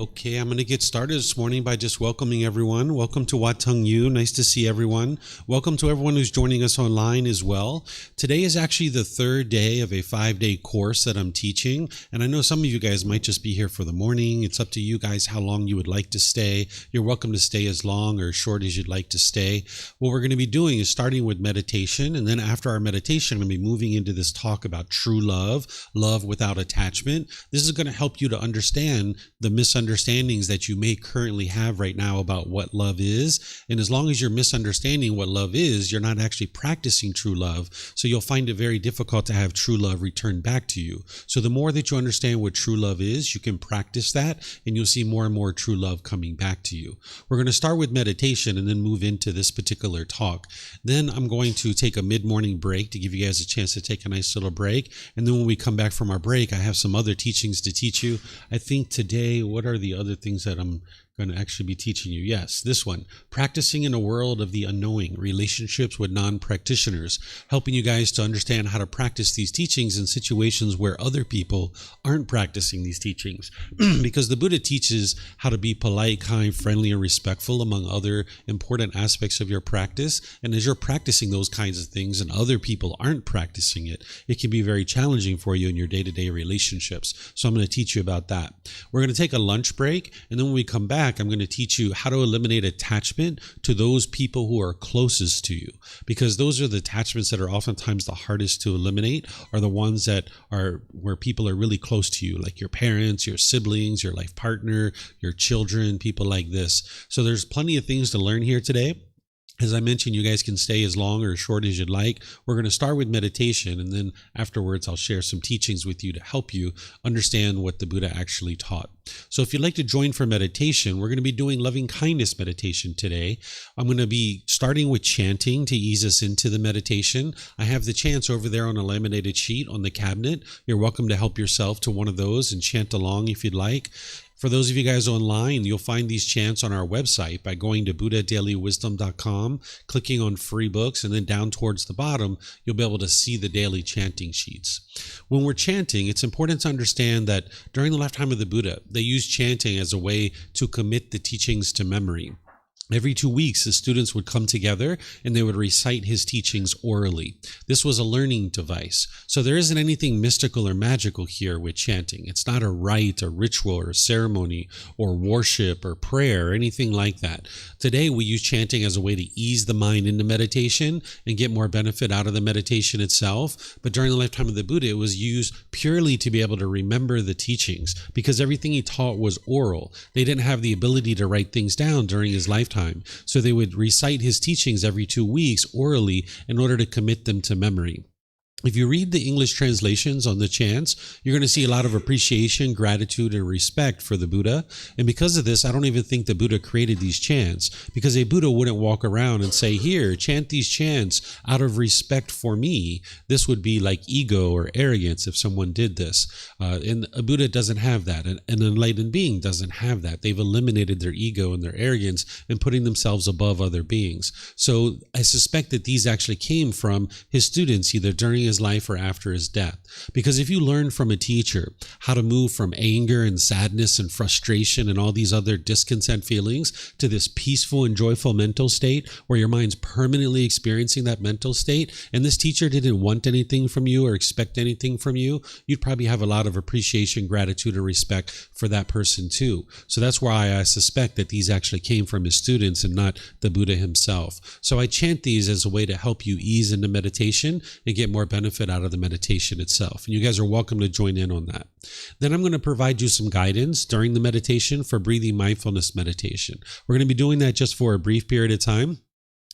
Okay, I'm going to get started this morning by just welcoming everyone. Welcome to Wateng Yu. Nice to see everyone. Welcome to everyone who's joining us online as well. Today is actually the third day of a 5-day course that I'm teaching. And I know some of you guys might just be here for the morning. It's up to you guys how long you would like to stay. You're welcome to stay as long or as short as you'd like to stay. What we're going to be doing is starting with meditation. And then after our meditation, I'm going to be moving into this talk about true love, love without attachment. This is going to help you to understand the misunderstandings that you may currently have right now about what love is. And as long as you're misunderstanding what love is, you're not actually practicing true love. So you'll find it very difficult to have true love returned back to you. So the more that you understand what true love is, you can practice that and you'll see more and more true love coming back to you. We're going to start with meditation and then move into this particular talk. Then I'm going to take a mid-morning break to give you guys a chance to take a nice little break. And then when we come back from our break, I have some other teachings to teach you. I think today, what are the other things that I'm going to actually be teaching you? Yes, this one, practicing in a world of the unknowing, relationships with non-practitioners, helping you guys to understand how to practice these teachings in situations where other people aren't practicing these teachings. Because the Buddha teaches how to be polite, kind, friendly, and respectful, among other important aspects of your practice. And as you're practicing those kinds of things and other people aren't practicing it, it can be very challenging for you in your day-to-day relationships. So I'm going to teach you about that. We're going to take a lunch break, and then when we come back, I'm going to teach you how to eliminate attachment to those people who are closest to you, because those are the attachments that are oftentimes the hardest to eliminate, are the ones that are where people are really close to you, like your parents, your siblings, your life partner, your children, people like this. So there's plenty of things to learn here today. As I mentioned, you guys can stay as long or as short as you'd like. We're going to start with meditation, and then afterwards I'll share some teachings with you to help you understand what the Buddha actually taught. So if you'd like to join for meditation, we're going to be doing loving kindness meditation today. I'm going to be starting with chanting to ease us into the meditation. I have the chants over there on a laminated sheet on the cabinet. You're welcome to help yourself to one of those and chant along if you'd like. For those of you guys online, you'll find these chants on our website by going to buddhadailywisdom.com, clicking on free books, and then down towards the bottom, you'll be able to see the daily chanting sheets. When we're chanting, it's important to understand that during the lifetime of the Buddha, they used chanting as a way to commit the teachings to memory. Every 2 weeks, the students would come together and they would recite his teachings orally. This was a learning device. So there isn't anything mystical or magical here with chanting. It's not a rite, a ritual, or a ceremony, or worship, or prayer, or anything like that. Today, we use chanting as a way to ease the mind into meditation and get more benefit out of the meditation itself. But during the lifetime of the Buddha, it was used purely to be able to remember the teachings, because everything he taught was oral. They didn't have the ability to write things down during his lifetime. So they would recite his teachings every 2 weeks orally in order to commit them to memory. If you read the English translations on the chants, you're going to see a lot of appreciation, gratitude, and respect for the Buddha. And because of this, I don't even think the Buddha created these chants, because a Buddha wouldn't walk around and say, here, chant these chants out of respect for me. This would be like ego or arrogance if someone did this. And a Buddha doesn't have that. An enlightened being doesn't have that. They've eliminated their ego and their arrogance and putting themselves above other beings. So I suspect that these actually came from his students, either during his life or after his death. Because if you learn from a teacher how to move from anger and sadness and frustration and all these other discontent feelings to this peaceful and joyful mental state where your mind's permanently experiencing that mental state, and this teacher didn't want anything from you or expect anything from you, you'd probably have a lot of appreciation, gratitude, and respect for that person too. So that's why I suspect that these actually came from his students and not the Buddha himself. So I chant these as a way to help you ease into meditation and get more benefit out of the meditation itself. And you guys are welcome to join in on that. Then I'm going to provide you some guidance during the meditation for breathing mindfulness meditation. We're going to be doing that just for a brief period of time.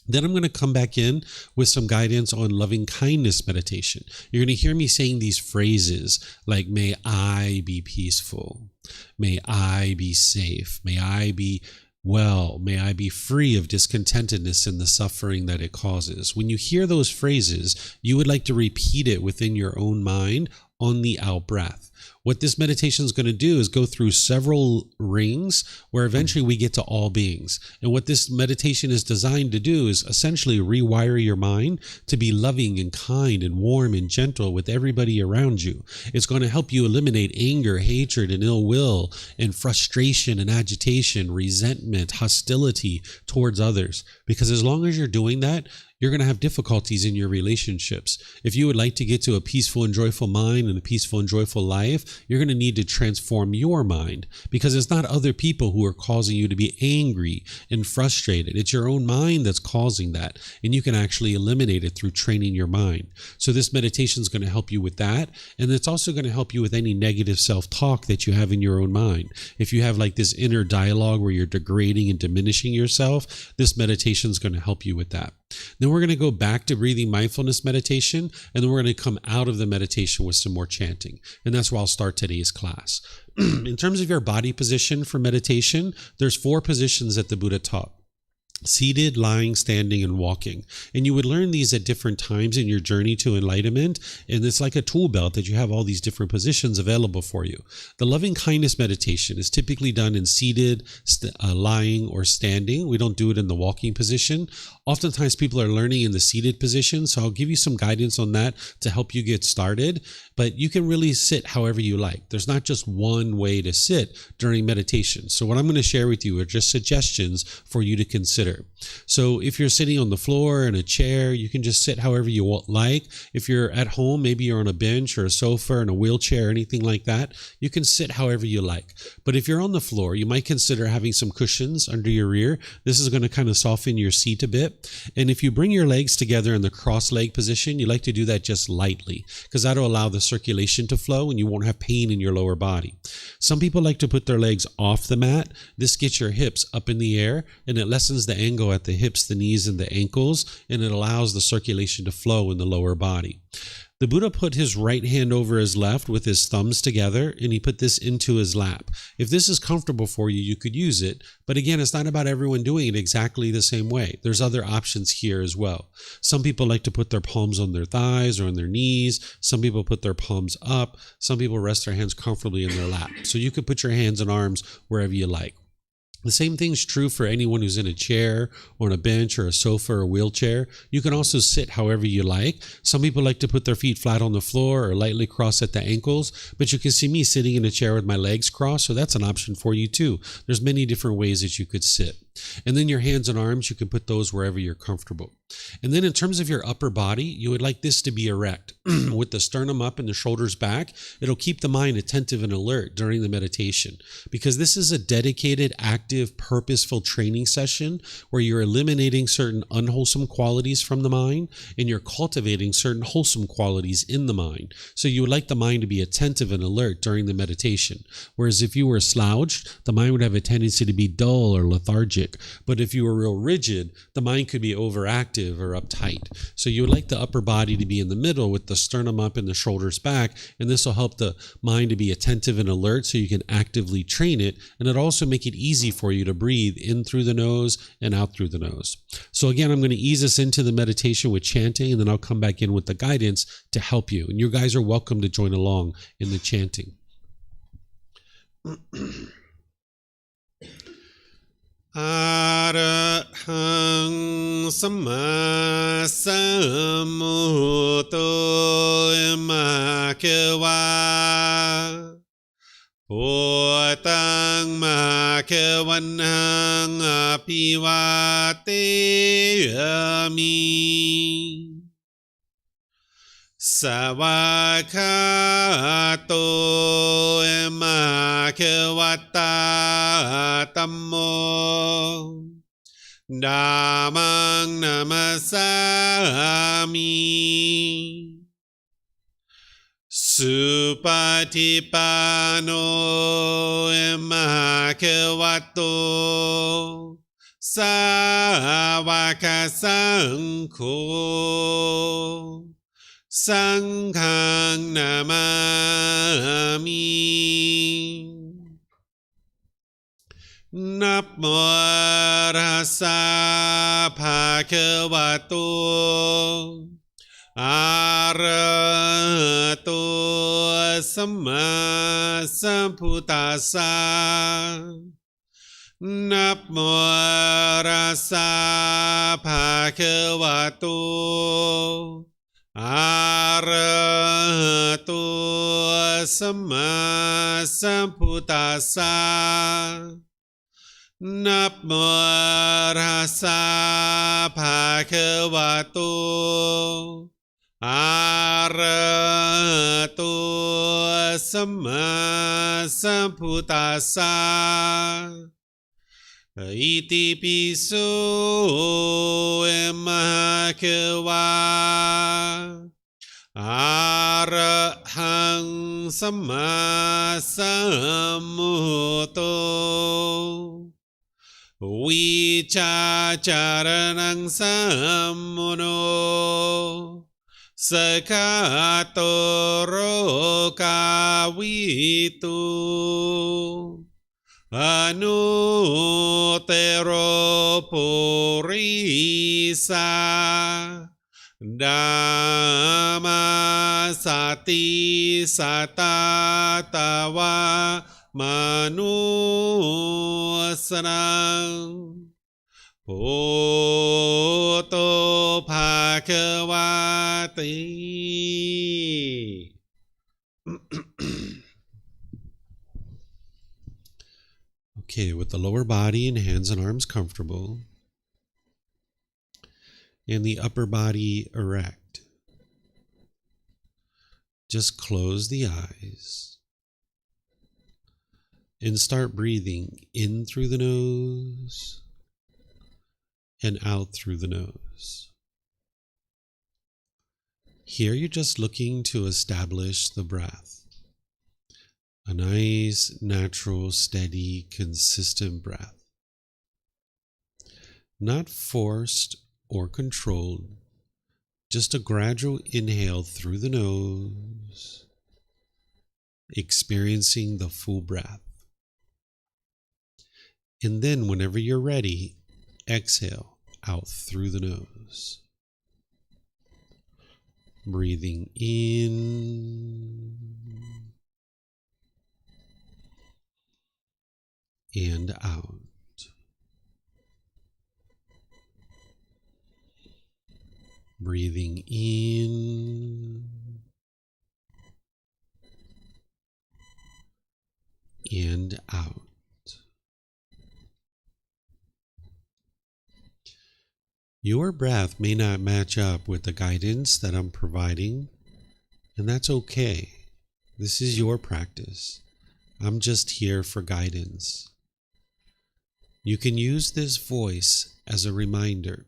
Then I'm going to come back in with some guidance on loving kindness meditation. You're going to hear me saying these phrases like, may I be peaceful, may I be safe, may I be well, may I be free of discontentedness and the suffering that it causes. When you hear those phrases, you would like to repeat it within your own mind on the out breath. What this meditation is going to do is go through several rings where eventually we get to all beings. And what this meditation is designed to do is essentially rewire your mind to be loving and kind and warm and gentle with everybody around you. It's going to help you eliminate anger, hatred, and ill will, and frustration and agitation, resentment, hostility towards others. Because as long as you're doing that, you're going to have difficulties in your relationships. If you would like to get to a peaceful and joyful mind and a peaceful and joyful life, you're going to need to transform your mind, because it's not other people who are causing you to be angry and frustrated. It's your own mind that's causing that, and you can actually eliminate it through training your mind. So this meditation is going to help you with that, and it's also going to help you with any negative self-talk that you have in your own mind. If you have like this inner dialogue where you're degrading and diminishing yourself, this meditation is going to help you with that. Then we're going to go back to breathing mindfulness meditation, and then we're going to come out of the meditation with some more chanting. And that's where I'll start today's class. In terms of your body position for meditation, there's 4 positions that the Buddha taught: seated, lying, standing, and walking. And you would learn these at different times in your journey to enlightenment. And it's like a tool belt that you have all these different positions available for you. The loving kindness meditation is typically done in seated, lying, or standing. We don't do it in the walking position. Oftentimes people are learning in the seated position. So I'll give you some guidance on that to help you get started. But you can really sit however you like. There's not just one way to sit during meditation. So what I'm going to share with you are just suggestions for you to consider. So if you're sitting on the floor in a chair, you can just sit however you like. If you're at home, maybe you're on a bench or a sofa or in a wheelchair or anything like that, you can sit however you like. But if you're on the floor, you might consider having some cushions under your rear. This is going to kind of soften your seat a bit. And if you bring your legs together in the cross leg position, you like to do that just lightly, because that'll allow the circulation to flow and you won't have pain in your lower body. Some people like to put their legs off the mat. This gets your hips up in the air, and it lessens the angle at the hips, the knees, and the ankles, and it allows the circulation to flow in the lower body. The Buddha put his right hand over his left with his thumbs together, and he put this into his lap. If this is comfortable for you, you could use it. But again, it's not about everyone doing it exactly the same way. There's other options here as well. Some people like to put their palms on their thighs or on their knees. Some people put their palms up. Some people rest their hands comfortably in their lap. So you could put your hands and arms wherever you like. The same thing's true for anyone who's in a chair or on a bench or a sofa or a wheelchair. You can also sit however you like. Some people like to put their feet flat on the floor or lightly cross at the ankles, but you can see me sitting in a chair with my legs crossed, so that's an option for you too. There's many different ways that you could sit. And then your hands and arms, you can put those wherever you're comfortable. And then in terms of your upper body, you would like this to be erect with the sternum up and the shoulders back. It'll keep the mind attentive and alert during the meditation, because this is a dedicated, active, purposeful training session where you're eliminating certain unwholesome qualities from the mind and you're cultivating certain wholesome qualities in the mind. So you would like the mind to be attentive and alert during the meditation. Whereas if you were slouched, the mind would have a tendency to be dull or lethargic. But if you were real rigid, the mind could be overactive or uptight. So you would like the upper body to be in the middle with the sternum up and the shoulders back, and this will help the mind to be attentive and alert so you can actively train it, and it'll also make it easy for you to breathe in through the nose and out through the nose. So again, I'm going to ease us into the meditation with chanting, and then I'll come back in with the guidance to help you. And you guys are welcome to join along in the chanting. Arahang Samma Sambuddho Makewa Potang Makewanang Apiwateyami Sawakato Emakewata Tammo Dhammang Namasami Supatipano Emakewato Sawaka Sangho Sanghang Namami Namo Rasa Bhagavato Arahato สัมมาสัมพุทธัสสะนะโมตัสสะภะคะวะโตอะระหะโตสัมมาสัมพุทธัสสะนะโมตัสสะภะคะวะโตอะระหะโตสัมมาสัมพุทธัสสะอิติปิโสเอมะเควาอะระหังสัมมาสัมพุทโธวิชาจารณังสัมมุโนสกขาโตโรกาวิตุอนุเตโรปุริสาดามาสติสัตตาตาวามนุสนังโพโตภาควาติ Okay, with the lower body and hands and arms comfortable, and the upper body erect, just close the eyes and start breathing in through the nose and out through the nose. Here you're just looking to establish the breath. A nice, natural, steady, consistent breath. Not forced or controlled, just a gradual inhale through the nose, experiencing the full breath. And then whenever you're ready, exhale out through the nose. Breathing in and out. Breathing in and out. Your breath may not match up with the guidance that I'm providing, and that's okay. This is your practice. I'm just here for guidance. You can use this voice as a reminder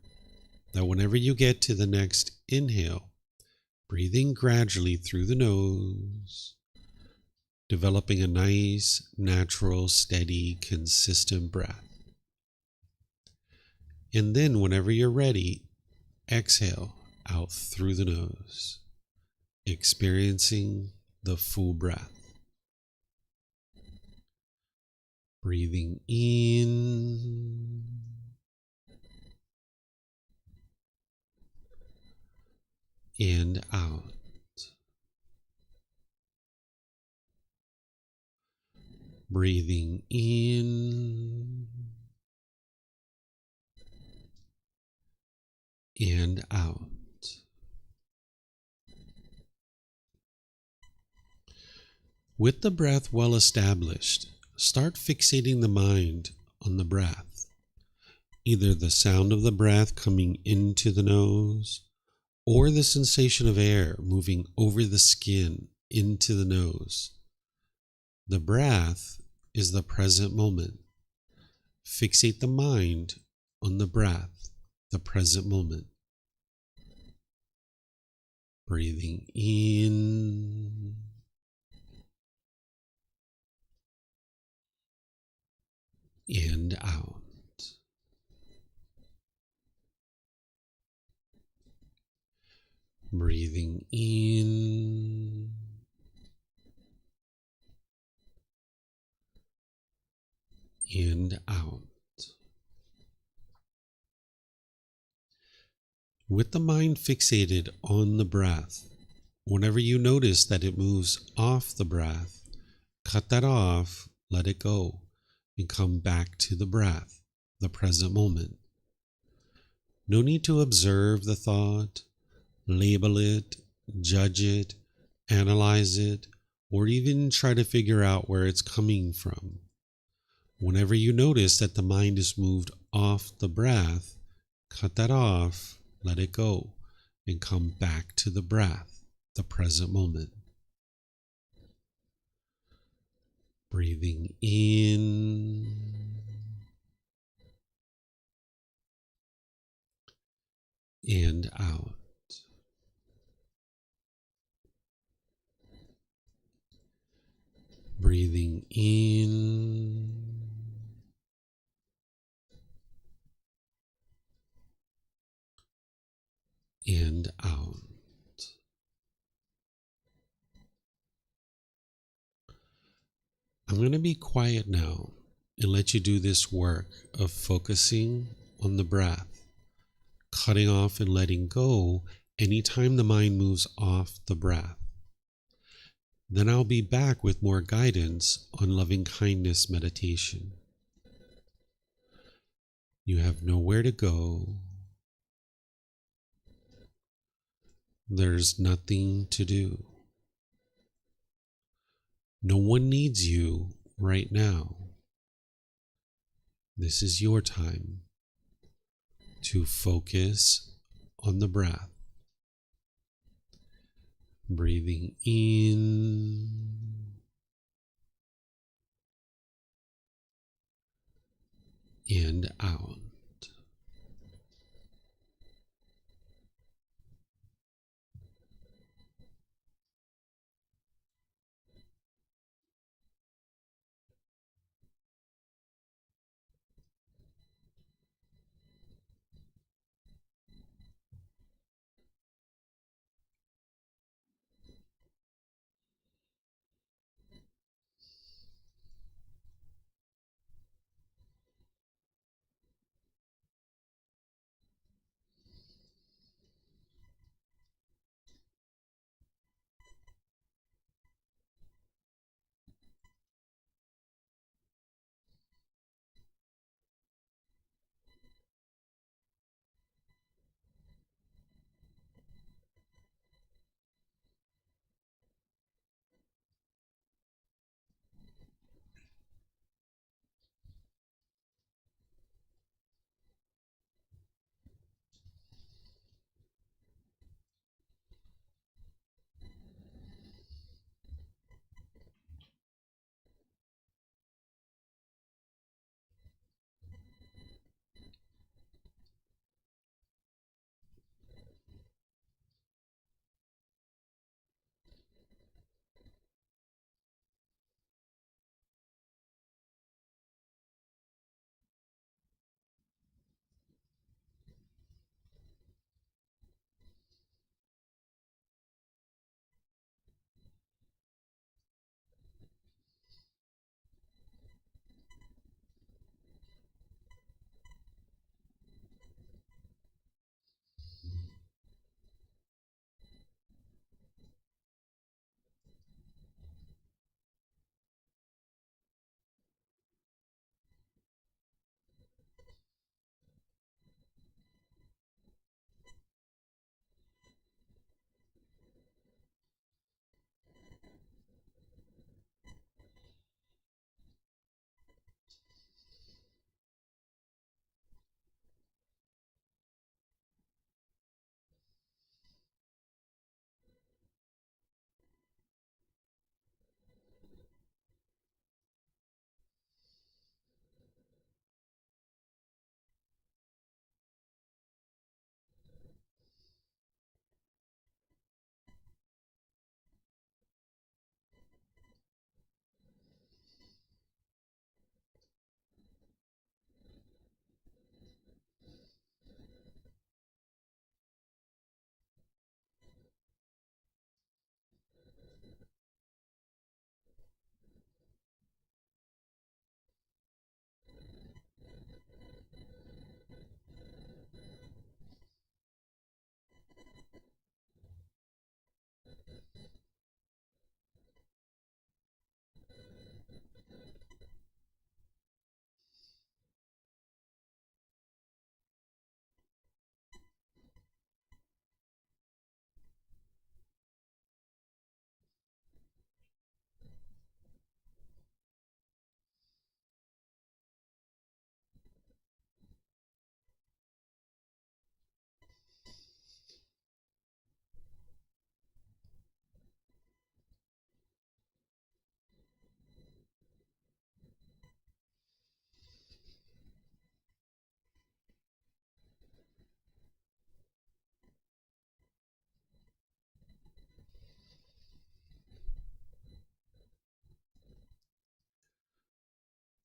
that whenever you get to the next inhale, breathing gradually through the nose, developing a nice, natural, steady, consistent breath. And then whenever you're ready, exhale out through the nose, experiencing the full breath. Breathing in and out. Breathing in and out. With the breath well established, start fixating the mind on the breath, either the sound of the breath coming into the nose or the sensation of air moving over the skin into the nose. The breath is the present moment. Fixate the mind on the breath, the present moment. Breathing in and out. Breathing in and out. With the mind fixated on the breath, Whenever you notice that it moves off the breath, cut that off, let it go, and come back to the breath, the present moment. No need to observe the thought, label it, judge it, analyze it, or even try to figure out where it's coming from. Whenever you notice that the mind is moved off the breath, cut that off, let it go, and come back to the breath, the present moment. Breathing in and out. Breathing in and out. I'm going to be quiet now and let you do this work of focusing on the breath, cutting off and letting go anytime the mind moves off the breath. Then I'll be back with more guidance on loving kindness meditation. You have nowhere to go. There's nothing to do. No one needs you right now. This is your time to focus on the breath. Breathing in and out.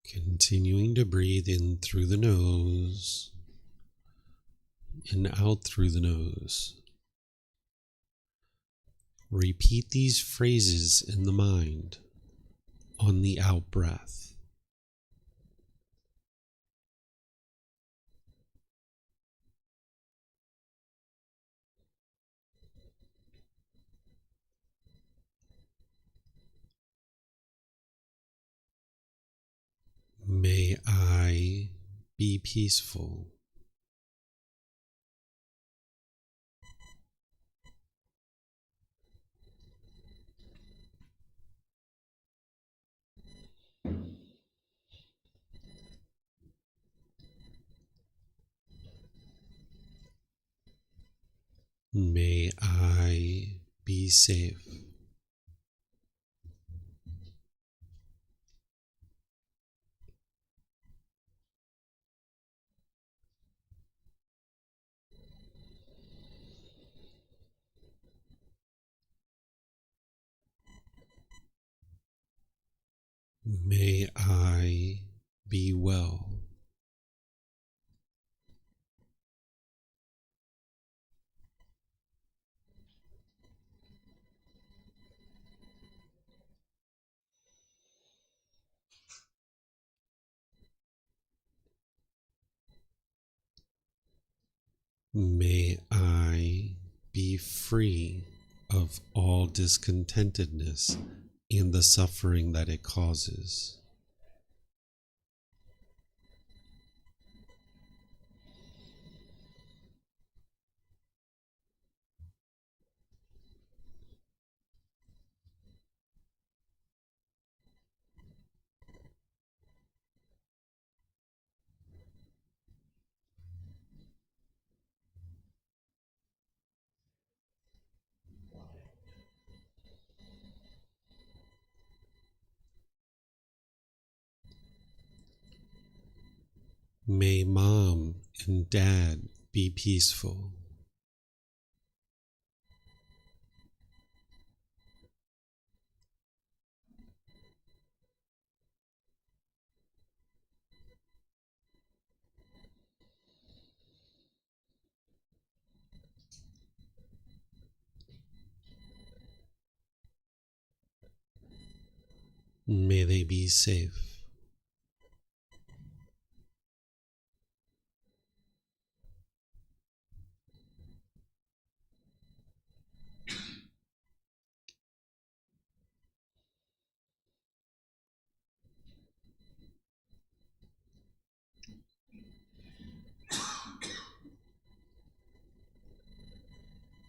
Continuing to breathe in through the nose and out through the nose. Repeat these phrases in the mind on the out breath. May I be peaceful. May I be safe. May I be well. May I be free of all discontentedness and the suffering that it causes. May mom and dad be peaceful. May they be safe.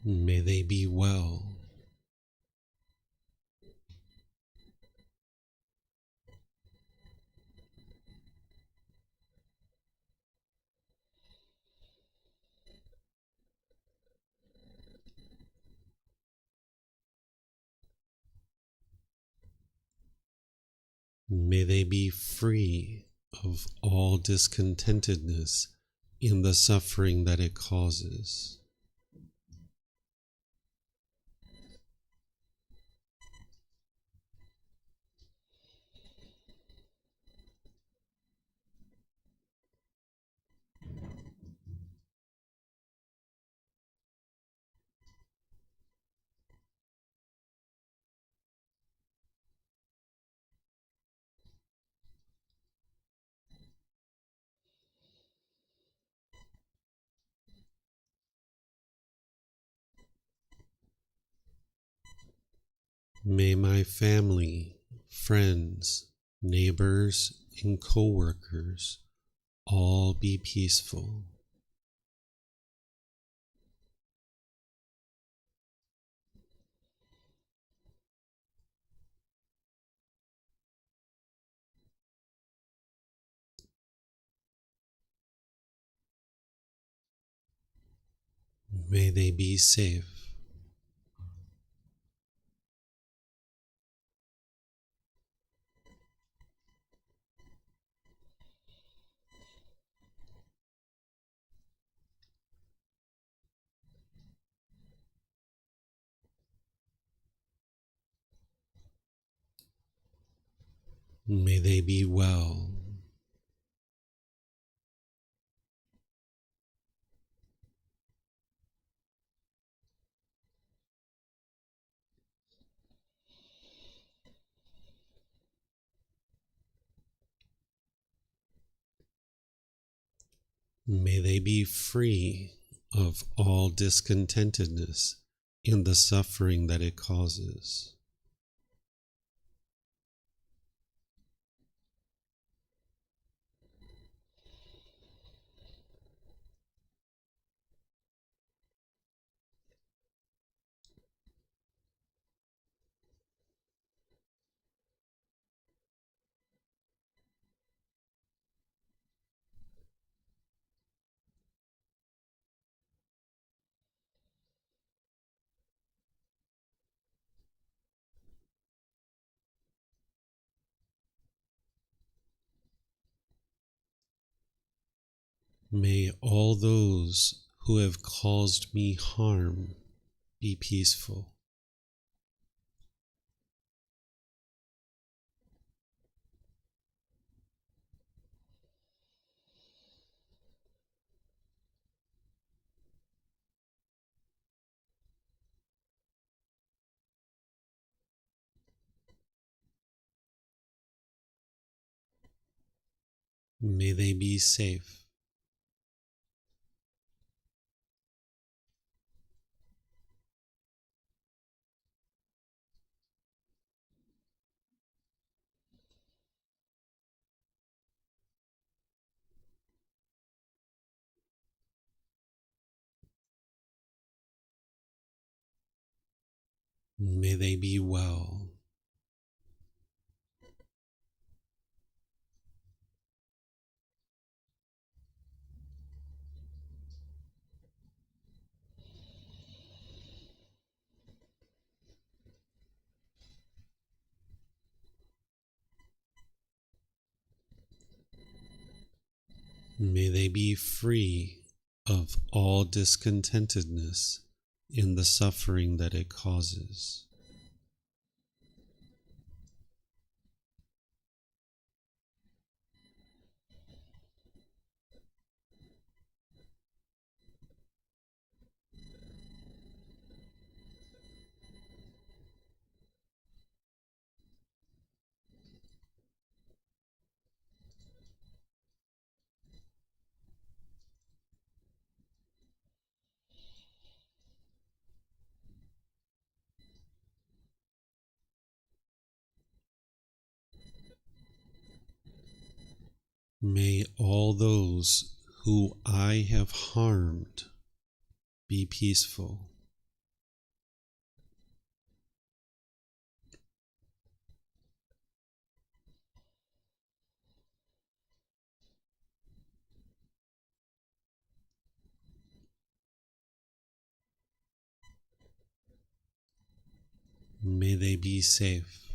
May they be well. May they be free of all discontentedness in the suffering that it causes. May my family, friends, neighbors, and co-workers all be peaceful. May they be safe. May they be well. May they be free of all discontentedness and the suffering that it causes. May all those who have caused me harm be peaceful. May they be safe. May they be well. May they be free of all discontentedness in the suffering that it causes. May all those who I have harmed be peaceful. May they be safe.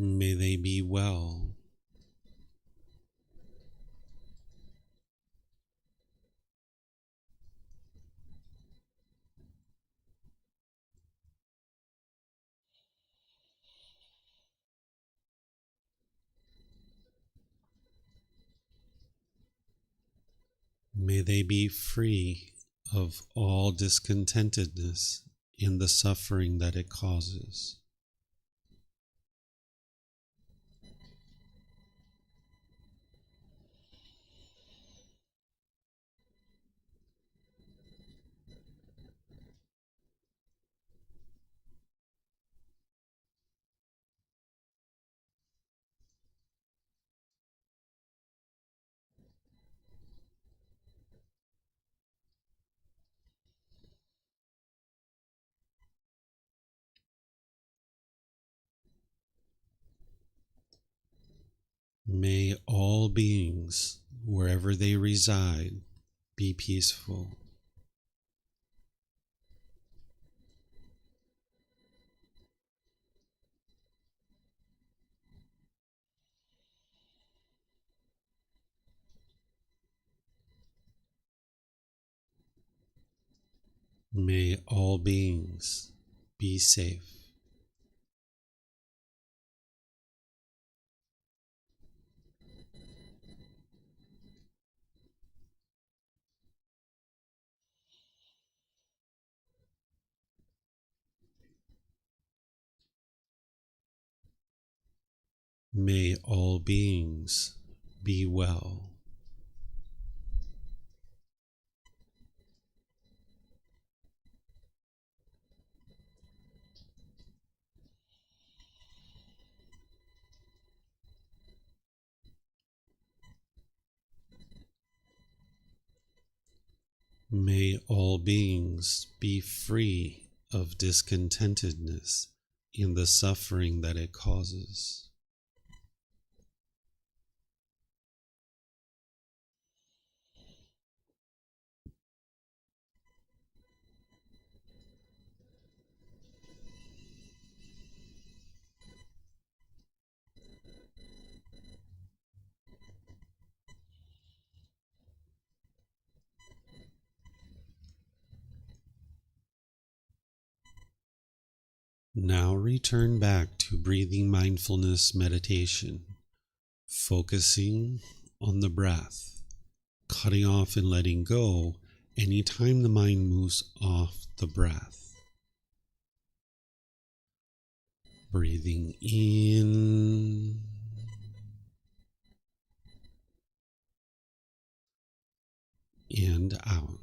May they be well. May they be free of all discontentedness in the suffering that it causes. May all beings, wherever they reside, be peaceful. May all beings be safe. May all beings be well. May all beings be free of discontentedness in the suffering that it causes. Now return back to breathing mindfulness meditation, focusing on the breath, cutting off and letting go anytime the mind moves off the breath. Breathing in and out.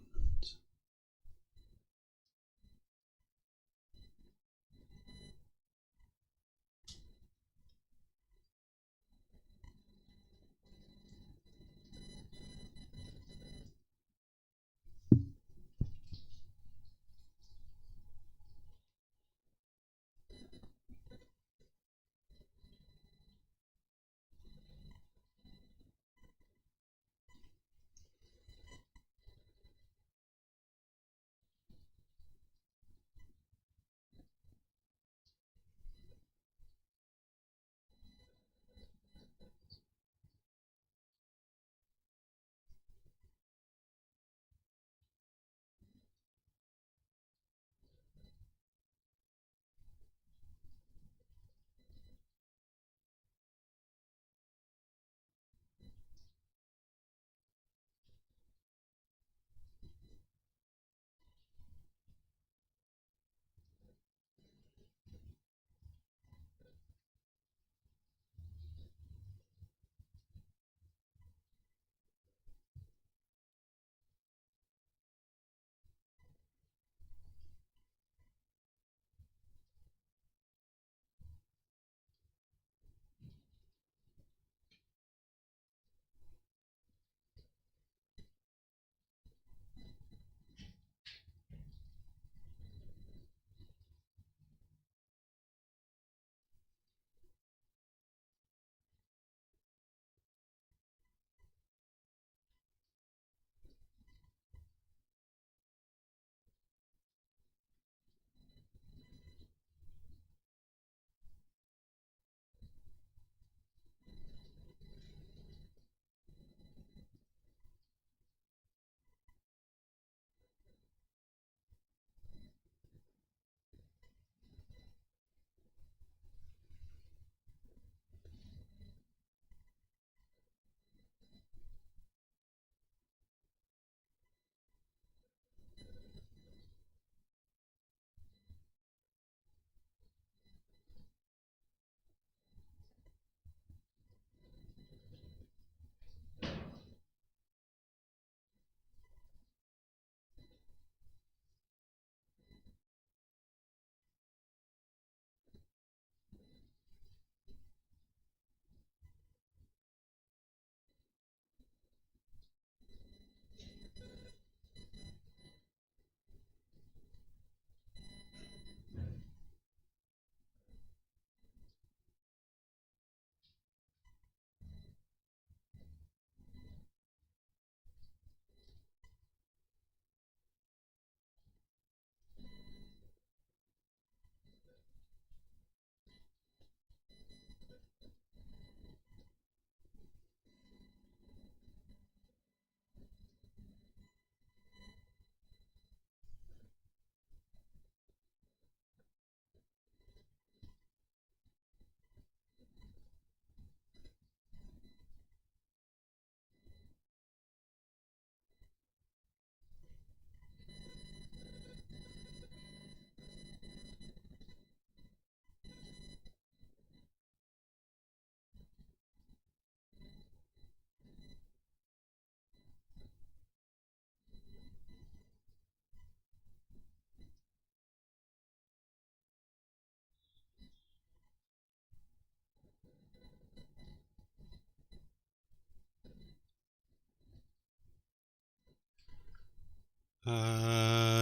อะ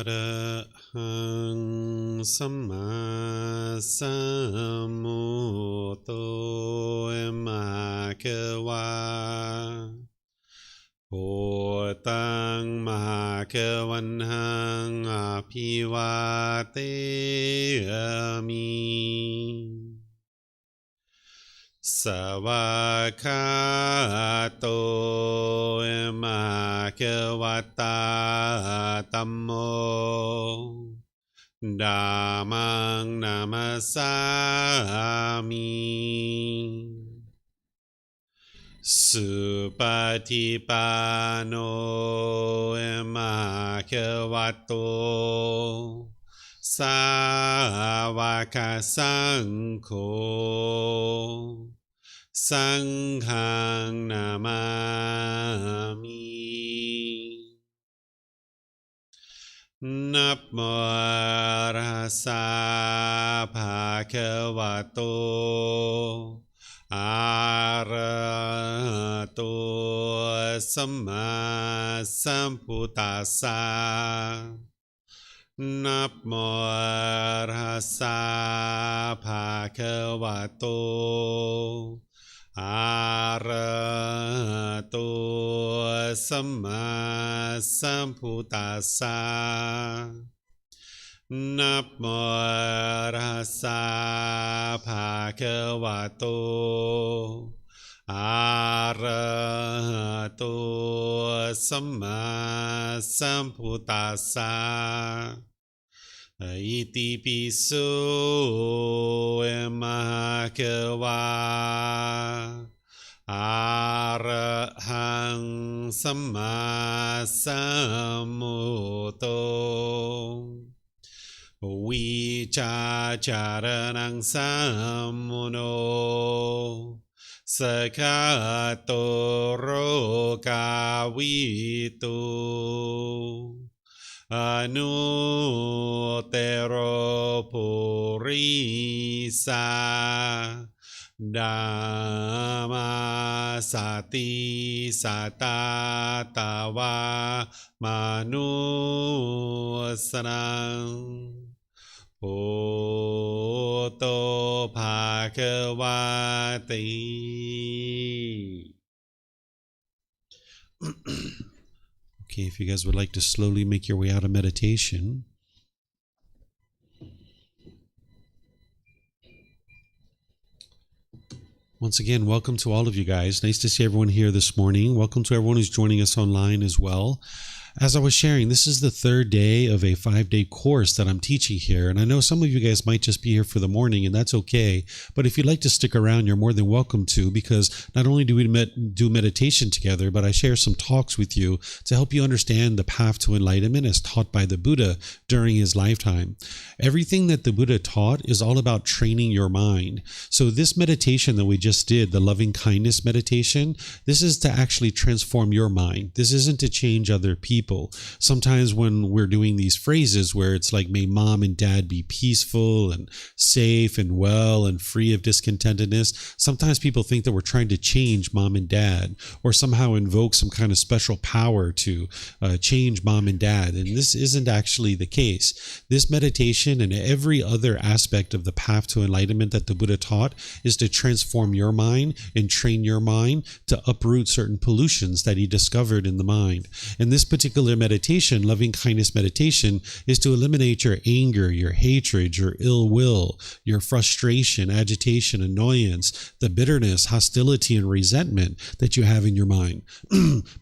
ระหังสัมมาสัมพุทโธมะคะวะโพตังมหาคะวันหังอภิวาเทมิสวากขาโตมหาคะวัตตาธัมโมธัมมังนามัสสามิสุปฏิปันโนมหาคะวัตโตสาวกสังโฆสังฆังนามามินับโมตัสสะภะคะวะโตอะระหะโตสัมมาสัมพุทธัสสะนับโมตัสสะภะคะวะโตอะระหะโตสัมมาสัมพุทธัสสะนับโมตัสสะภะคะวะโตอะระหะโตสัมมาสัมพุทธัสสะอิติปิโสมะคะวะอะระหังสัมมาสัมพุทโธวิชาจารณังสัมมุโนสกขาโตโรกาวิตุอนุเตโรปุริสาดัมมาสติสัตตาตาวามนุสนังโอโตภะคะวะติ Okay, if you guys would like to slowly make your way out of meditation. Once again, welcome to all of you guys. Nice to see everyone here this morning. Welcome to everyone who's joining us online as well. As I was sharing, this is the third day of a 5-day course that I'm teaching here. And I know some of you guys might just be here for the morning, and that's okay. But if you'd like to stick around, you're more than welcome to, because not only do we do meditation together, but I share some talks with you to help you understand the path to enlightenment as taught by the Buddha during his lifetime. Everything that the Buddha taught is all about training your mind. So this meditation that we just did, the loving kindness meditation, this is to actually transform your mind. This isn't to change other people. Sometimes when we're doing these phrases where it's like, may mom and dad be peaceful and safe and well and free of discontentedness, sometimes people think that we're trying to change mom and dad or somehow invoke some kind of special power to change mom and dad. And this isn't actually the case. This meditation and every other aspect of the path to enlightenment that the Buddha taught is to transform your mind and train your mind to uproot certain pollutions that he discovered in the mind. And this particular meditation, loving kindness meditation, is to eliminate your anger, your hatred, your ill will, your frustration, agitation, annoyance, the bitterness, hostility, and resentment that you have in your mind.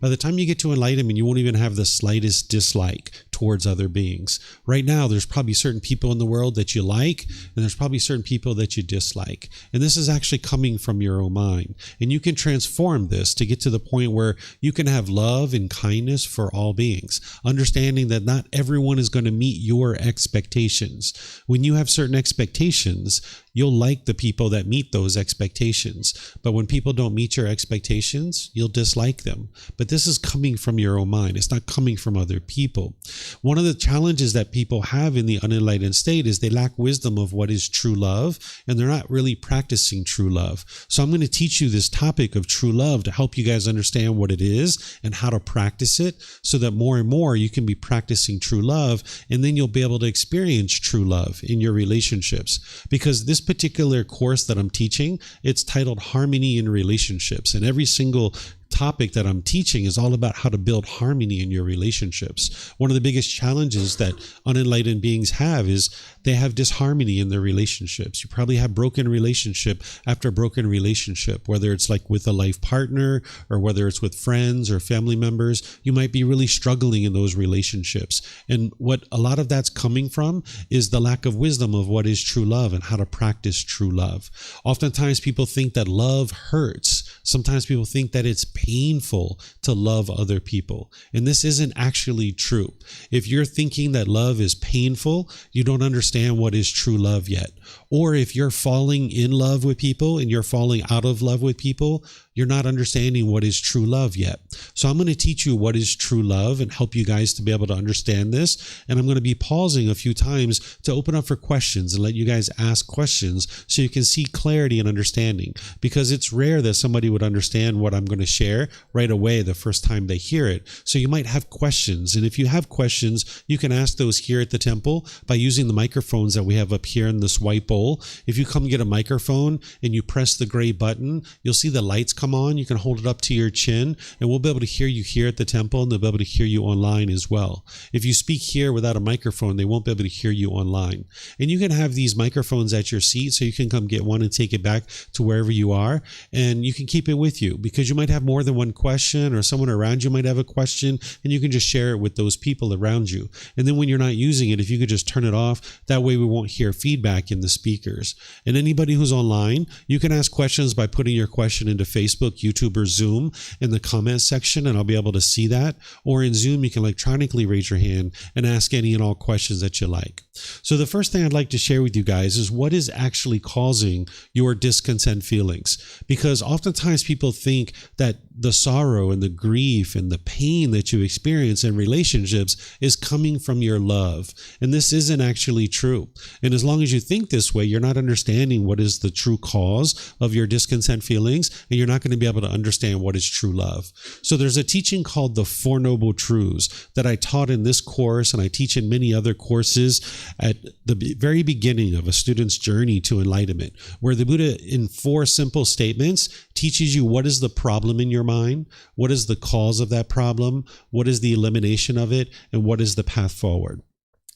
By the time you get to enlightenment, you won't even have the slightest dislike towards other beings. Right now, there's probably certain people in the world that you like, and there's probably certain people that you dislike. And this is actually coming from your own mind. And you can transform this to get to the point where you can have love and kindness for all beings, understanding that not everyone is going to meet your expectations. When you have certain expectations, you'll like the people that meet those expectations. But when people don't meet your expectations, you'll dislike them. But this is coming from your own mind. It's not coming from other people. One of the challenges that people have in the unenlightened state is they lack wisdom of what is true love, and they're not really practicing true love. So I'm going to teach you this topic of true love to help you guys understand what it is and how to practice it, so that more and more you can be practicing true love, and then you'll be able to experience true love in your relationships. Because this particular course that I'm teaching, it's titled Harmony in Relationships, and every single topic that I'm teaching is all about how to build harmony in your relationships. One of the biggest challenges that unenlightened beings have is they have disharmony in their relationships. You probably have broken relationship after broken relationship, whether it's like with a life partner or whether it's with friends or family members. You might be really struggling in those relationships. And what a lot of that's coming from is the lack of wisdom of what is true love and how to practice true love. Oftentimes people think that love hurts. Sometimes people think that it's painful to love other people. And this isn't actually true. If you're thinking that love is painful, you don't understand what is true love yet. Or if you're falling in love with people and you're falling out of love with people, you're not understanding what is true love yet. So I'm going to teach you what is true love and help you guys to be able to understand this. And I'm going to be pausing a few times to open up for questions and let you guys ask questions so you can see clarity and understanding. Because it's rare that somebody would understand what I'm going to share right away the first time they hear it. So you might have questions. And if you have questions, you can ask those here at the temple by using the microphones that we have up here in this white bowl. If you come get a microphone and you press the gray button, you'll see the lights come on. You can hold it up to your chin and we'll be able to hear you here at the temple, and they'll be able to hear you online as well. If you speak here without a microphone, they won't be able to hear you online. And you can have these microphones at your seat, so you can come get one and take it back to wherever you are, and you can keep it with you, because you might have more than one question, or someone around you might have a question, and you can just share it with those people around you. And then when you're not using it, if you could just turn it off, that way we won't hear feedback in the speakers. And anybody who's online, you can ask questions by putting your question into Facebook, YouTube, or Zoom in the comments section, and I'll be able to see that. Or in Zoom, you can electronically raise your hand and ask any and all questions that you like. So the first thing I'd like to share with you guys is what is actually causing your discontent feelings. Because oftentimes people think that the sorrow and the grief and the pain that you experience in relationships is coming from your love. And this isn't actually true. And as long as you think this way, you're not understanding what is the true cause of your discontent feelings, and you're not going to be able to understand what is true love. So there's a teaching called the Four Noble Truths that I taught in this course, and I teach in many other courses at the very beginning of a student's journey to enlightenment, where the Buddha, in 4 simple statements, teaches you what is the problem in your mind, what is the cause of that problem, what is the elimination of it, and what is the path forward.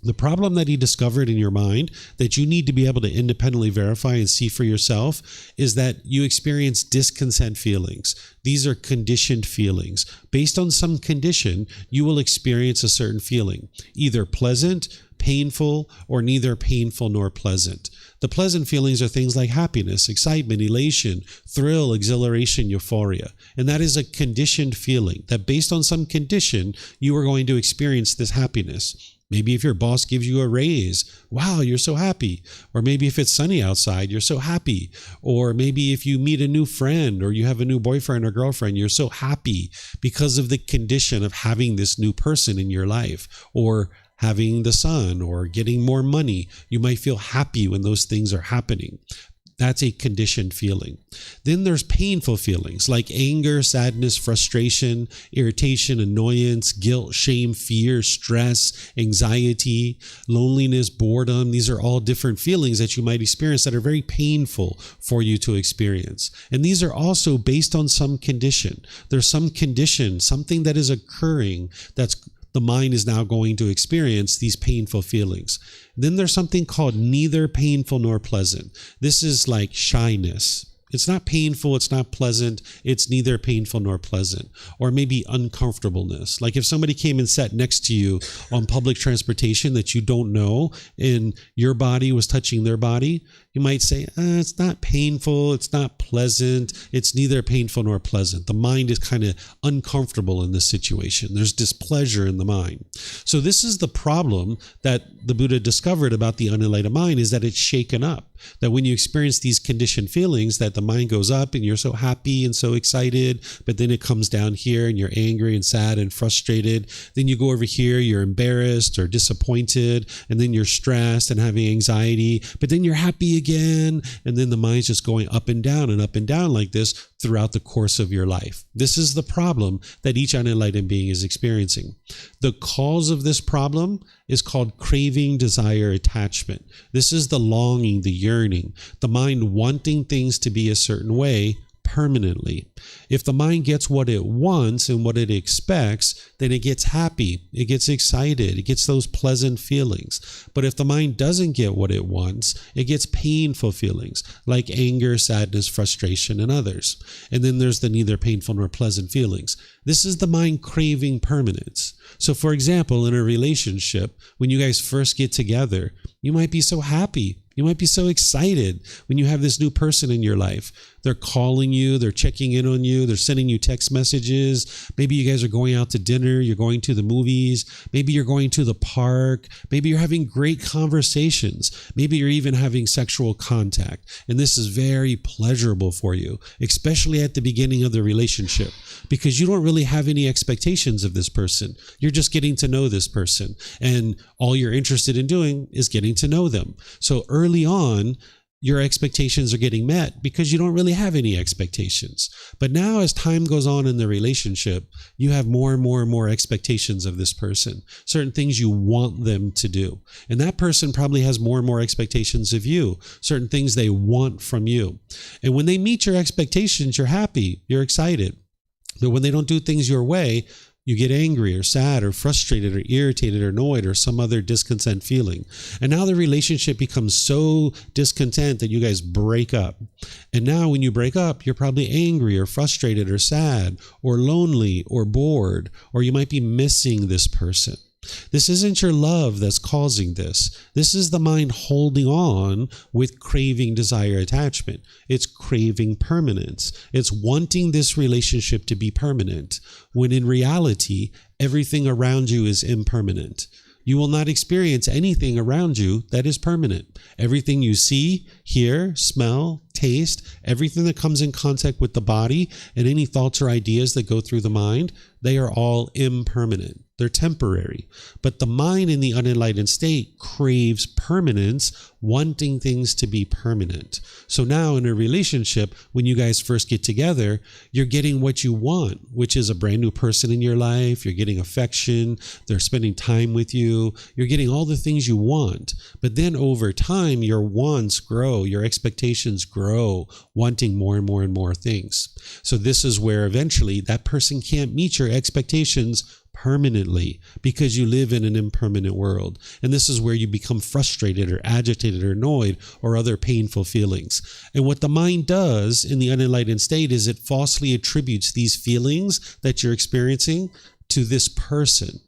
The problem that he discovered in your mind that you need to be able to independently verify and see for yourself is that you experience discontent feelings. These are conditioned feelings. Based on some condition, you will experience a certain feeling, either pleasant, painful, or neither painful nor pleasant. The pleasant feelings are things like happiness, excitement, elation, thrill, exhilaration, euphoria. And that is a conditioned feeling that based on some condition, you are going to experience this happiness. Maybe if your boss gives you a raise, wow, you're so happy. Or maybe if it's sunny outside, you're so happy. Or maybe if you meet a new friend or you have a new boyfriend or girlfriend, you're so happy because of the condition of having this new person in your life, or having the son, or getting more money. You might feel happy when those things are happening. That's a conditioned feeling. Then there's painful feelings like anger, sadness, frustration, irritation, annoyance, guilt, shame, fear, stress, anxiety, loneliness, boredom. These are all different feelings that you might experience that are very painful for you to experience. And these are also based on some condition. There's some condition, something that is occurring that's the mind is now going to experience these painful feelings. Then there's something called neither painful nor pleasant. This is like shyness. It's not painful, it's not pleasant, it's neither painful nor pleasant. Or maybe uncomfortableness. Like if somebody came and sat next to you on public transportation that you don't know, and your body was touching their body, you might say, it's not painful, it's not pleasant, it's neither painful nor pleasant. The mind is kind of uncomfortable in this situation. There's displeasure in the mind. So this is the problem that the Buddha discovered about the unenlightened mind, is that it's shaken up. That when you experience these conditioned feelings, that the mind goes up and you're so happy and so excited, but then it comes down here and you're angry and sad and frustrated. Then you go over here, you're embarrassed or disappointed, and then you're stressed and having anxiety, but then you're happy again. And then the mind's just going up and down like this throughout the course of your life. This is the problem that each unenlightened being is experiencing. The cause of this problem is called craving, desire, attachment. This is the longing, the yearning, the mind wanting things to be a certain way permanently. If the mind gets what it wants and what it expects, then it gets happy, it gets excited, it gets those pleasant feelings. But if the mind doesn't get what it wants, it gets painful feelings like anger, sadness, frustration, and others. And then there's the neither painful nor pleasant feelings. This is the mind craving permanence. So for example, in a relationship, when you guys first get together, you might be so happy. You might be so excited when you have this new person in your life. They're calling you, they're checking in on you, they're sending you text messages. Maybe you guys are going out to dinner, you're going to the movies, maybe you're going to the park, maybe you're having great conversations, maybe you're even having sexual contact. And this is very pleasurable for you, especially at the beginning of the relationship, because you don't really have any expectations of this person. You're just getting to know this person, and all you're interested in doing is getting to know them. So early on, your expectations are getting met because you don't really have any expectations. But now as time goes on in the relationship, you have more and more and more expectations of this person, certain things you want them to do. And that person probably has more and more expectations of you, certain things they want from you. And when they meet your expectations, you're happy, you're excited. But when they don't do things your way, you get angry or sad or frustrated or irritated or annoyed or some other discontent feeling. And now the relationship becomes so discontent that you guys break up. And now when you break up, you're probably angry or frustrated or sad or lonely or bored, or you might be missing this person. This isn't your love that's causing this. This is the mind holding on with craving, desire, attachment. It's craving permanence. It's wanting this relationship to be permanent, when in reality, everything around you is impermanent. You will not experience anything around you that is permanent. Everything you see, hear, smell, taste, everything that comes in contact with the body, and any thoughts or ideas that go through the mind, they are all impermanent. They're temporary. But the mind in the unenlightened state craves permanence, wanting things to be permanent. So now in a relationship, when you guys first get together, you're getting what you want, which is a brand new person in your life. You're getting affection. They're spending time with you. You're getting all the things you want. But then over time, your wants grow, your expectations grow, wanting more and more and more things. So this is where eventually that person can't meet your expectations permanently, because you live in an impermanent world. And this is where you become frustrated or agitated or annoyed or other painful feelings. And what the mind does in the unenlightened state is it falsely attributes these feelings that you're experiencing to this person.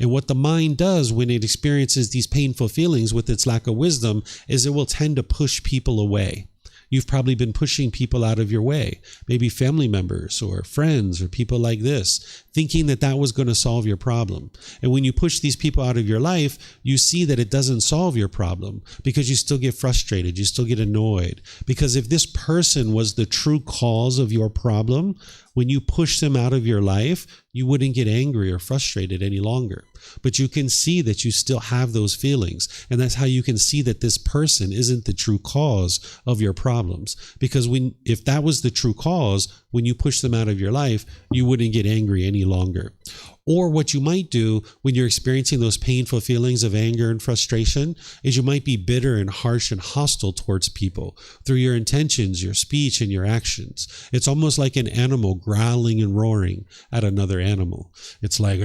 And what the mind does when it experiences these painful feelings with its lack of wisdom is it will tend to push people away. You've probably been pushing people out of your way, maybe family members or friends or people like this, thinking that that was going to solve your problem. And when you push these people out of your life, you see that it doesn't solve your problem, because you still get frustrated, you still get annoyed. Because if this person was the true cause of your problem, when you push them out of your life, you wouldn't get angry or frustrated any longer. But you can see that you still have those feelings. And that's how you can see that this person isn't the true cause of your problems. Because if that was the true cause, when you push them out of your life, you wouldn't get angry any longer. Or what you might do when you're experiencing those painful feelings of anger and frustration is you might be bitter and harsh and hostile towards people through your intentions, your speech, and your actions. It's almost like an animal growling and roaring at another animal. It's like,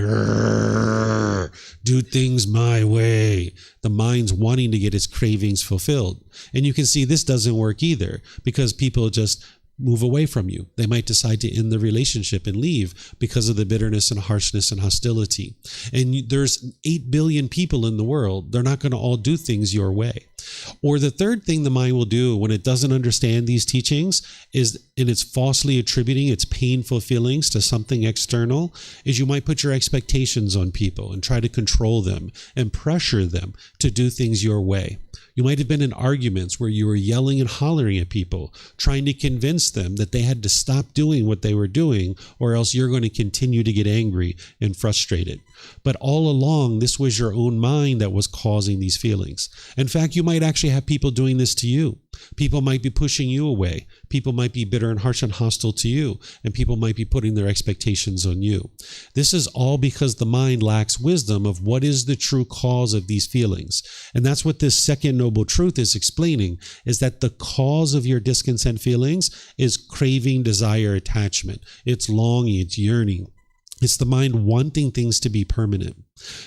do things my way. The mind's wanting to get its cravings fulfilled. And you can see this doesn't work either, because people just move away from you. They might decide to end the relationship and leave because of the bitterness and harshness and hostility. And there's 8 billion people in the world. They're not going to all do things your way. Or the third thing the mind will do when it doesn't understand these teachings is, and it's falsely attributing its painful feelings to something external, is you might put your expectations on people and try to control them and pressure them to do things your way. You might have been in arguments where you were yelling and hollering at people, trying to convince them that they had to stop doing what they were doing, or else you're going to continue to get angry and frustrated. But all along, this was your own mind that was causing these feelings. In fact, you might actually have people doing this to you. People might be pushing you away. People might be bitter and harsh and hostile to you, and people might be putting their expectations on you. This is all because the mind lacks wisdom of what is the true cause of these feelings. And that's what this second noble truth is explaining, is that the cause of your discontent feelings is craving, desire, attachment. It's longing, it's yearning. It's the mind wanting things to be permanent.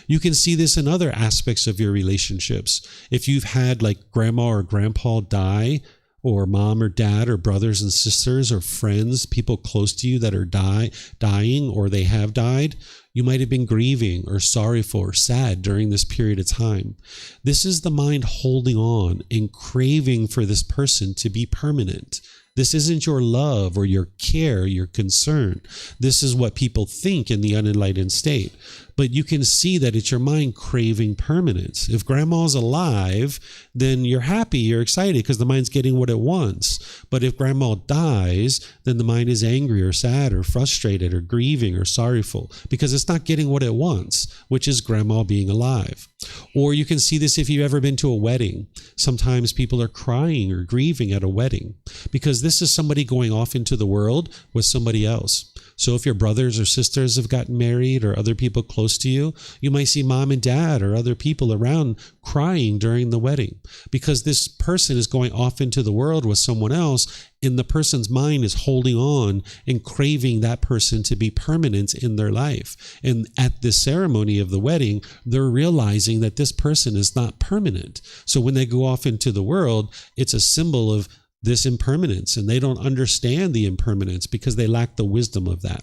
You can see this in other aspects of your relationships. If you've had like grandma or grandpa die, or mom or dad or brothers and sisters or friends, people close to you that are dying or they have died, you might have been grieving or sorrowful or sad during this period of time. This is the mind holding on and craving for this person to be permanent. This isn't your love or your care, your concern. This is what people think in the unenlightened state. But you can see that it's your mind craving permanence. If grandma's alive, then you're happy, you're excited because the mind's getting what it wants. But if grandma dies, then the mind is angry or sad or frustrated or grieving or sorrowful because it's not getting what it wants, which is grandma being alive. Or you can see this if you've ever been to a wedding. Sometimes people are crying or grieving at a wedding because this is somebody going off into the world with somebody else. So if your brothers or sisters have gotten married or other people close to you, you might see mom and dad or other people around crying during the wedding because this person is going off into the world with someone else, and the person's mind is holding on and craving that person to be permanent in their life. And at this ceremony of the wedding, they're realizing that this person is not permanent. So when they go off into the world, it's a symbol of this impermanence, and they don't understand the impermanence because they lack the wisdom of that.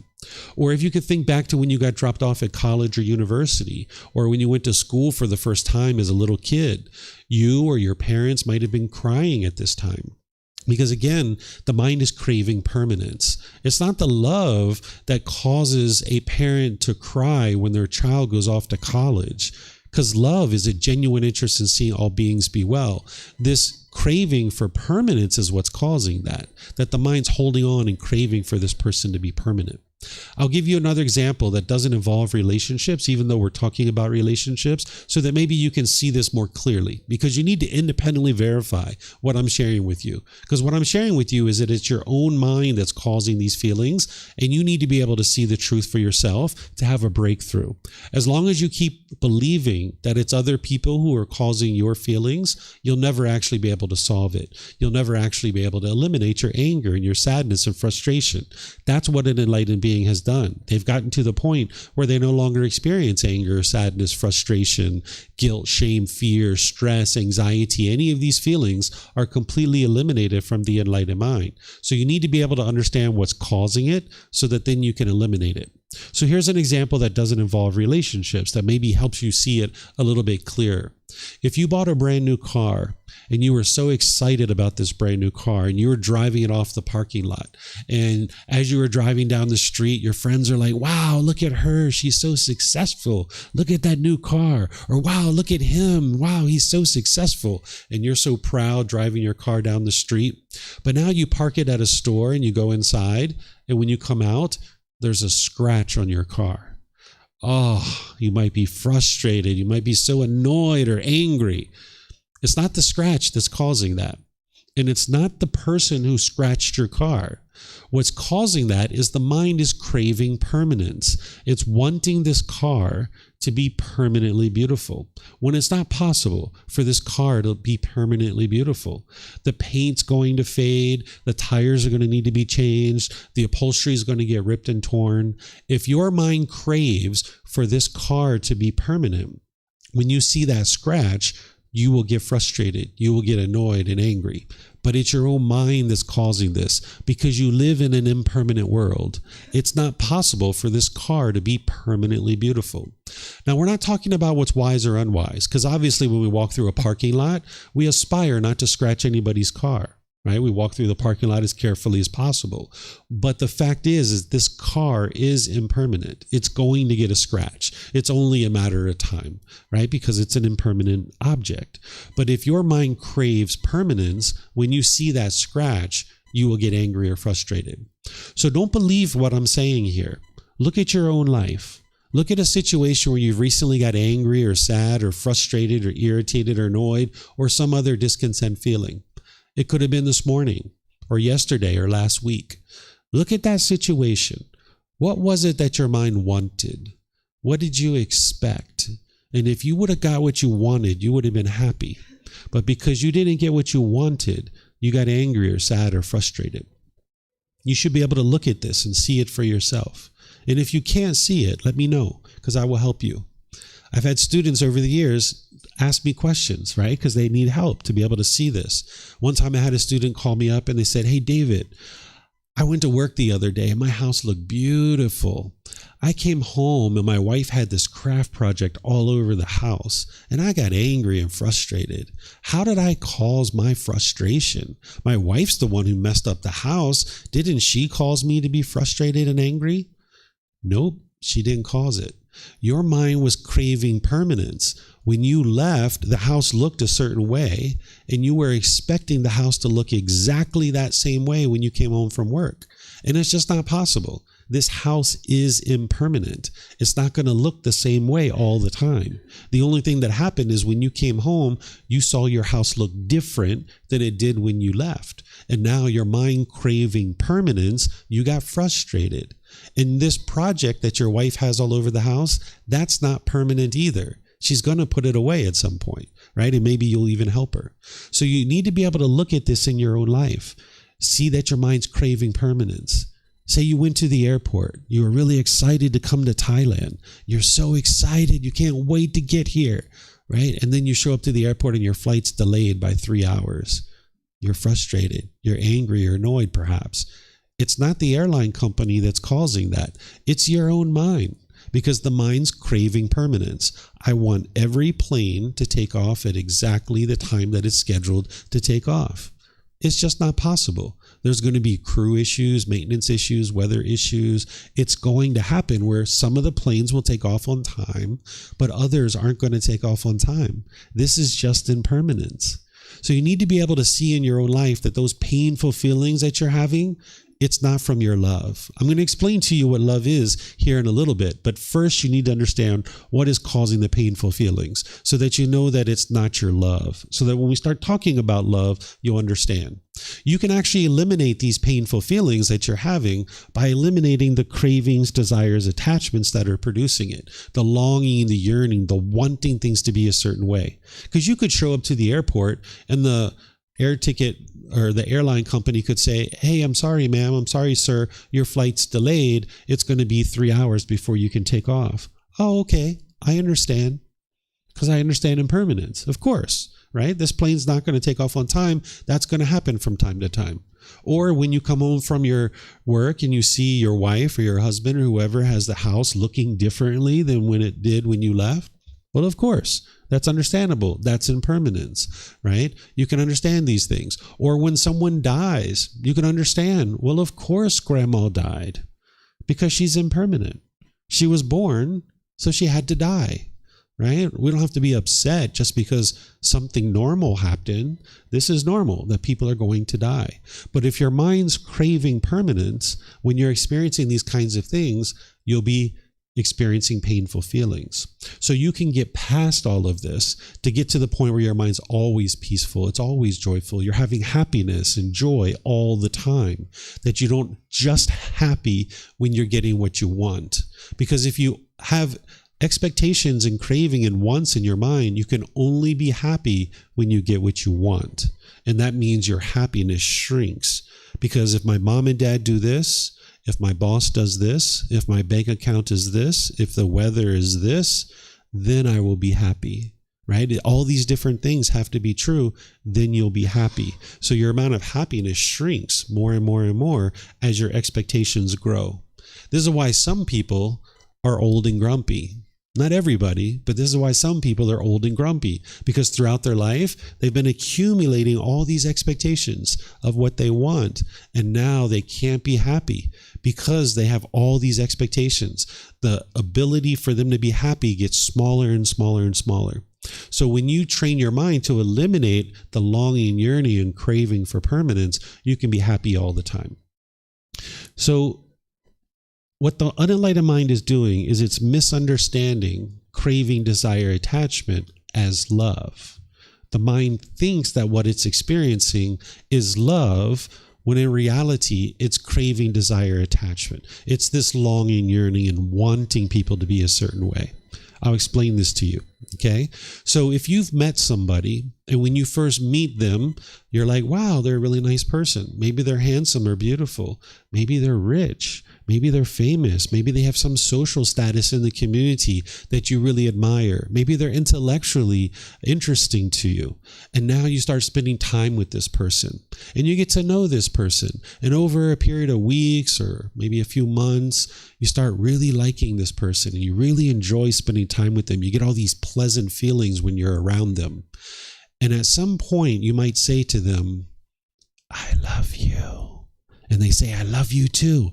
Or if you could think back to when you got dropped off at college or university, or when you went to school for the first time as a little kid, you or your parents might have been crying at this time. Because again, the mind is craving permanence. It's not the love that causes a parent to cry when their child goes off to college, because love is a genuine interest in seeing all beings be well. This craving for permanence is what's causing that the mind's holding on and craving for this person to be permanent. I'll give you another example that doesn't involve relationships, even though we're talking about relationships, so that maybe you can see this more clearly, because you need to independently verify what I'm sharing with you. Because what I'm sharing with you is that it's your own mind that's causing these feelings, and you need to be able to see the truth for yourself to have a breakthrough. As long as you keep believing that it's other people who are causing your feelings, you'll never actually be able to solve it. You'll never actually be able to eliminate your anger and your sadness and frustration. That's what an enlightened being has done. They've gotten to the point where they no longer experience anger, sadness, frustration, guilt, shame, fear, stress, anxiety. Any of these feelings are completely eliminated from the enlightened mind. So you need to be able to understand what's causing it so that then you can eliminate it. So here's an example that doesn't involve relationships that maybe helps you see it a little bit clearer. If you bought a brand new car and you were so excited about this brand new car and you were driving it off the parking lot, and as you were driving down the street, your friends are like, wow, look at her, she's so successful, look at that new car, or wow, look at him, wow, he's so successful, and you're so proud driving your car down the street. But now you park it at a store and you go inside, and when you come out, there's a scratch on your car. Oh, you might be frustrated. You might be so annoyed or angry. It's not the scratch that's causing that. And it's not the person who scratched your car. What's causing that is the mind is craving permanence. It's wanting this car to be permanently beautiful when it's not possible for this car to be permanently beautiful. The paint's going to fade. The tires are going to need to be changed. The upholstery is going to get ripped and torn. If your mind craves for this car to be permanent, when you see that scratch, you will get frustrated. You will get annoyed and angry. But it's your own mind that's causing this because you live in an impermanent world. It's not possible for this car to be permanently beautiful. Now, we're not talking about what's wise or unwise, because obviously when we walk through a parking lot, we aspire not to scratch anybody's car. Right? We walk through the parking lot as carefully as possible. But the fact is this car is impermanent. It's going to get a scratch. It's only a matter of time, right? Because it's an impermanent object. But if your mind craves permanence, when you see that scratch, you will get angry or frustrated. So don't believe what I'm saying here. Look at your own life. Look at a situation where you've recently got angry or sad or frustrated or irritated or annoyed or some other discontent feeling. It could have been this morning or yesterday or last week. Look at that situation. What was it that your mind wanted? What did you expect? And if you would have got what you wanted, you would have been happy. But because you didn't get what you wanted, you got angry or sad or frustrated. You should be able to look at this and see it for yourself. And if you can't see it, let me know, because I will help you. I've had students over the years ask me questions, right? Because they need help to be able to see this. One time I had a student call me up and they said, "Hey, David, I went to work the other day and my house looked beautiful. I came home and my wife had this craft project all over the house and I got angry and frustrated. How did I cause my frustration? My wife's the one who messed up the house. Didn't she cause me to be frustrated and angry?" Nope, she didn't cause it. Your mind was craving permanence. When you left, the house looked a certain way, and you were expecting the house to look exactly that same way when you came home from work. And it's just not possible. This house is impermanent. It's not going to look the same way all the time. The only thing that happened is when you came home, you saw your house look different than it did when you left. And now your mind craving permanence, you got frustrated. And this project that your wife has all over the house, that's not permanent either. She's going to put it away at some point, right? And maybe you'll even help her. So you need to be able to look at this in your own life. See that your mind's craving permanence. Say you went to the airport. You were really excited to come to Thailand. You're so excited. You can't wait to get here, right? And then you show up to the airport and your flight's delayed by 3 hours. You're frustrated. You're angry or annoyed perhaps. It's not the airline company that's causing that. It's your own mind, because the mind's craving permanence. I want every plane to take off at exactly the time that it's scheduled to take off. It's just not possible. There's going to be crew issues, maintenance issues, weather issues. It's going to happen where some of the planes will take off on time, but others aren't going to take off on time. This is just impermanence. So you need to be able to see in your own life that those painful feelings that you're having, it's not from your love. I'm going to explain to you what love is here in a little bit, but first you need to understand what is causing the painful feelings so that you know that it's not your love, so that when we start talking about love, you'll understand. You can actually eliminate these painful feelings that you're having by eliminating the cravings, desires, attachments that are producing it, the longing, the yearning, the wanting things to be a certain way. Because you could show up to the airport and the air ticket or the airline company could say, "Hey, I'm sorry, ma'am. I'm sorry, sir. Your flight's delayed. It's going to be 3 hours before you can take off." "Oh, okay. I understand." Because I understand impermanence. Of course, right? This plane's not going to take off on time. That's going to happen from time to time. Or when you come home from your work and you see your wife or your husband or whoever has the house looking differently than when it did when you left. Well, of course, that's understandable. That's impermanence, right? You can understand these things. Or when someone dies, you can understand, well, of course, grandma died because she's impermanent. She was born, so she had to die, right? We don't have to be upset just because something normal happened. This is normal that people are going to die. But if your mind's craving permanence, when you're experiencing these kinds of things, you'll be experiencing painful feelings. So you can get past all of this to get to the point where your mind's always peaceful. It's always joyful. You're having happiness and joy all the time, that you don't just happy when you're getting what you want. Because if you have expectations and craving and wants in your mind, you can only be happy when you get what you want. And that means your happiness shrinks. Because if my mom and dad do this, if my boss does this, if my bank account is this, if the weather is this, then I will be happy, right? All these different things have to be true, then you'll be happy. So your amount of happiness shrinks more and more and more as your expectations grow. This is why some people are old and grumpy. Not everybody, but this is why some people are old and grumpy, because throughout their life, they've been accumulating all these expectations of what they want. And now they can't be happy because they have all these expectations. The ability for them to be happy gets smaller and smaller and smaller. So when you train your mind to eliminate the longing, yearning, and craving for permanence, you can be happy all the time. So what the unenlightened mind is doing is it's misunderstanding craving, desire, attachment as love. The mind thinks that what it's experiencing is love, when in reality, it's craving, desire, attachment. It's this longing, yearning, and wanting people to be a certain way. I'll explain this to you. Okay. So if you've met somebody and when you first meet them, you're like, wow, they're a really nice person. Maybe they're handsome or beautiful. Maybe they're rich. Maybe they're famous. Maybe they have some social status in the community that you really admire. Maybe they're intellectually interesting to you. And now you start spending time with this person and you get to know this person. And over a period of weeks or maybe a few months, you start really liking this person and you really enjoy spending time with them. You get all these pleasant feelings when you're around them. And at some point you might say to them, I love you. And they say, I love you too.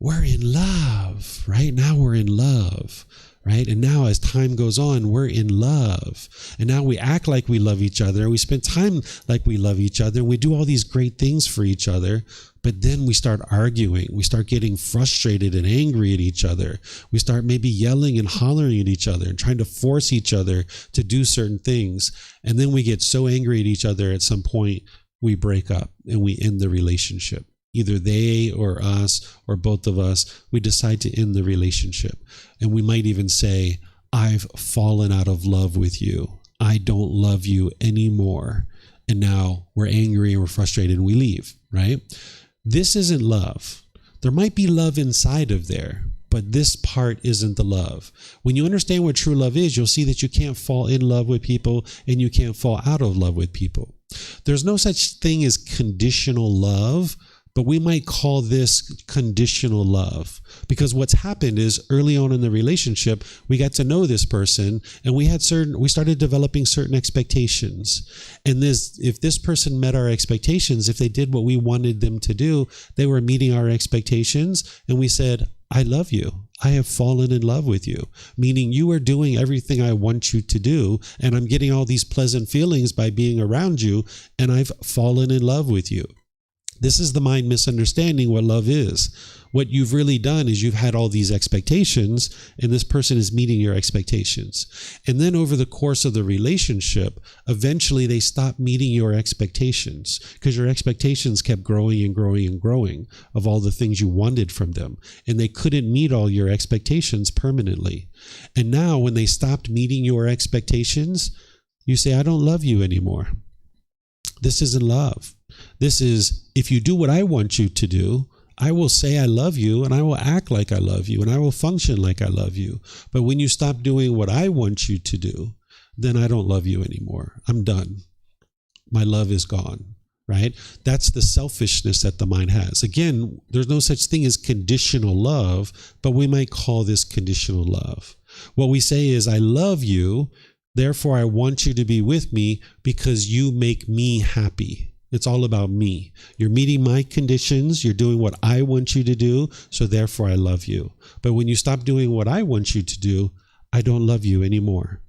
We're in love, right? Now we're in love, right? And now as time goes on, we're in love. And now we act like we love each other. We spend time like we love each other. And we do all these great things for each other. But then we start arguing. We start getting frustrated and angry at each other. We start maybe yelling and hollering at each other and trying to force each other to do certain things. And then we get so angry at each other at some point, we break up and we end the relationship. Either they or us or both of us, we decide to end the relationship. And we might even say, I've fallen out of love with you. I don't love you anymore. And now we're angry and we're frustrated and we leave, right? This isn't love. There might be love inside of there, but this part isn't the love. When you understand what true love is, you'll see that you can't fall in love with people and you can't fall out of love with people. There's no such thing as conditional love, but we might call this conditional love, because what's happened is early on in the relationship, we got to know this person and we started developing certain expectations. And if this person met our expectations, if they did what we wanted them to do, they were meeting our expectations. And we said, I love you. I have fallen in love with you, meaning you are doing everything I want you to do. And I'm getting all these pleasant feelings by being around you. And I've fallen in love with you. This is the mind misunderstanding what love is. What you've really done is you've had all these expectations and this person is meeting your expectations. And then over the course of the relationship, eventually they stop meeting your expectations because your expectations kept growing and growing and growing of all the things you wanted from them. And they couldn't meet all your expectations permanently. And now when they stopped meeting your expectations, you say, I don't love you anymore. This isn't love. This is, if you do what I want you to do, I will say I love you and I will act like I love you and I will function like I love you. But when you stop doing what I want you to do, then I don't love you anymore. I'm done. My love is gone, right? That's the selfishness that the mind has. Again, there's no such thing as conditional love, but we might call this conditional love. What we say is, I love you, therefore I want you to be with me because you make me happy. It's all about me. You're meeting my conditions. You're doing what I want you to do. So therefore I love you. But when you stop doing what I want you to do, I don't love you anymore.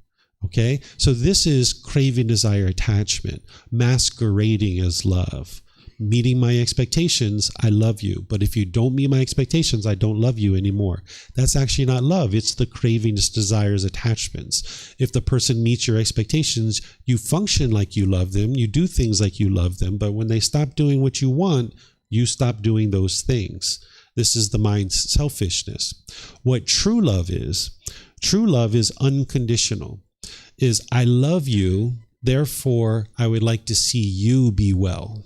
Okay. So this is craving, desire, attachment, masquerading as love. Meeting my expectations, I love you. But if you don't meet my expectations, I don't love you anymore. That's actually not love. It's the cravings, desires, attachments. If the person meets your expectations, you function like you love them. You do things like you love them. But when they stop doing what you want, you stop doing those things. This is the mind's selfishness. What true love is unconditional. Is I love you, therefore I would like to see you be well.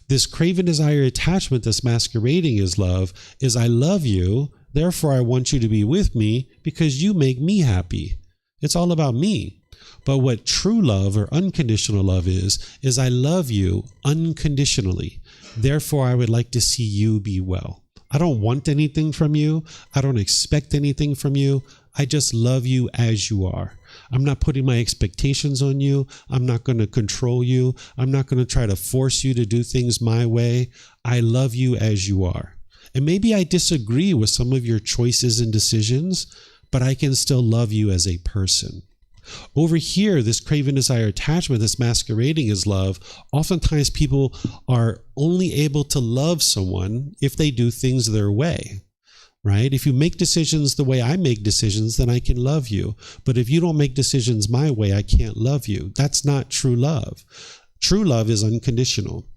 This craving, desire, attachment that's masquerading as love is I love you, therefore I want you to be with me because you make me happy. It's all about me. But what true love or unconditional love is I love you unconditionally. Therefore, I would like to see you be well. I don't want anything from you. I don't expect anything from you. I just love you as you are. I'm not putting my expectations on you. I'm not going to control you. I'm not going to try to force you to do things my way. I love you as you are. And maybe I disagree with some of your choices and decisions, but I can still love you as a person. Over here, this craving, desire, attachment, this masquerading as love, oftentimes people are only able to love someone if they do things their way, right? If you make decisions the way I make decisions, then I can love you. But if you don't make decisions my way, I can't love you. That's not true love. True love is unconditional,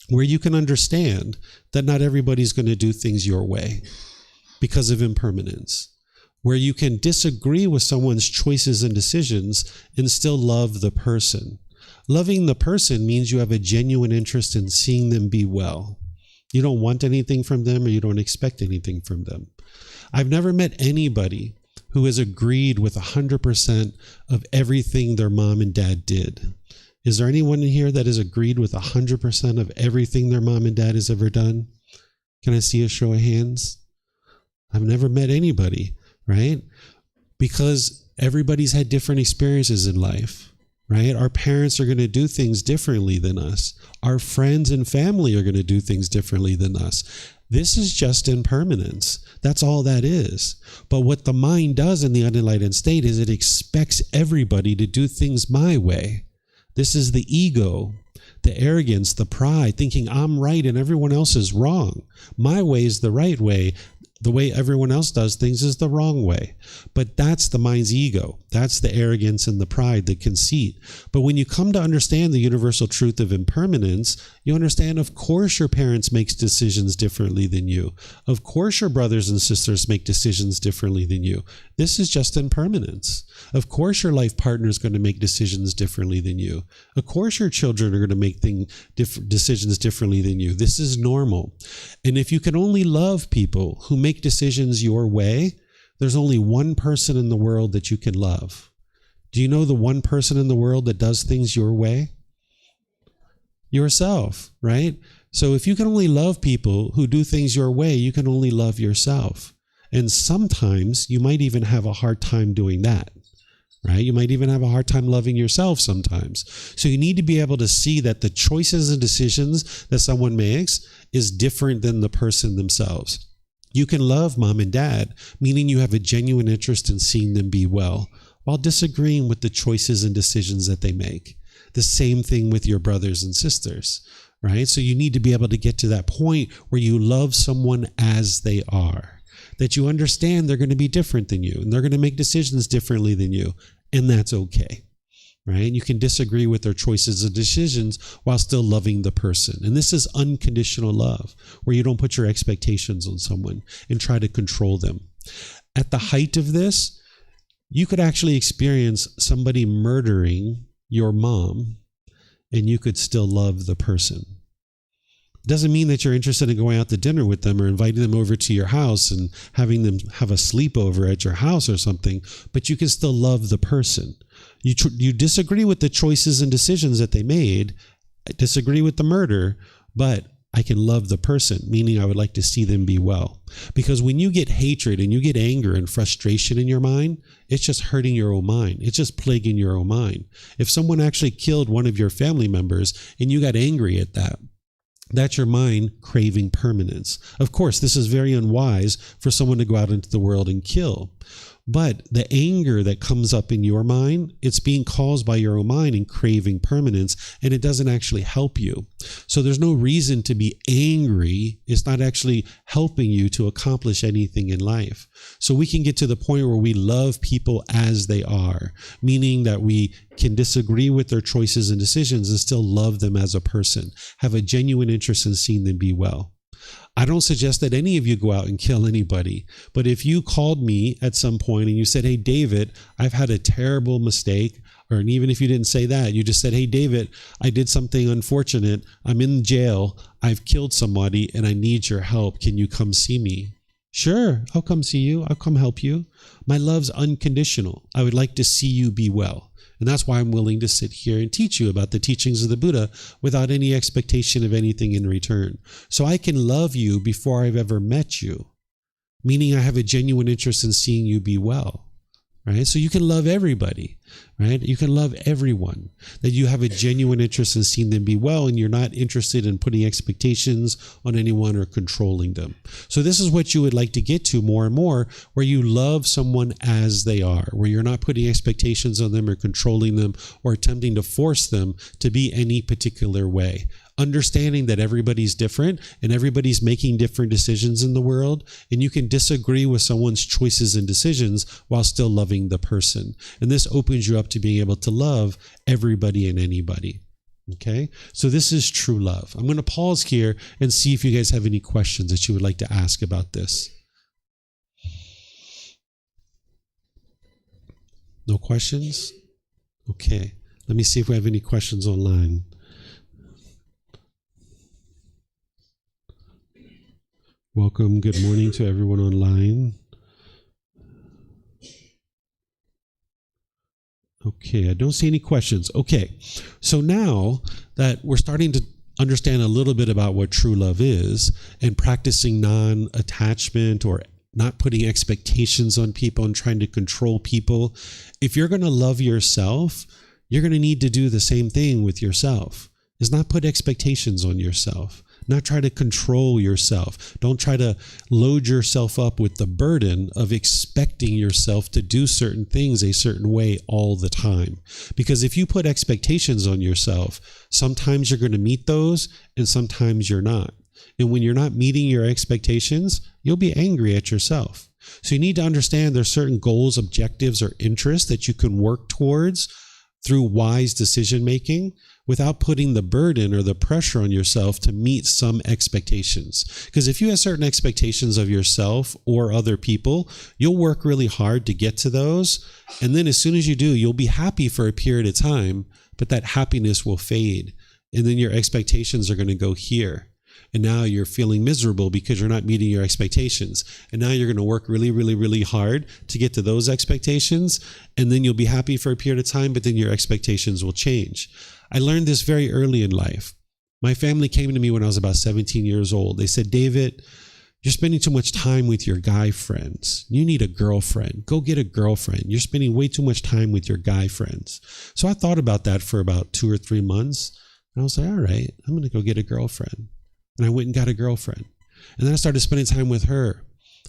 where you can understand that not everybody's going to do things your way because of impermanence, where you can disagree with someone's choices and decisions and still love the person. Loving the person means you have a genuine interest in seeing them be well. You don't want anything from them, or you don't expect anything from them. I've never met anybody who has agreed with 100% of everything their mom and dad did. Is there anyone in here that has agreed with 100% of everything their mom and dad has ever done? Can I see a show of hands? I've never met anybody. Right? Because everybody's had different experiences in life, right? Our parents are going to do things differently than us. Our friends and family are going to do things differently than us. This is just impermanence. That's all that is. But what the mind does in the unenlightened state is it expects everybody to do things my way. This is the ego, the arrogance, the pride, thinking I'm right and everyone else is wrong. My way is the right way. The way everyone else does things is the wrong way. But that's the mind's ego. That's the arrogance and the pride, the conceit. But when you come to understand the universal truth of impermanence, you understand, of course, your parents make decisions differently than you. Of course, your brothers and sisters make decisions differently than you. This is just impermanence. Of course, your life partner is going to make decisions differently than you. Of course, your children are going to make decisions differently than you. This is normal. And if you can only love people who make decisions your way, there's only one person in the world that you can love. Do you know the one person in the world that does things your way? Yourself, right? So if you can only love people who do things your way, you can only love yourself. And sometimes you might even have a hard time doing that, right? You might even have a hard time loving yourself sometimes. So you need to be able to see that the choices and decisions that someone makes is different than the person themselves. You can love mom and dad, meaning you have a genuine interest in seeing them be well, while disagreeing with the choices and decisions that they make. The same thing with your brothers and sisters, right? So you need to be able to get to that point where you love someone as they are, that you understand they're going to be different than you, and they're going to make decisions differently than you, and that's okay. Right? You can disagree with their choices and decisions while still loving the person. And this is unconditional love, where you don't put your expectations on someone and try to control them. At the height of this, you could actually experience somebody murdering your mom, and you could still love the person. It doesn't mean that you're interested in going out to dinner with them or inviting them over to your house and having them have a sleepover at your house or something, but you can still love the person. You disagree with the choices and decisions that they made, disagree with the murder, but I can love the person, meaning I would like to see them be well. Because when you get hatred and you get anger and frustration in your mind, it's just hurting your own mind. It's just plaguing your own mind. If someone actually killed one of your family members and you got angry at that, that's your mind craving permanence. Of course, this is very unwise for someone to go out into the world and kill. But the anger that comes up in your mind, it's being caused by your own mind and craving permanence, and it doesn't actually help you. So there's no reason to be angry. It's not actually helping you to accomplish anything in life. So we can get to the point where we love people as they are, meaning that we can disagree with their choices and decisions and still love them as a person, have a genuine interest in seeing them be well. I don't suggest that any of you go out and kill anybody, but if you called me at some point and you said, hey, David, I've had a terrible mistake, or even if you didn't say that, you just said, hey, David, I did something unfortunate. I'm in jail. I've killed somebody and I need your help. Can you come see me? Sure, I'll come see you. I'll come help you. My love's unconditional. I would like to see you be well. And that's why I'm willing to sit here and teach you about the teachings of the Buddha without any expectation of anything in return. So I can love you before I've ever met you, meaning I have a genuine interest in seeing you be well. Right? So you can love everybody, right? You can love everyone, that you have a genuine interest in seeing them be well, and you're not interested in putting expectations on anyone or controlling them. So this is what you would like to get to more and more, where you love someone as they are, where you're not putting expectations on them or controlling them or attempting to force them to be any particular way. Understanding that everybody's different and everybody's making different decisions in the world, and you can disagree with someone's choices and decisions while still loving the person. And this opens you up to being able to love everybody and anybody. Okay? So this is true love. I'm going to pause here and see if you guys have any questions that you would like to ask about this. No questions? Okay. Let me see if we have any questions online. Welcome. Good morning to everyone online. Okay, I don't see any questions. Okay, so now that we're starting to understand a little bit about what true love is and practicing non-attachment or not putting expectations on people and trying to control people, if you're going to love yourself, you're going to need to do the same thing with yourself. Is not put expectations on yourself. Not try to control yourself. Don't try to load yourself up with the burden of expecting yourself to do certain things a certain way all the time. Because if you put expectations on yourself, sometimes you're going to meet those and sometimes you're not. And when you're not meeting your expectations, you'll be angry at yourself. So you need to understand there's certain goals, objectives, or interests that you can work towards through wise decision making without putting the burden or the pressure on yourself to meet some expectations. Because if you have certain expectations of yourself or other people, you'll work really hard to get to those. And then as soon as you do, you'll be happy for a period of time, but that happiness will fade. And then your expectations are going to go here. And now you're feeling miserable because you're not meeting your expectations. And now you're going to work really, really, really hard to get to those expectations. And then you'll be happy for a period of time, but then your expectations will change. I learned this very early in life. My family came to me when I was about 17 years old. They said, David, you're spending too much time with your guy friends. You need a girlfriend. Go get a girlfriend. You're spending way too much time with your guy friends. So I thought about that for about 2 or 3 months. And I was like, all right, I'm going to go get a girlfriend. And I went and got a girlfriend. And then I started spending time with her.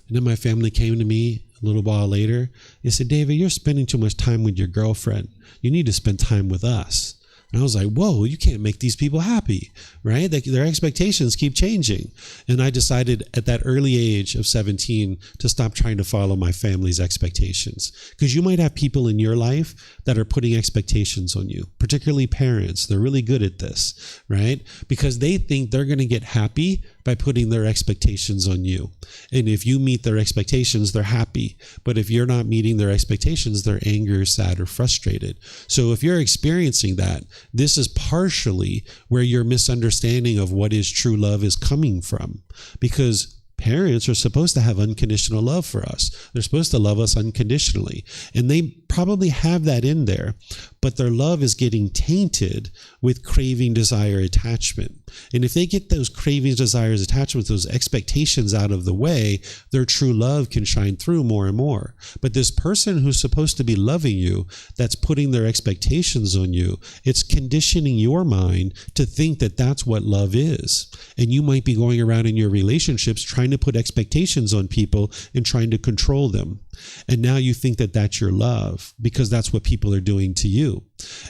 And then my family came to me a little while later. They said, David, you're spending too much time with your girlfriend. You need to spend time with us. And I was like, whoa, you can't make these people happy, right? Their expectations keep changing. And I decided at that early age of 17 to stop trying to follow my family's expectations. Because you might have people in your life that are putting expectations on you, particularly parents. They're really good at this, right? Because they think they're going to get happy by putting their expectations on you. And if you meet their expectations, they're happy. But if you're not meeting their expectations, they're angry, sad, or frustrated. So if you're experiencing that, this is partially where your misunderstanding of what is true love is coming from. Because parents are supposed to have unconditional love for us. They're supposed to love us unconditionally. And they probably have that in there, but their love is getting tainted with craving, desire, attachment. And if they get those cravings, desires, attachments, those expectations out of the way, their true love can shine through more and more. But this person who's supposed to be loving you, that's putting their expectations on you, it's conditioning your mind to think that that's what love is. And you might be going around in your relationships trying to put expectations on people and trying to control them. And now you think that that's your love because that's what people are doing to you.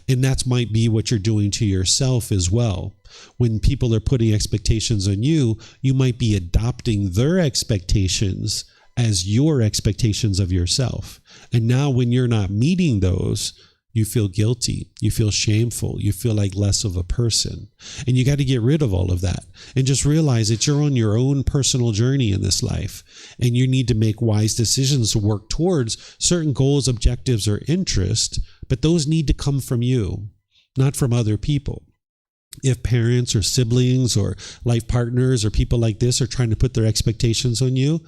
And that might be what you're doing to yourself as well. When people are putting expectations on you, you might be adopting their expectations as your expectations of yourself. And now when you're not meeting those, you feel guilty, you feel shameful, you feel like less of a person. And you got to get rid of all of that and just realize that you're on your own personal journey in this life. And you need to make wise decisions to work towards certain goals, objectives, or interests, but those need to come from you, not from other people. If parents or siblings or life partners or people like this are trying to put their expectations on you,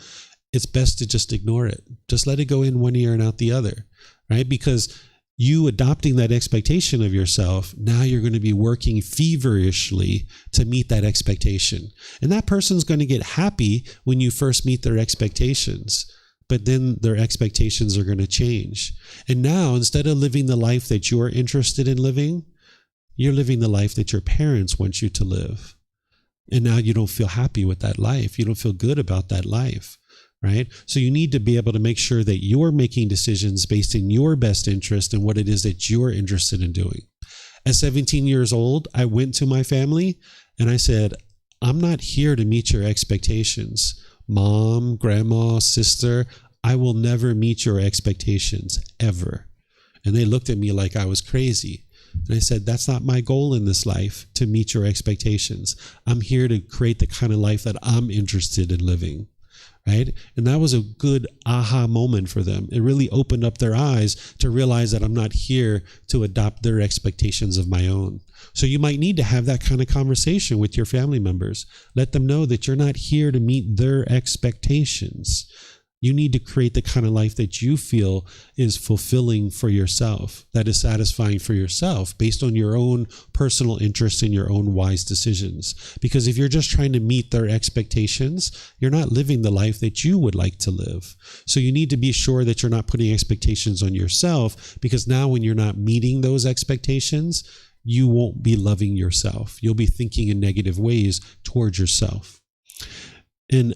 it's best to just ignore it. Just let it go in one ear and out the other, right? Because you adopting that expectation of yourself, now you're going to be working feverishly to meet that expectation. And that person's going to get happy when you first meet their expectations, but then their expectations are going to change. And now, instead of living the life that you're interested in living, you're living the life that your parents want you to live. And now you don't feel happy with that life. You don't feel good about that life. Right? So you need to be able to make sure that you're making decisions based in your best interest and what it is that you're interested in doing. At 17 years old, I went to my family and I said, I'm not here to meet your expectations. Mom, grandma, sister, I will never meet your expectations, ever. And they looked at me like I was crazy. And I said, that's not my goal in this life, to meet your expectations. I'm here to create the kind of life that I'm interested in living. Right? And that was a good aha moment for them. It really opened up their eyes to realize that I'm not here to adopt their expectations of my own. So you might need to have that kind of conversation with your family members. Let them know that you're not here to meet their expectations. You need to create the kind of life that you feel is fulfilling for yourself, that is satisfying for yourself based on your own personal interests and your own wise decisions. Because if you're just trying to meet their expectations, you're not living the life that you would like to live. So you need to be sure that you're not putting expectations on yourself, because now when you're not meeting those expectations, you won't be loving yourself. You'll be thinking in negative ways towards yourself. And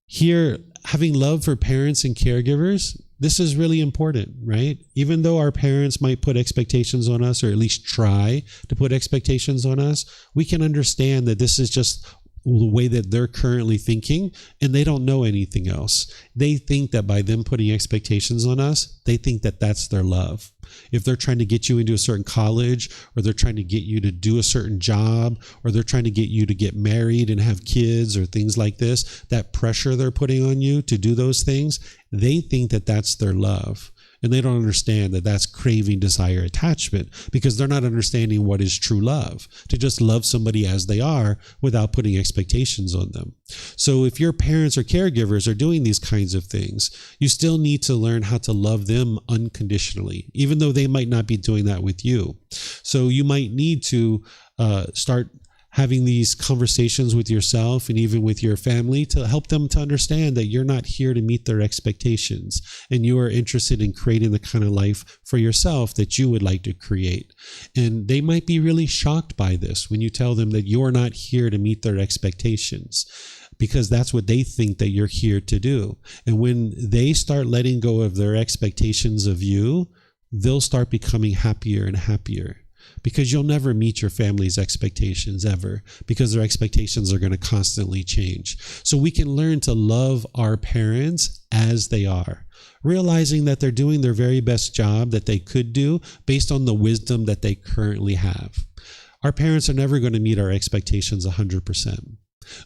here, having love for parents and caregivers, this is really important, right? Even though our parents might put expectations on us, or at least try to put expectations on us, we can understand that this is just the way that they're currently thinking, and they don't know anything else. They think that by them putting expectations on us, they think that that's their love. If they're trying to get you into a certain college, or they're trying to get you to do a certain job, or they're trying to get you to get married and have kids or things like this, that pressure they're putting on you to do those things, they think that that's their love. And they don't understand that that's craving, desire, attachment, because they're not understanding what is true love, to just love somebody as they are without putting expectations on them. So if your parents or caregivers are doing these kinds of things, you still need to learn how to love them unconditionally, even though they might not be doing that with you. So you might need to start having these conversations with yourself and even with your family to help them to understand that you're not here to meet their expectations, and you are interested in creating the kind of life for yourself that you would like to create. And they might be really shocked by this when you tell them that you're not here to meet their expectations, because that's what they think that you're here to do. And when they start letting go of their expectations of you, they'll start becoming happier and happier. Because you'll never meet your family's expectations ever, because their expectations are going to constantly change. So we can learn to love our parents as they are, realizing that they're doing their very best job that they could do based on the wisdom that they currently have. Our parents are never going to meet our expectations 100%.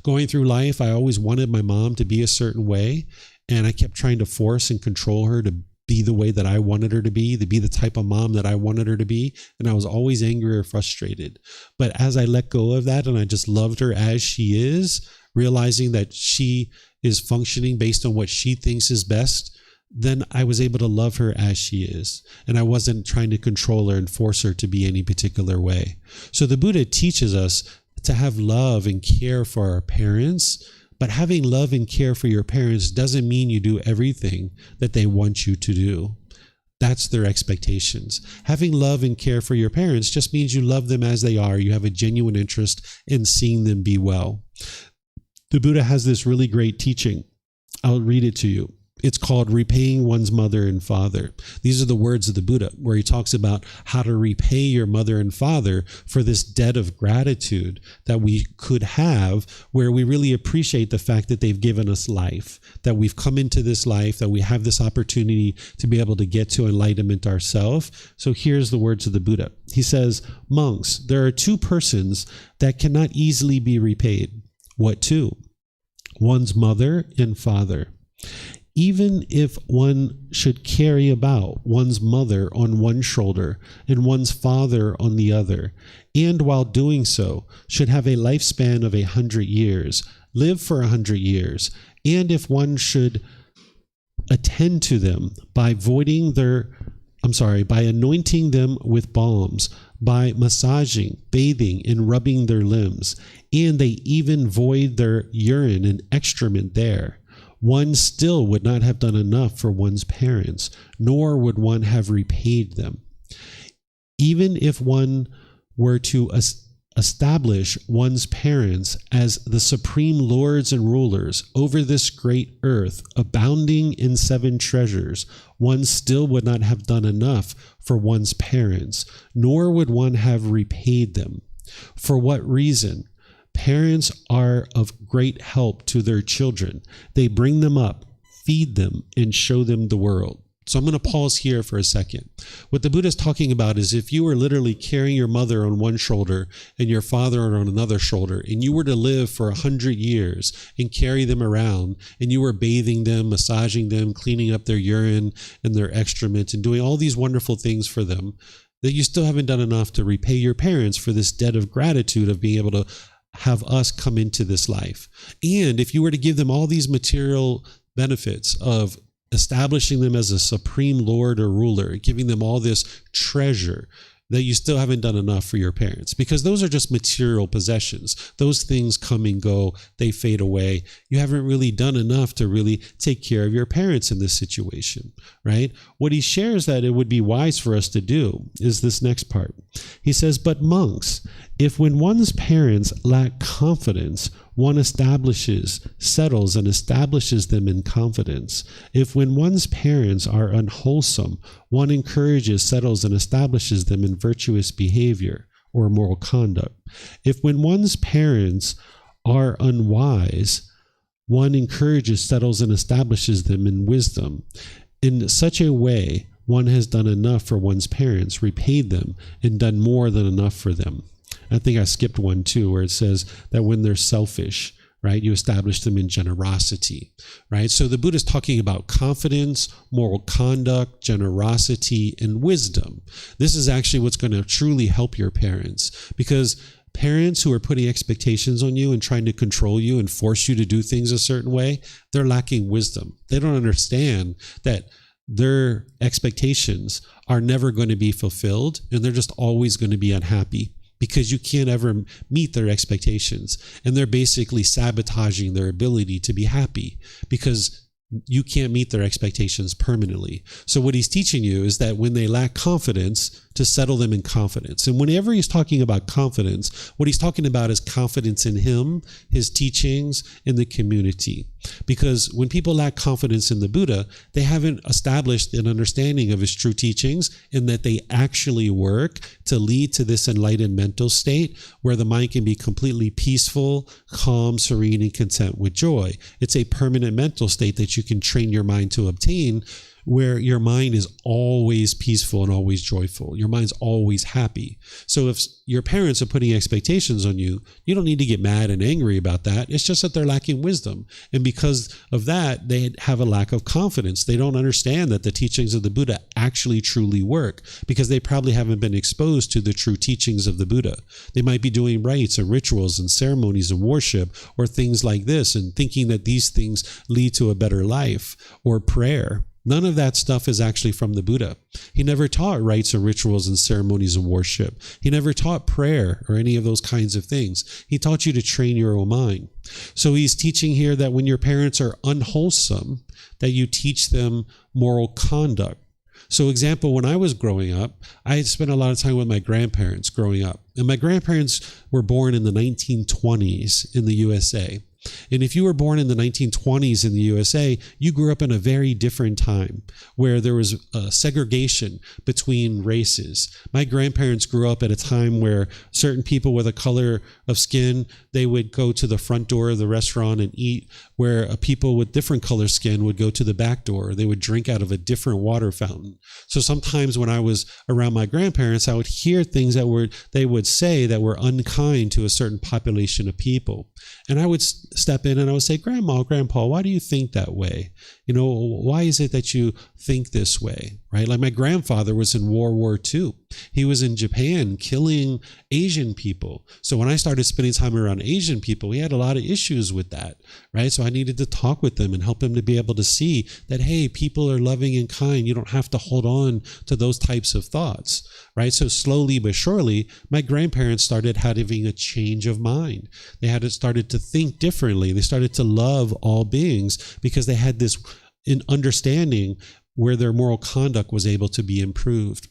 Going through life, I always wanted my mom to be a certain way, and I kept trying to force and control her to be the way that I wanted her to be the type of mom that I wanted her to be. And I was always angry or frustrated. But as I let go of that and I just loved her as she is, realizing that she is functioning based on what she thinks is best, then I was able to love her as she is. And I wasn't trying to control her and force her to be any particular way. So the Buddha teaches us to have love and care for our parents. But having love and care for your parents doesn't mean you do everything that they want you to do. That's their expectations. Having love and care for your parents just means you love them as they are. You have a genuine interest in seeing them be well. The Buddha has this really great teaching. I'll read it to you. It's called repaying one's mother and father. These are the words of the Buddha, where he talks about how to repay your mother and father for this debt of gratitude that we could have, where we really appreciate the fact that they've given us life, that we've come into this life, that we have this opportunity to be able to get to enlightenment ourselves. So here's the words of the Buddha. He says, monks, there are two persons that cannot easily be repaid. What two? One's mother and father. Even if one should carry about one's mother on one shoulder and one's father on the other, and while doing so should have a lifespan of 100 years, live for 100 years, and if one should attend to them by by anointing them with balms, by massaging, bathing, and rubbing their limbs, and they even void their urine and excrement there, one still would not have done enough for one's parents, nor would one have repaid them. Even if one were to establish one's parents as the supreme lords and rulers over this great earth, abounding in 7 treasures, one still would not have done enough for one's parents, nor would one have repaid them. For what reason? Parents are of great help to their children. They bring them up, feed them, and show them the world. So I'm going to pause here for a second. What the Buddha is talking about is if you were literally carrying your mother on one shoulder and your father on another shoulder, and you were to live for 100 years and carry them around, and you were bathing them, massaging them, cleaning up their urine and their excrement, and doing all these wonderful things for them, that you still haven't done enough to repay your parents for this debt of gratitude of being able to have us come into this life. And if you were to give them all these material benefits of establishing them as a supreme lord or ruler, giving them all this treasure, that you still haven't done enough for your parents, because those are just material possessions. Those things come and go, they fade away. You haven't really done enough to really take care of your parents in this situation, right? What he shares that it would be wise for us to do is this next part. He says, but monks, if when one's parents lack confidence, one settles and establishes them in confidence. If when one's parents are unwholesome, one encourages, settles, and establishes them in virtuous behavior or moral conduct. If when one's parents are unwise, one encourages, settles, and establishes them in wisdom. In such a way, one has done enough for one's parents, repaid them, and done more than enough for them. I think I skipped one too, where it says that when they're selfish, right, you establish them in generosity, right? So the Buddha is talking about confidence, moral conduct, generosity, and wisdom. This is actually what's going to truly help your parents, because parents who are putting expectations on you and trying to control you and force you to do things a certain way, they're lacking wisdom. They don't understand that their expectations are never going to be fulfilled, and they're just always going to be unhappy, because you can't ever meet their expectations. And they're basically sabotaging their ability to be happy, because you can't meet their expectations permanently. So what he's teaching you is that when they lack confidence, to settle them in confidence. And whenever he's talking about confidence, what he's talking about is confidence in him, his teachings, and the community. Because when people lack confidence in the Buddha, they haven't established an understanding of his true teachings, and that they actually work to lead to this enlightened mental state where the mind can be completely peaceful, calm, serene, and content with joy. It's a permanent mental state that you can train your mind to obtain, where your mind is always peaceful and always joyful. Your mind's always happy. So if your parents are putting expectations on you, you don't need to get mad and angry about that. It's just that they're lacking wisdom. And because of that, they have a lack of confidence. They don't understand that the teachings of the Buddha actually truly work, because they probably haven't been exposed to the true teachings of the Buddha. They might be doing rites and rituals and ceremonies and worship or things like this, and thinking that these things lead to a better life, or prayer. None of that stuff is actually from the Buddha. He never taught rites or rituals and ceremonies of worship. He never taught prayer or any of those kinds of things. He taught you to train your own mind. So he's teaching here that when your parents are unwholesome, that you teach them moral conduct. So example, when I was growing up, I had spent a lot of time with my grandparents growing up. And my grandparents were born in the 1920s in the USA. And if you were born in the 1920s in the USA, you grew up in a very different time where there was segregation between races. My grandparents grew up at a time where certain people with a color of skin, they would go to the front door of the restaurant and eat, where people with different color skin would go to the back door. They would drink out of a different water fountain. So sometimes when I was around my grandparents, I would hear things that they would say that were unkind to a certain population of people. And I would step in and I would say, Grandma, Grandpa, why do you think that way? You know, why is it that you think this way, right? Like my grandfather was in World War II. He was in Japan killing Asian people. So when I started spending time around Asian people, we had a lot of issues with that, right? So I needed to talk with them and help them to be able to see that, hey, people are loving and kind. You don't have to hold on to those types of thoughts, right? So slowly but surely, my grandparents started having a change of mind. They had started to think differently. They started to love all beings because they had this understanding where their moral conduct was able to be improved.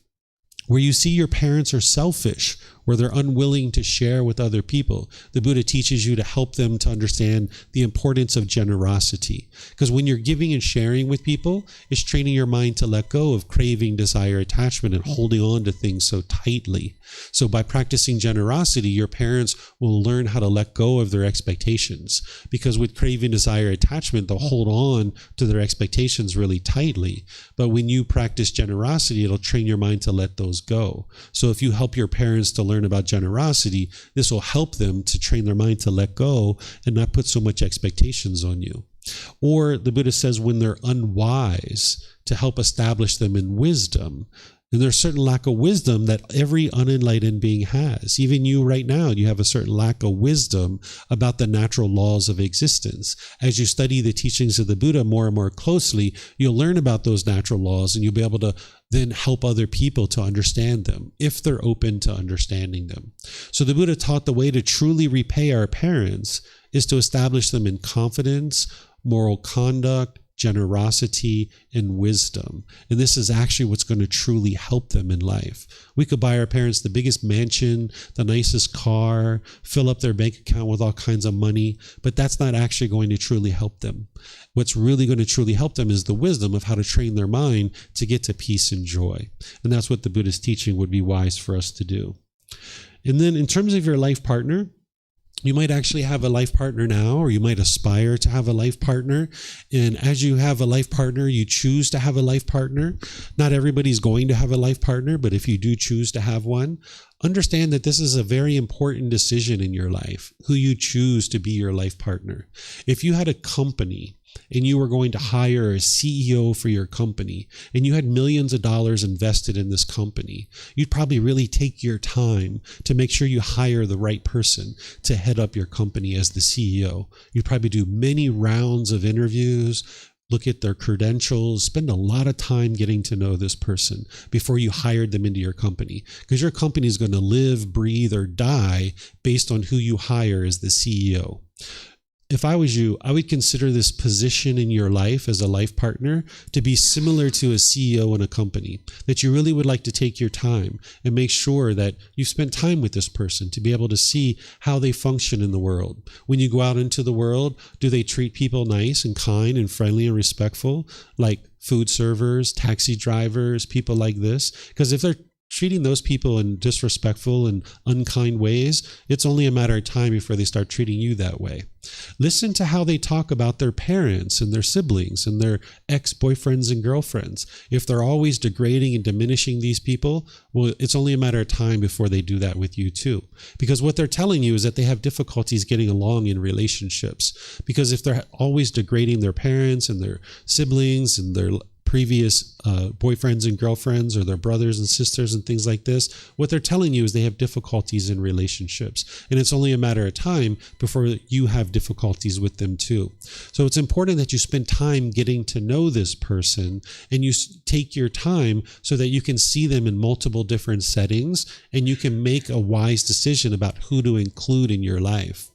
Where you see your parents are selfish, where they're unwilling to share with other people, the Buddha teaches you to help them to understand the importance of generosity. Because when you're giving and sharing with people, it's training your mind to let go of craving, desire, attachment, and holding on to things so tightly. So by practicing generosity, your parents will learn how to let go of their expectations. Because with craving, desire, attachment, they'll hold on to their expectations really tightly. But when you practice generosity, it'll train your mind to let those go. So if you help your parents to learn about generosity, this will help them to train their mind to let go and not put so much expectations on you. Or the Buddha says when they're unwise, to help establish them in wisdom. And there's a certain lack of wisdom that every unenlightened being has. Even you right now, you have a certain lack of wisdom about the natural laws of existence. As you study the teachings of the Buddha more and more closely, you'll learn about those natural laws and you'll be able to then help other people to understand them if they're open to understanding them. So the Buddha taught the way to truly repay our parents is to establish them in confidence, moral conduct, generosity, and wisdom. And this is actually what's going to truly help them in life. We could buy our parents the biggest mansion, the nicest car, fill up their bank account with all kinds of money, but that's not actually going to truly help them. What's really going to truly help them is the wisdom of how to train their mind to get to peace and joy. And that's what the Buddha's teaching would be wise for us to do. And then in terms of your life partner, you might actually have a life partner now, or you might aspire to have a life partner. And as you have a life partner, you choose to have a life partner. Not everybody's going to have a life partner, but if you do choose to have one, understand that this is a very important decision in your life, who you choose to be your life partner. If you had a company and you were going to hire a CEO for your company and you had millions of dollars invested in this company, you'd probably really take your time to make sure you hire the right person to head up your company as the CEO. You'd probably do many rounds of interviews, look at their credentials, spend a lot of time getting to know this person before you hired them into your company. Because your company is going to live, breathe, or die based on who you hire as the CEO. If I was you, I would consider this position in your life as a life partner to be similar to a CEO in a company, that you really would like to take your time and make sure that you've spent time with this person to be able to see how they function in the world. When you go out into the world, do they treat people nice and kind and friendly and respectful, like food servers, taxi drivers, people like this? Because if they're treating those people in disrespectful and unkind ways, it's only a matter of time before they start treating you that way. Listen to how they talk about their parents and their siblings and their ex-boyfriends and girlfriends. If they're always degrading and diminishing these people, well, it's only a matter of time before they do that with you too. Because what they're telling you is that they have difficulties getting along in relationships. Because if they're always degrading their parents and their siblings and their previous boyfriends and girlfriends or their brothers and sisters and things like this, what they're telling you is they have difficulties in relationships. And it's only a matter of time before you have difficulties with them too. So it's important that you spend time getting to know this person and you take your time so that you can see them in multiple different settings and you can make a wise decision about who to include in your life.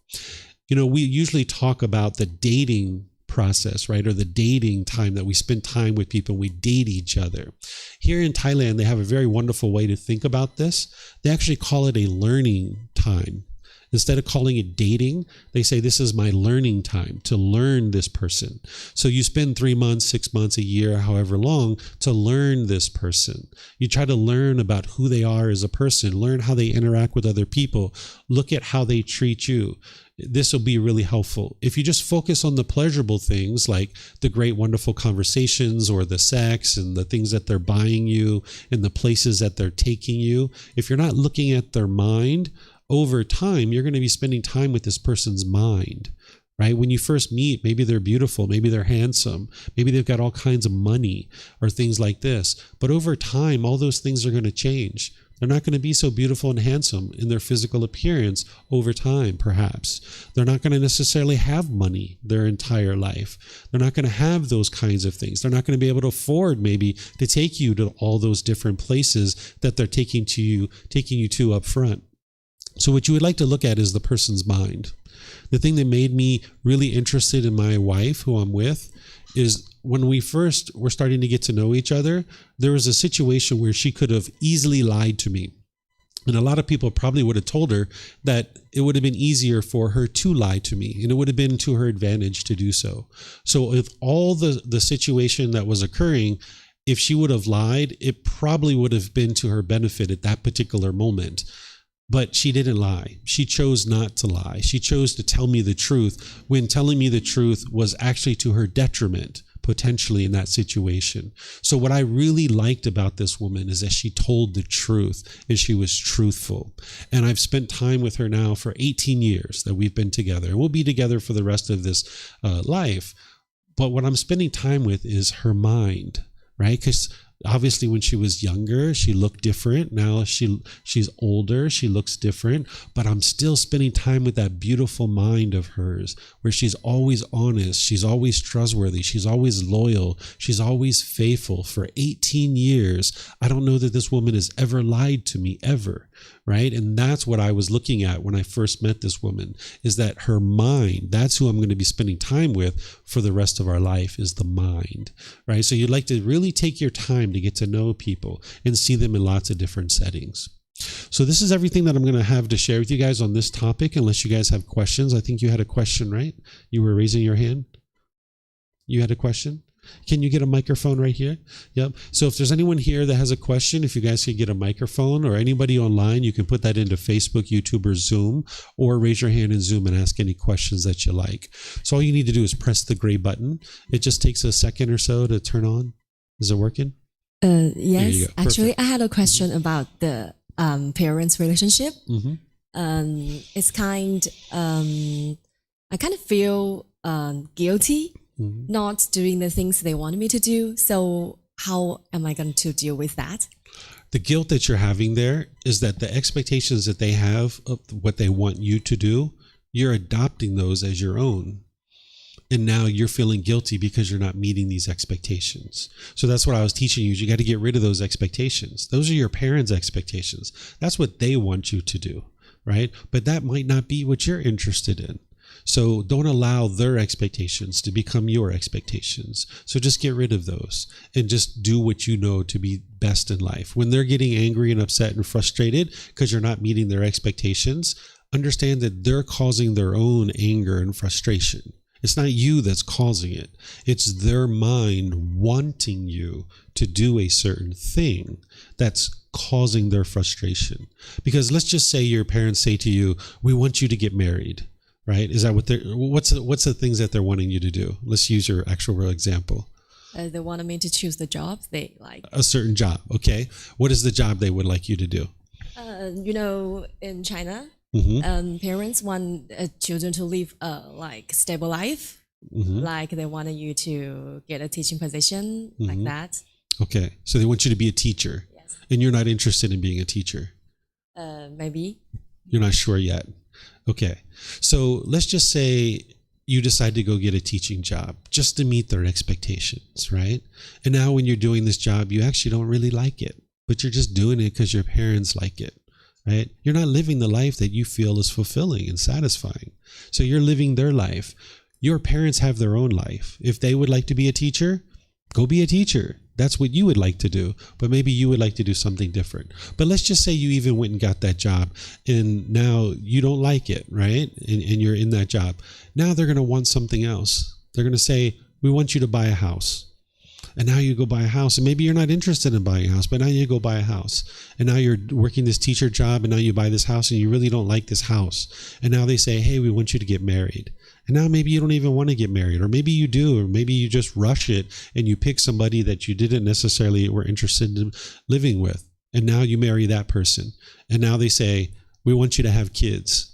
You know, we usually talk about the dating process, right? Or the dating time that we spend time with people, we date each other. Here in Thailand, they have a very wonderful way to think about this. They actually call it a learning time. Instead of calling it dating, they say, this is my learning time to learn this person. So you spend 3 months, 6 months, a year, however long, to learn this person. You try to learn about who they are as a person, learn how they interact with other people, look at how they treat you. This will be really helpful. If you just focus on the pleasurable things like the great, wonderful conversations or the sex and the things that they're buying you and the places that they're taking you, if you're not looking at their mind, over time, you're going to be spending time with this person's mind, right? When you first meet, maybe they're beautiful, maybe they're handsome, maybe they've got all kinds of money or things like this. But over time, all those things are going to change. They're not going to be so beautiful and handsome in their physical appearance over time, perhaps. They're not going to necessarily have money their entire life. They're not going to have those kinds of things. They're not going to be able to afford maybe to take you to all those different places that they're taking you to up front. So what you would like to look at is the person's mind. The thing that made me really interested in my wife, who I'm with, is when we first were starting to get to know each other, there was a situation where she could have easily lied to me. And a lot of people probably would have told her that it would have been easier for her to lie to me, and it would have been to her advantage to do so. So with all the situation that was occurring, if she would have lied, it probably would have been to her benefit at that particular moment. But she didn't lie. She chose not to lie. She chose to tell me the truth when telling me the truth was actually to her detriment, potentially, in that situation. So what I really liked about this woman is that she told the truth and she was truthful. And I've spent time with her now for 18 years that we've been together. And we'll be together for the rest of this life. But what I'm spending time with is her mind, right? Because obviously, when she was younger, she looked different. Now she's older, she looks different. But I'm still spending time with that beautiful mind of hers, where she's always honest, she's always trustworthy, she's always loyal, she's always faithful. For 18 years, I don't know that this woman has ever lied to me, ever, right? And that's what I was looking at when I first met this woman, is that her mind, that's who I'm going to be spending time with for the rest of our life, is the mind, right? So you'd like to really take your time to get to know people and see them in lots of different settings. So this is everything that I'm going to have to share with you guys on this topic, unless you guys have questions. I think you had a question, right? You were raising your hand. You had a question? Can you get a microphone right here? Yep. So if there's anyone here that has a question, if you guys could get a microphone, or anybody online, you can put that into Facebook, YouTube, or Zoom, or raise your hand in Zoom and ask any questions that you like. So all you need to do is press the gray button. It just takes a second or so to turn on. Is it working? Yes. Actually, I had a question about the parents' relationship. It's I kind of feel guilty not doing the things they wanted me to do. So how am I going to deal with that? The guilt that you're having there is that the expectations that they have of what they want you to do, you're adopting those as your own. And now you're feeling guilty because you're not meeting these expectations. So that's what I was teaching you. You got to get rid of those expectations. Those are your parents' expectations. That's what they want you to do, right? But that might not be what you're interested in. So don't allow their expectations to become your expectations. So just get rid of those and just do what you know to be best in life. When they're getting angry and upset and frustrated because you're not meeting their expectations, understand that they're causing their own anger and frustration. It's not you that's causing it. It's their mind wanting you to do a certain thing that's causing their frustration. Because let's just say your parents say to you, "We want you to get married." Right? Is that what what's the things that they're wanting you to do? Let's use your actual real example. They wanted me to choose the job they like. A certain job. Okay. What is the job they would like you to do? In China, parents want children to live like stable life. Like they wanted you to get a teaching position like that. Okay. So they want you to be a teacher. Yes. And you're not interested in being a teacher. Maybe. You're not sure yet. Okay. So let's just say you decide to go get a teaching job just to meet their expectations, right? And now when you're doing this job, you actually don't really like it, but you're just doing it because your parents like it, right? You're not living the life that you feel is fulfilling and satisfying. So you're living their life. Your parents have their own life. If they would like to be a teacher, go be a teacher. That's what you would like to do, but maybe you would like to do something different. But let's just say you even went and got that job and now you don't like it, right? And you're in that job. Now they're going to want something else. They're going to say, "We want you to buy a house." And now you go buy a house, and maybe you're not interested in buying a house, but now you go buy a house. And now you're working this teacher job, and now you buy this house, and you really don't like this house. And now they say, "Hey, we want you to get married." And now maybe you don't even want to get married, or maybe you do, or maybe you just rush it and you pick somebody that you didn't necessarily were interested in living with. And now you marry that person. And now they say, "We want you to have kids."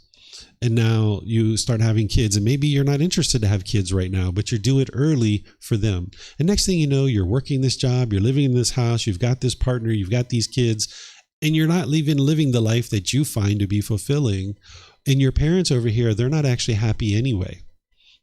And now you start having kids, and maybe you're not interested to have kids right now, but you do it early for them. And next thing you know, you're working this job, you're living in this house, you've got this partner, you've got these kids, and you're not even living the life that you find to be fulfilling. And your parents over here, they're not actually happy anyway.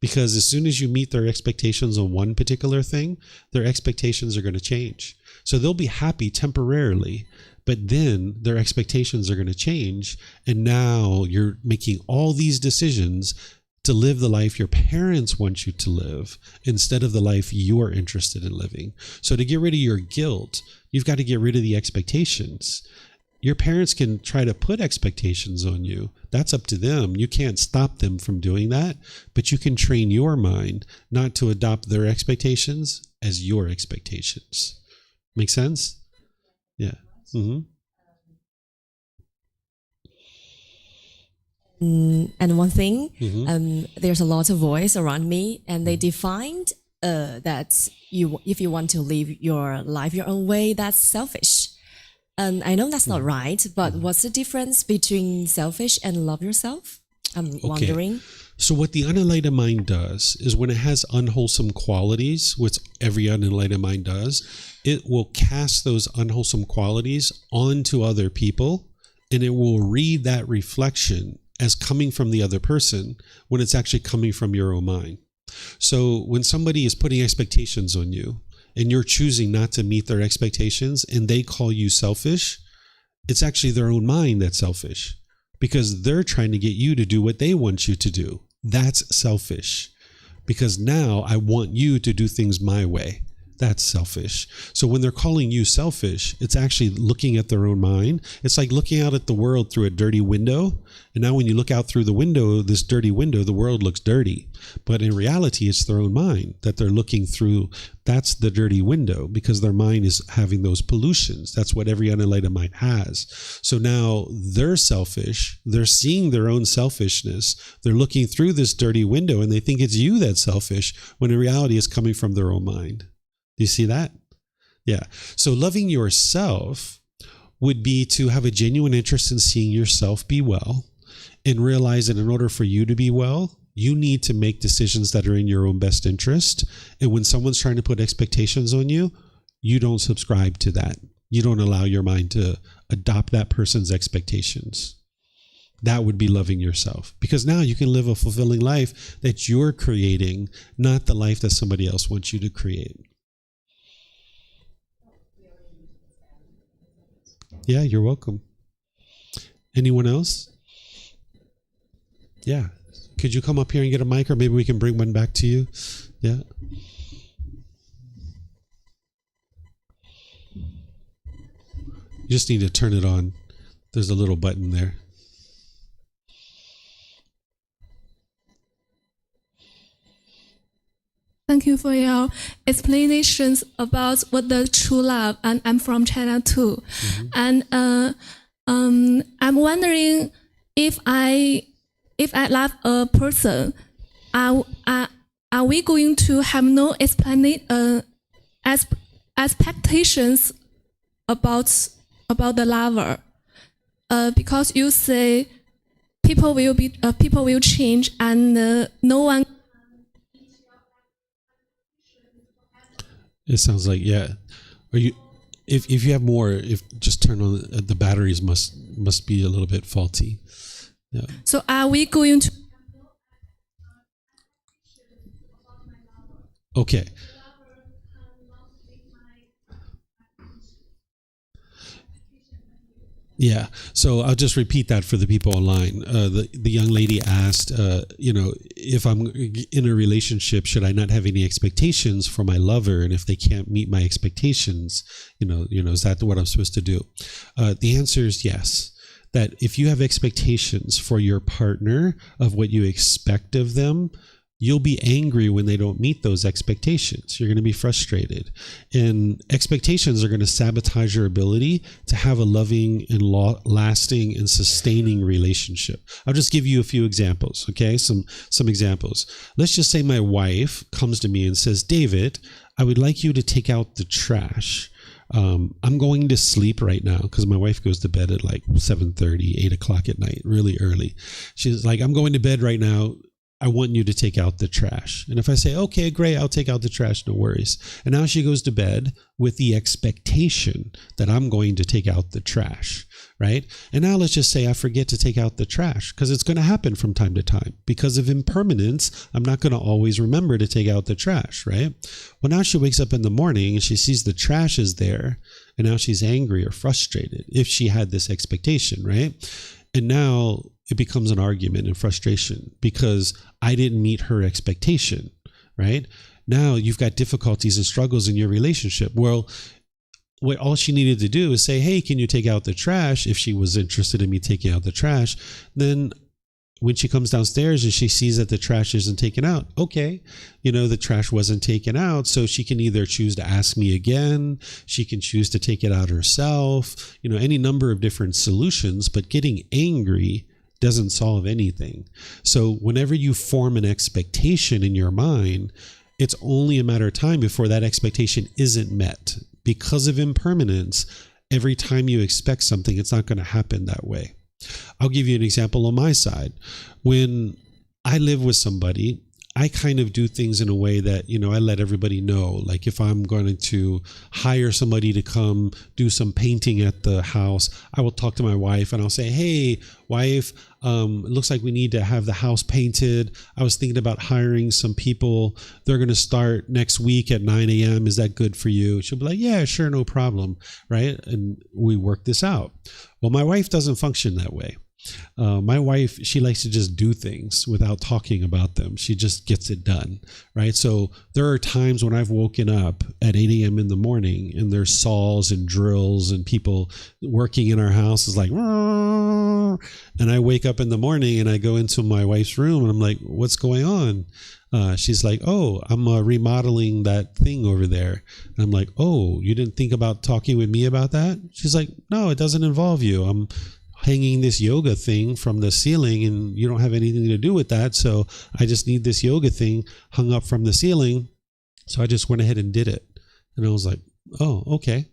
Because as soon as you meet their expectations on one particular thing, their expectations are going to change. So they'll be happy temporarily, but then their expectations are going to change. And now you're making all these decisions to live the life your parents want you to live instead of the life you're interested in living. So to get rid of your guilt, you've got to get rid of the expectations. Your parents can try to put expectations on you. That's up to them. You can't stop them from doing that, but you can train your mind not to adopt their expectations as your expectations. Make sense? Yeah. Mm-hmm. And one thing, there's a lot of voice around me, and they defined that if you want to live your life your own way, that's selfish. And I know that's not right, but what's the difference between selfish and love yourself? I'm wondering. So what the unenlightened mind does is when it has unwholesome qualities, which every unenlightened mind does, it will cast those unwholesome qualities onto other people, and it will read that reflection as coming from the other person when it's actually coming from your own mind. So when somebody is putting expectations on you, and you're choosing not to meet their expectations, and they call you selfish, it's actually their own mind that's selfish, because they're trying to get you to do what they want you to do. That's selfish, because now I want you to do things my way. That's selfish. So when they're calling you selfish, it's actually looking at their own mind. It's like looking out at the world through a dirty window. And now when you look out through the window, this dirty window, the world looks dirty. But in reality, it's their own mind that they're looking through. That's the dirty window, because their mind is having those pollutions. That's what every unenlightened mind has. So now they're selfish. They're seeing their own selfishness. They're looking through this dirty window, and they think it's you that's selfish, when in reality it's coming from their own mind. Do you see that? Yeah. So loving yourself would be to have a genuine interest in seeing yourself be well, and realize that in order for you to be well, you need to make decisions that are in your own best interest. And when someone's trying to put expectations on you, you don't subscribe to that. You don't allow your mind to adopt that person's expectations. That would be loving yourself, because now you can live a fulfilling life that you're creating, not the life that somebody else wants you to create. Yeah, you're welcome. Anyone else? Yeah. Could you come up here and get a mic, or maybe we can bring one back to you? Yeah. You just need to turn it on. There's a little button there. Thank you for your explanations about what the true love, and I'm from China too. And I'm wondering, if I love a person, are we going to have no expectations about the lover? Because you say people will change, and no one. It sounds like, yeah. Are you? If you have more, just turn on the batteries must be a little bit faulty. Yeah. So are we going to? Okay. Yeah. So I'll just repeat that for the people online. The young lady asked, if I'm in a relationship, should I not have any expectations for my lover? And if they can't meet my expectations, is that what I'm supposed to do? The answer is yes. That if you have expectations for your partner of what you expect of them, you'll be angry when they don't meet those expectations. You're going to be frustrated. And expectations are going to sabotage your ability to have a loving and lasting and sustaining relationship. I'll just give you a few examples, okay? Some examples. Let's just say my wife comes to me and says, David, I would like you to take out the trash. I'm going to sleep right now, because my wife goes to bed at like 7:30, 8 o'clock at night, really early. She's like, I'm going to bed right now. I want you to take out the trash. And if I say, okay, great, I'll take out the trash, no worries. And now she goes to bed with the expectation that I'm going to take out the trash, right? And now let's just say I forget to take out the trash, because it's going to happen from time to time. Because of impermanence, I'm not going to always remember to take out the trash, right? Well, now she wakes up in the morning and she sees the trash is there, and now she's angry or frustrated if she had this expectation, right? And now it becomes an argument and frustration because I didn't meet her expectation, right? Now you've got difficulties and struggles in your relationship. Well, what all she needed to do is say, hey, can you take out the trash? If she was interested in me taking out the trash, then when she comes downstairs and she sees that the trash isn't taken out, okay, the trash wasn't taken out. So she can either choose to ask me again. She can choose to take it out herself, any number of different solutions, but getting angry doesn't solve anything. So whenever you form an expectation in your mind, it's only a matter of time before that expectation isn't met. Because of impermanence, every time you expect something, it's not going to happen that way. I'll give you an example on my side. When I live with somebody, I kind of do things in a way that, I let everybody know. Like if I'm going to hire somebody to come do some painting at the house, I will talk to my wife and I'll say, hey, wife, it looks like we need to have the house painted. I was thinking about hiring some people. They're going to start next week at 9 a.m. Is that good for you? She'll be like, yeah, sure, no problem. Right? And we work this out. Well, my wife doesn't function that way. My wife, she likes to just do things without talking about them. She just gets it done, right? So there are times when I've woken up at 8 a.m. in the morning and there's saws and drills and people working in our house is like, and I wake up in the morning and I go into my wife's room and I'm like, what's going on? She's like, oh, I'm remodeling that thing over there. And I'm like, oh, you didn't think about talking with me about that? She's like, no, it doesn't involve you. I'm hanging this yoga thing from the ceiling and you don't have anything to do with that. So I just need this yoga thing hung up from the ceiling. So I just went ahead and did it. And I was like, oh, okay.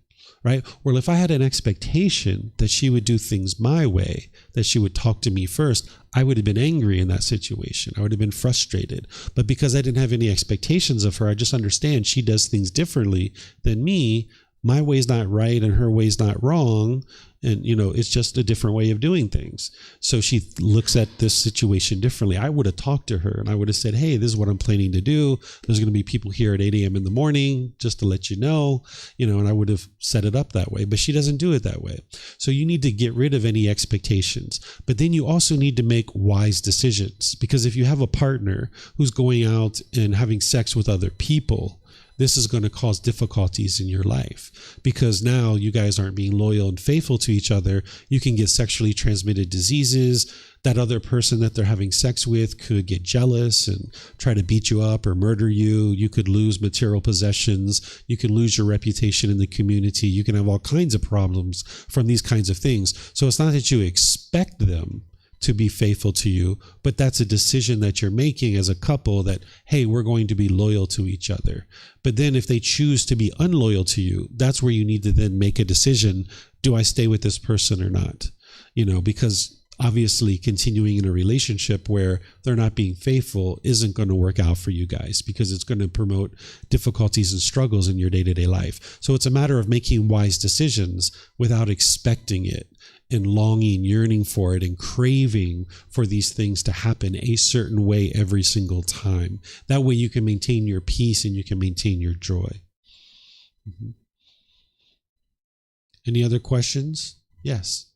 Right. Well, if I had an expectation that she would do things my way, that she would talk to me first, I would have been angry in that situation. I would have been frustrated. But because I didn't have any expectations of her, I just understand she does things differently than me. My way's not right and her way's not wrong. And, it's just a different way of doing things. So she looks at this situation differently. I would have talked to her and I would have said, hey, this is what I'm planning to do. There's going to be people here at 8 a.m. in the morning just to let you know, and I would have set it up that way. But she doesn't do it that way. So you need to get rid of any expectations. But then you also need to make wise decisions. Because if you have a partner who's going out and having sex with other people, this is going to cause difficulties in your life because now you guys aren't being loyal and faithful to each other. You can get sexually transmitted diseases. That other person that they're having sex with could get jealous and try to beat you up or murder you. You could lose material possessions. You can lose your reputation in the community. You can have all kinds of problems from these kinds of things. So it's not that you expect them to be faithful to you, but that's a decision that you're making as a couple that, hey, we're going to be loyal to each other. But then if they choose to be unloyal to you, that's where you need to then make a decision. Do I stay with this person or not? Because obviously continuing in a relationship where they're not being faithful isn't going to work out for you guys because it's going to promote difficulties and struggles in your day-to-day life. So it's a matter of making wise decisions without expecting it and longing, yearning for it and craving for these things to happen a certain way every single time. That way you can maintain your peace and you can maintain your joy. Mm-hmm. Any other questions? Yes.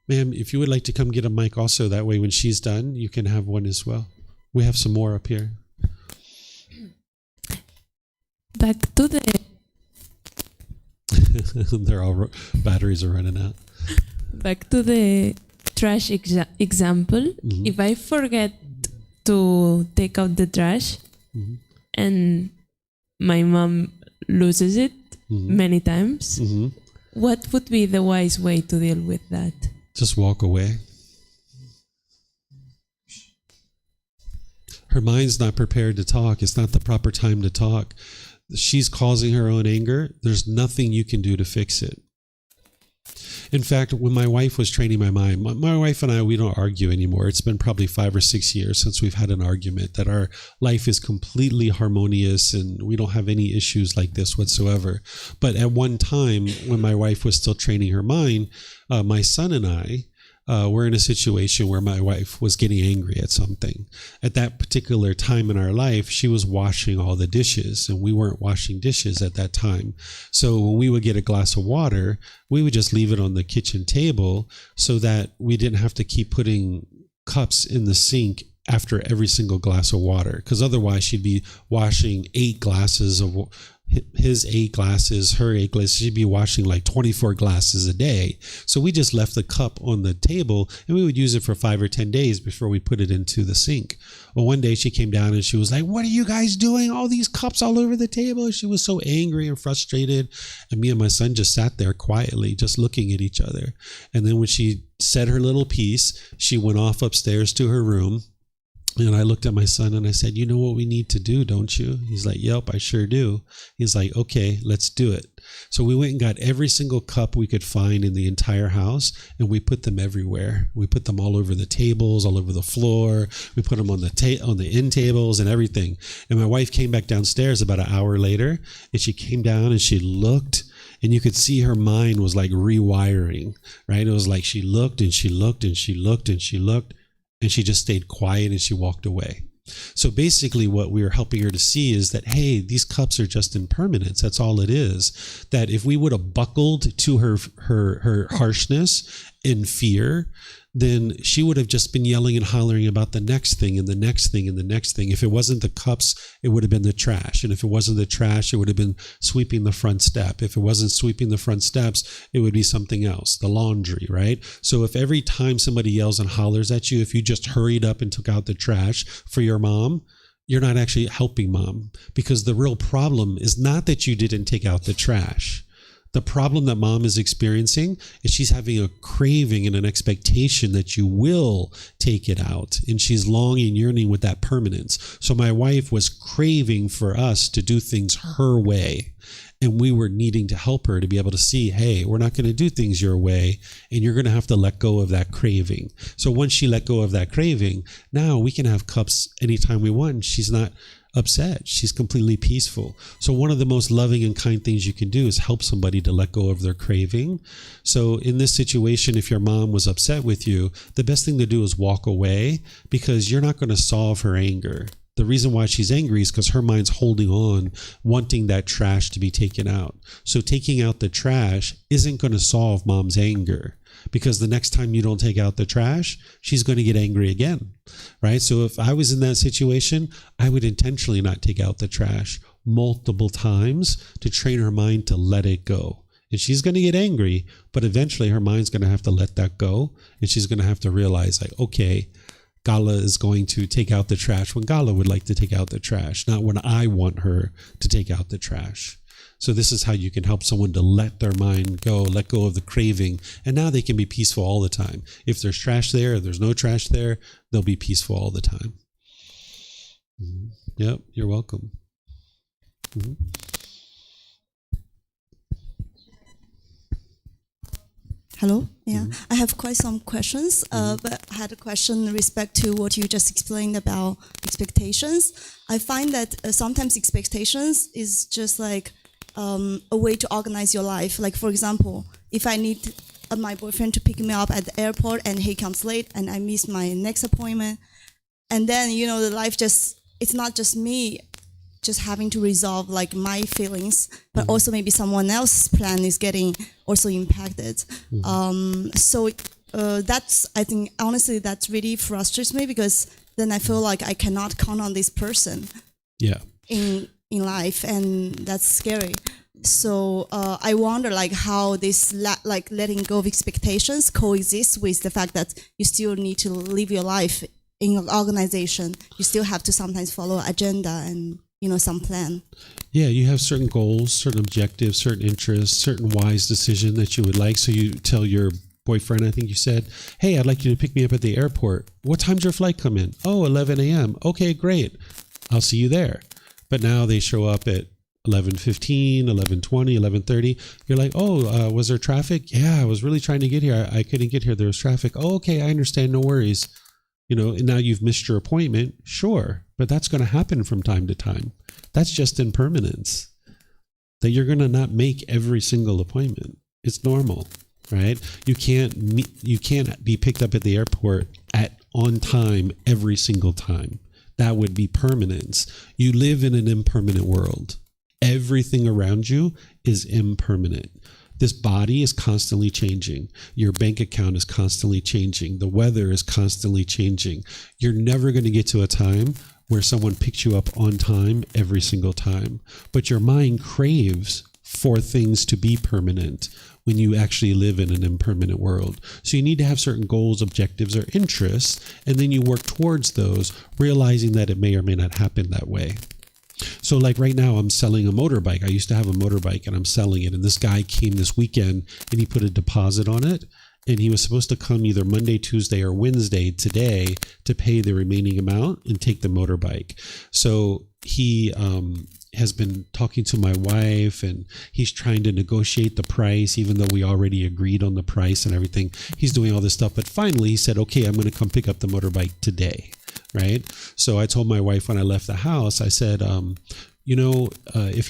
Ma'am, if you would like to come get a mic also, that way when she's done, you can have one as well. We have some more up here. Back to the... Batteries are running out. Back to the trash example. Mm-hmm. If I forget to take out the trash mm-hmm. and my mom loses it mm-hmm. many times, mm-hmm. what would be the wise way to deal with that? Just walk away. Her mind's not prepared to talk. It's not the proper time to talk. She's causing her own anger. There's nothing you can do to fix it. In fact, when my wife was training my mind, my wife and I, we don't argue anymore. It's been probably 5 or 6 years since we've had an argument, that our life is completely harmonious and we don't have any issues like this whatsoever. But at one time, when my wife was still training her mind, my son and I were in a situation where my wife was getting angry at something. At that particular time in our life, she was washing all the dishes, and we weren't washing dishes at that time. So when we would get a glass of water, we would just leave it on the kitchen table so that we didn't have to keep putting cups in the sink after every single glass of water, because otherwise she'd be washing 8 glasses of his 8 glasses, her 8 glasses. She'd be washing like 24 glasses a day. So we just left the cup on the table, and we would use it for 5 or 10 days before we put it into the sink. Well, one day she came down and she was like, "What are you guys doing? All these cups all over the table." She was so angry and frustrated. And me and my son just sat there quietly, just looking at each other. And then when she said her little piece, she went off upstairs to her room. And I looked at my son and I said, "You know what we need to do, don't you?" He's like, "Yep, I sure do." He's like, "Okay, let's do it." So we went and got every single cup we could find in the entire house, and we put them everywhere. We put them all over the tables, all over the floor. We put them on the end tables and everything. And my wife came back downstairs about an hour later, and she came down and she looked, and you could see her mind was like rewiring, right? It was like she looked and she looked and she looked and she looked, and she just stayed quiet and she walked away. So basically what we were helping her to see is that, hey, these cups are just impermanence. That's all it is. That if we would have buckled to her harshness and fear, then she would have just been yelling and hollering about the next thing and the next thing and the next thing. If it wasn't the cups, it would have been the trash. And if it wasn't the trash, it would have been sweeping the front step. If it wasn't sweeping the front steps, it would be something else, the laundry, right? So if every time somebody yells and hollers at you, if you just hurried up and took out the trash for your mom, you're not actually helping mom, because the real problem is not that you didn't take out the trash. The problem that mom is experiencing is she's having a craving and an expectation that you will take it out. And she's longing, yearning with that permanence. So my wife was craving for us to do things her way. And we were needing to help her to be able to see, hey, we're not going to do things your way, and you're going to have to let go of that craving. So once she let go of that craving, now we can have cups anytime we want. She's not upset. She's completely peaceful. So one of the most loving and kind things you can do is help somebody to let go of their craving. So in this situation, if your mom was upset with you, the best thing to do is walk away, because you're not going to solve her anger. The reason why she's angry is because her mind's holding on, wanting that trash to be taken out. So taking out the trash isn't going to solve mom's anger, because the next time you don't take out the trash, she's going to get angry again, right? So if I was in that situation, I would intentionally not take out the trash multiple times to train her mind to let it go. And she's going to get angry, but eventually her mind's going to have to let that go. And she's going to have to realize, like, okay, Gala is going to take out the trash when Gala would like to take out the trash, not when I want her to take out the trash. So this is how you can help someone to let their mind go, let go of the craving, and now they can be peaceful all the time. If there's trash there, if there's no trash there, they'll be peaceful all the time. Mm-hmm. Yep, you're welcome. Mm-hmm. Hello. Yeah, I have quite some questions, but I had a question in respect to what you just explained about expectations. I find that sometimes expectations is just like a way to organize your life. Like, for example, if I need my boyfriend to pick me up at the airport and he comes late and I miss my next appointment, and then, you know, the life just, it's not just me just having to resolve like my feelings, but also maybe someone else's plan is getting also impacted. So that's, I think, honestly, that really frustrates me, because then I feel like I cannot count on this person in life, and that's scary. So I wonder like how this like letting go of expectations coexists with the fact that you still need to live your life in an organization. You still have to sometimes follow agenda and, you know, some plan. Yeah, you have certain goals, certain objectives, certain interests, certain wise decision that you would like. So you tell your boyfriend, I think you said, hey, I'd like you to pick me up at the airport. What time's your flight come in? Oh, 11 a.m. Okay, great. I'll see you there. But now they show up at 11:15, 11:20, 11:30. You're like, oh, was there traffic? Yeah, I was really trying to get here. I couldn't get here. There was traffic. Oh, okay, I understand. No worries. And now you've missed your appointment. Sure, but that's going to happen from time to time. That's just impermanence. That you're going to not make every single appointment. It's normal, right? You can't be picked up at the airport on time every single time. That would be permanence. You live in an impermanent world. Everything around you is impermanent. This body is constantly changing. Your bank account is constantly changing. The weather is constantly changing. You're never going to get to a time where someone picks you up on time every single time. But your mind craves for things to be permanent when you actually live in an impermanent world. So you need to have certain goals, objectives, or interests, and then you work towards those, realizing that it may or may not happen that way. So like right now, I'm selling a motorbike. I used to have a motorbike and I'm selling it. And this guy came this weekend and he put a deposit on it. And he was supposed to come either Monday, Tuesday, or Wednesday today to pay the remaining amount and take the motorbike. So he has been talking to my wife and he's trying to negotiate the price, even though we already agreed on the price and everything. He's doing all this stuff. But finally, he said, okay, I'm going to come pick up the motorbike today. Right. So I told my wife when I left the house, I said, if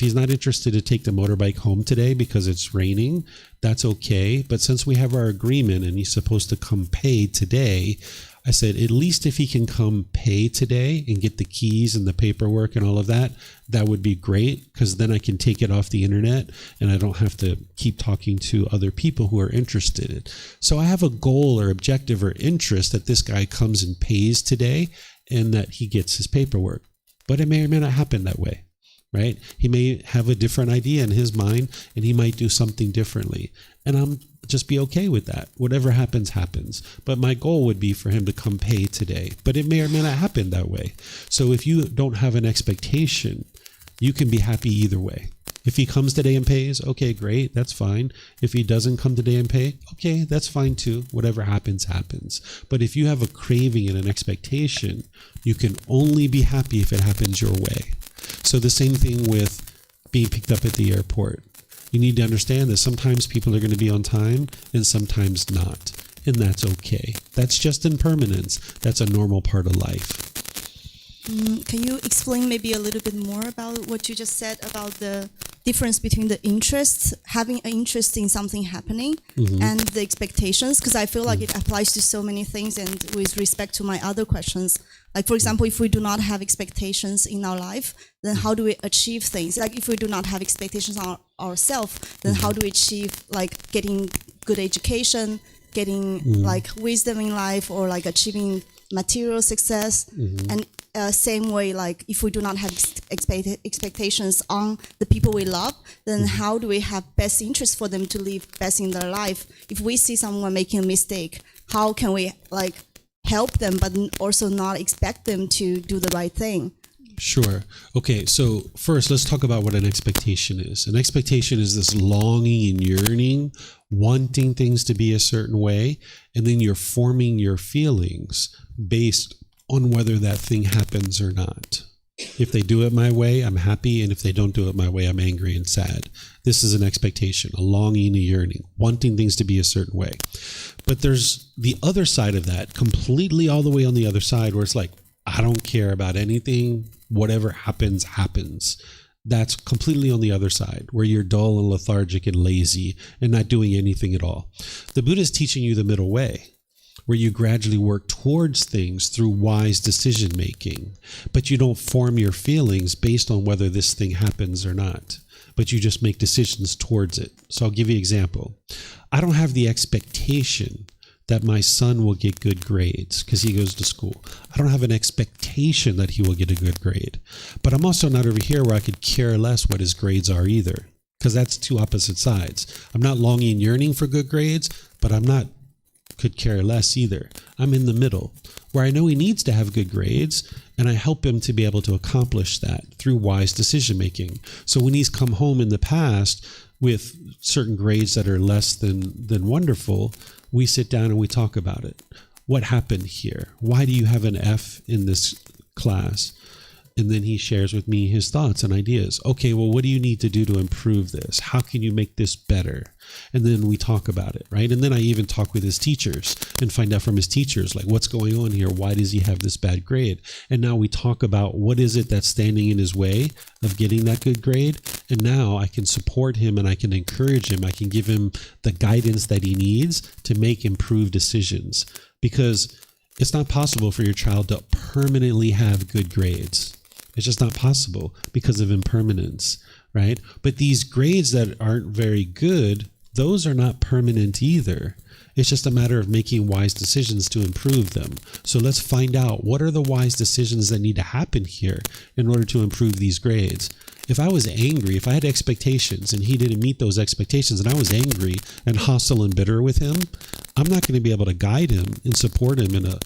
he's not interested to take the motorbike home today because it's raining, that's okay. But since we have our agreement and he's supposed to come pay today, I said, at least if he can come pay today and get the keys and the paperwork and all of that, that would be great, because then I can take it off the internet and I don't have to keep talking to other people who are interested. So I have a goal or objective or interest that this guy comes and pays today and that he gets his paperwork. But it may or may not happen that way, right? He may have a different idea in his mind and he might do something differently. And I'm just be okay with that. Whatever happens, happens. But my goal would be for him to come pay today. But it may or may not happen that way. So if you don't have an expectation, you can be happy either way. If he comes today and pays, okay, great, that's fine. If he doesn't come today and pay, okay, that's fine too. Whatever happens, happens. But if you have a craving and an expectation, you can only be happy if it happens your way. So the same thing with being picked up at the airport. You need to understand that sometimes people are going to be on time and sometimes not. And that's okay. That's just impermanence. That's a normal part of life. Can you explain maybe a little bit more about what you just said about the difference between the interests, having an interest in something happening, and the expectations? Because I feel like it applies to so many things, and with respect to my other questions, like for example, if we do not have expectations in our life, then how do we achieve things? Like if we do not have expectations on ourselves, then how do we achieve like getting good education, getting like wisdom in life, or like achieving material success? And same way, like if we do not have expectations on the people we love, then how do we have best interest for them to live best in their life? If we see someone making a mistake, how can we like help them, but also not expect them to do the right thing? Sure. Okay, so first let's talk about what an expectation is. An expectation is this longing and yearning, wanting things to be a certain way, and then you're forming your feelings based on whether that thing happens or not. If they do it my way, I'm happy, and if they don't do it my way, I'm angry and sad. This is an expectation, a longing, a yearning, wanting things to be a certain way. But there's the other side of that, completely all the way on the other side, where it's like, I don't care about anything, whatever happens, happens. That's completely on the other side, where you're dull and lethargic and lazy and not doing anything at all. The Buddha is teaching you the middle way, where you gradually work towards things through wise decision making, but you don't form your feelings based on whether this thing happens or not, but you just make decisions towards it. So I'll give you an example. I don't have the expectation that my son will get good grades because he goes to school. I don't have an expectation that he will get a good grade, but I'm also not over here where I could care less what his grades are either, because that's two opposite sides. I'm not longing and yearning for good grades, but I'm not could care less either. I'm in the middle, where I know he needs to have good grades, and I help him to be able to accomplish that through wise decision making. So when he's come home in the past with certain grades that are less than wonderful, we sit down and we talk about it. What happened here? Why do you have an F in this class? And then he shares with me his thoughts and ideas. Okay, well, what do you need to do to improve this? How can you make this better? And then we talk about it, right? And then I even talk with his teachers and find out from his teachers, like, what's going on here? Why does he have this bad grade? And now we talk about what is it that's standing in his way of getting that good grade. And now I can support him and I can encourage him. I can give him the guidance that he needs to make improved decisions, because it's not possible for your child to permanently have good grades. It's just not possible because of impermanence, right? But these grades that aren't very good, those are not permanent either. It's just a matter of making wise decisions to improve them. So let's find out, what are the wise decisions that need to happen here in order to improve these grades? If I was angry, if I had expectations and he didn't meet those expectations and I was angry and hostile and bitter with him, I'm not going to be able to guide him and support him in a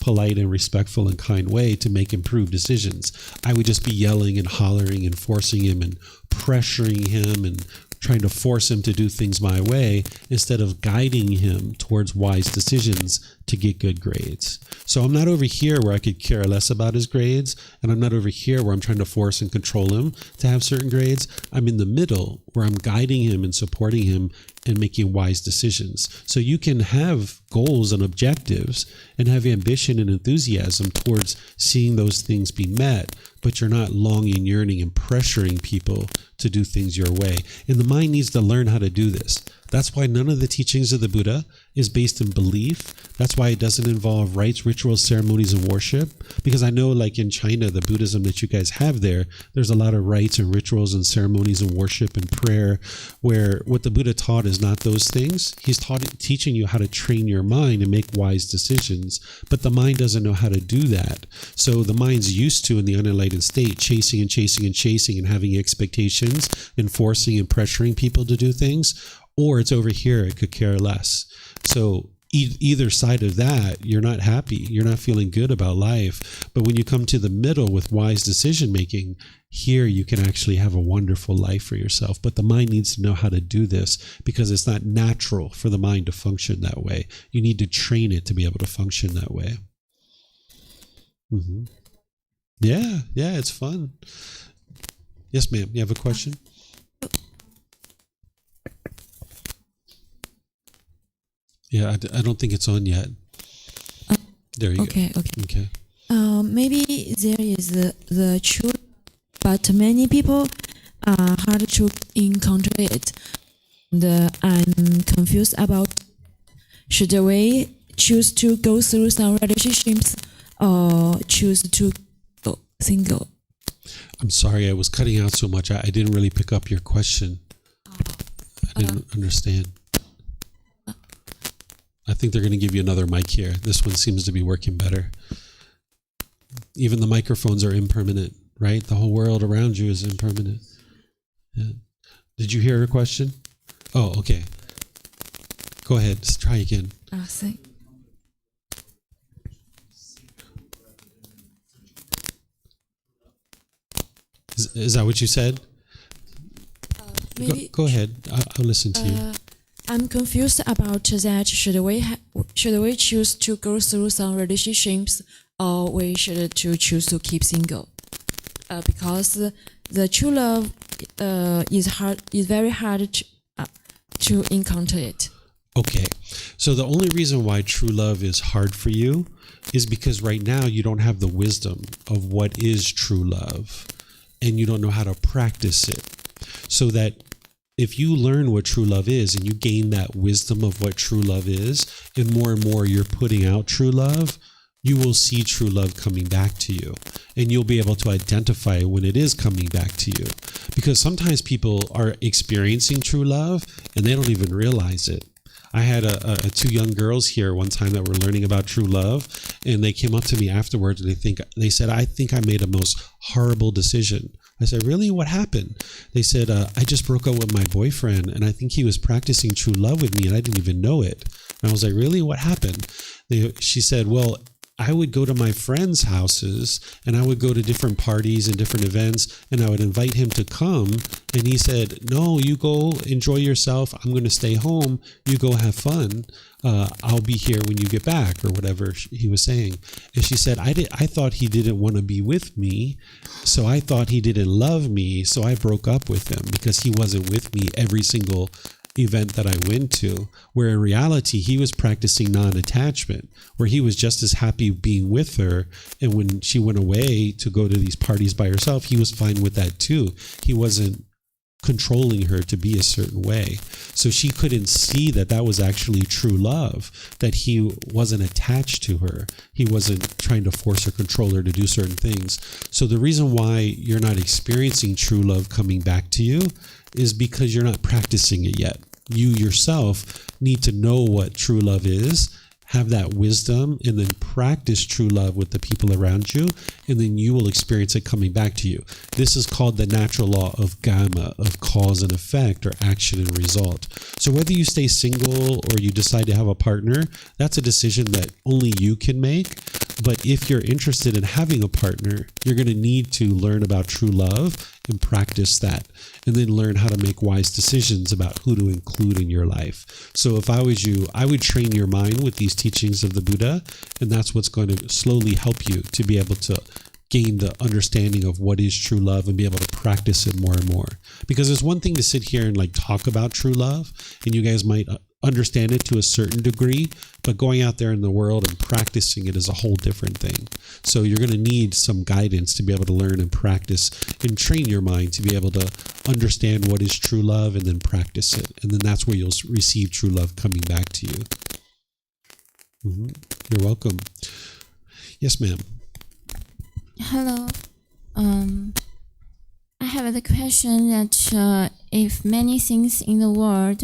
polite and respectful and kind way to make improved decisions. I would just be yelling and hollering and forcing him and pressuring him and trying to force him to do things my way instead of guiding him towards wise decisions to get good grades. So I'm not over here where I could care less about his grades, and I'm not over here where I'm trying to force and control him to have certain grades. I'm in the middle where I'm guiding him and supporting him and making wise decisions. So you can have goals and objectives and have ambition and enthusiasm towards seeing those things be met, but you're not longing, yearning, and pressuring people to do things your way. And the mind needs to learn how to do this. That's why none of the teachings of the Buddha is based in belief. That's why it doesn't involve rites, rituals, ceremonies, and worship. Because I know, like in China, the Buddhism that you guys have there, there's a lot of rites and rituals and ceremonies and worship and prayer, where what the Buddha taught is not those things. He's teaching you how to train your mind and make wise decisions, but the mind doesn't know how to do that. So the mind's used to, in the unenlightened state, chasing and chasing and chasing and having expectations and forcing and pressuring people to do things, or it's over here, it could care less. So either side of that, you're not happy, you're not feeling good about life. But when you come to the middle with wise decision making, here you can actually have a wonderful life for yourself. But the mind needs to know how to do this, because it's not natural for the mind to function that way. You need to train it to be able to function that way. Mm-hmm. Yeah, it's fun. Yes, ma'am, you have a question? Yeah, I don't think it's on yet. There you go. Okay. Maybe there is the truth, but many people are hard to encounter it. I'm confused about, should we choose to go through some relationships or choose to go single? I'm sorry, I was cutting out so much. I didn't really pick up your question. I didn't understand. I think they're going to give you another mic here. This one seems to be working better. Even the microphones are impermanent, right? The whole world around you is impermanent. Yeah. Did you hear her question? Oh, okay. Go ahead. Let's try again. Is that what you said? Go ahead. I'll listen to you. I'm confused about that. Should we choose to go through some relationships, or we should to choose to keep single? Because the true love is very hard to encounter it. Okay, so the only reason why true love is hard for you is because right now you don't have the wisdom of what is true love, and you don't know how to practice it. So that if you learn what true love is and you gain that wisdom of what true love is, and more you're putting out true love, you will see true love coming back to you, and you'll be able to identify when it is coming back to you. Because sometimes people are experiencing true love and they don't even realize it. I had two young girls here one time that were learning about true love, and they came up to me afterwards and they said, I think I made a most horrible decision. I said, really? What happened? They said, I just broke up with my boyfriend, and I think he was practicing true love with me, and I didn't even know it. And I was like, really? What happened? She said, well, I would go to my friends' houses and I would go to different parties and different events and I would invite him to come. And he said, no, you go enjoy yourself. I'm going to stay home. You go have fun. I'll be here when you get back, or whatever he was saying. And she said, I thought he didn't want to be with me. So I thought he didn't love me. So I broke up with him because he wasn't with me every single event that I went to, where in reality he was practicing non-attachment, where he was just as happy being with her, and when she went away to go to these parties by herself, he was fine with that too. He wasn't controlling her to be a certain way. So she couldn't see that that was actually true love, that he wasn't attached to her. He wasn't trying to force or control her to do certain things. So the reason why you're not experiencing true love coming back to you is because you're not practicing it yet. You yourself need to know what true love is, have that wisdom, and then practice true love with the people around you, and then you will experience it coming back to you. This is called the natural law of Gotama, of cause and effect, or action and result. So whether you stay single or you decide to have a partner, that's a decision that only you can make. But if you're interested in having a partner, you're going to need to learn about true love and practice that, and then learn how to make wise decisions about who to include in your life. So if I was you, I would train your mind with these teachings of the Buddha, and that's what's going to slowly help you to be able to gain the understanding of what is true love and be able to practice it more and more. Because there's one thing to sit here and like talk about true love, and you guys might understand it to a certain degree, but going out there in the world and practicing it is a whole different thing. So you're going to need some guidance to be able to learn and practice and train your mind to be able to understand what is true love and then practice it. And then that's where you'll receive true love coming back to you. You're welcome. Yes, ma'am. Hello. I have the question that if many things in the world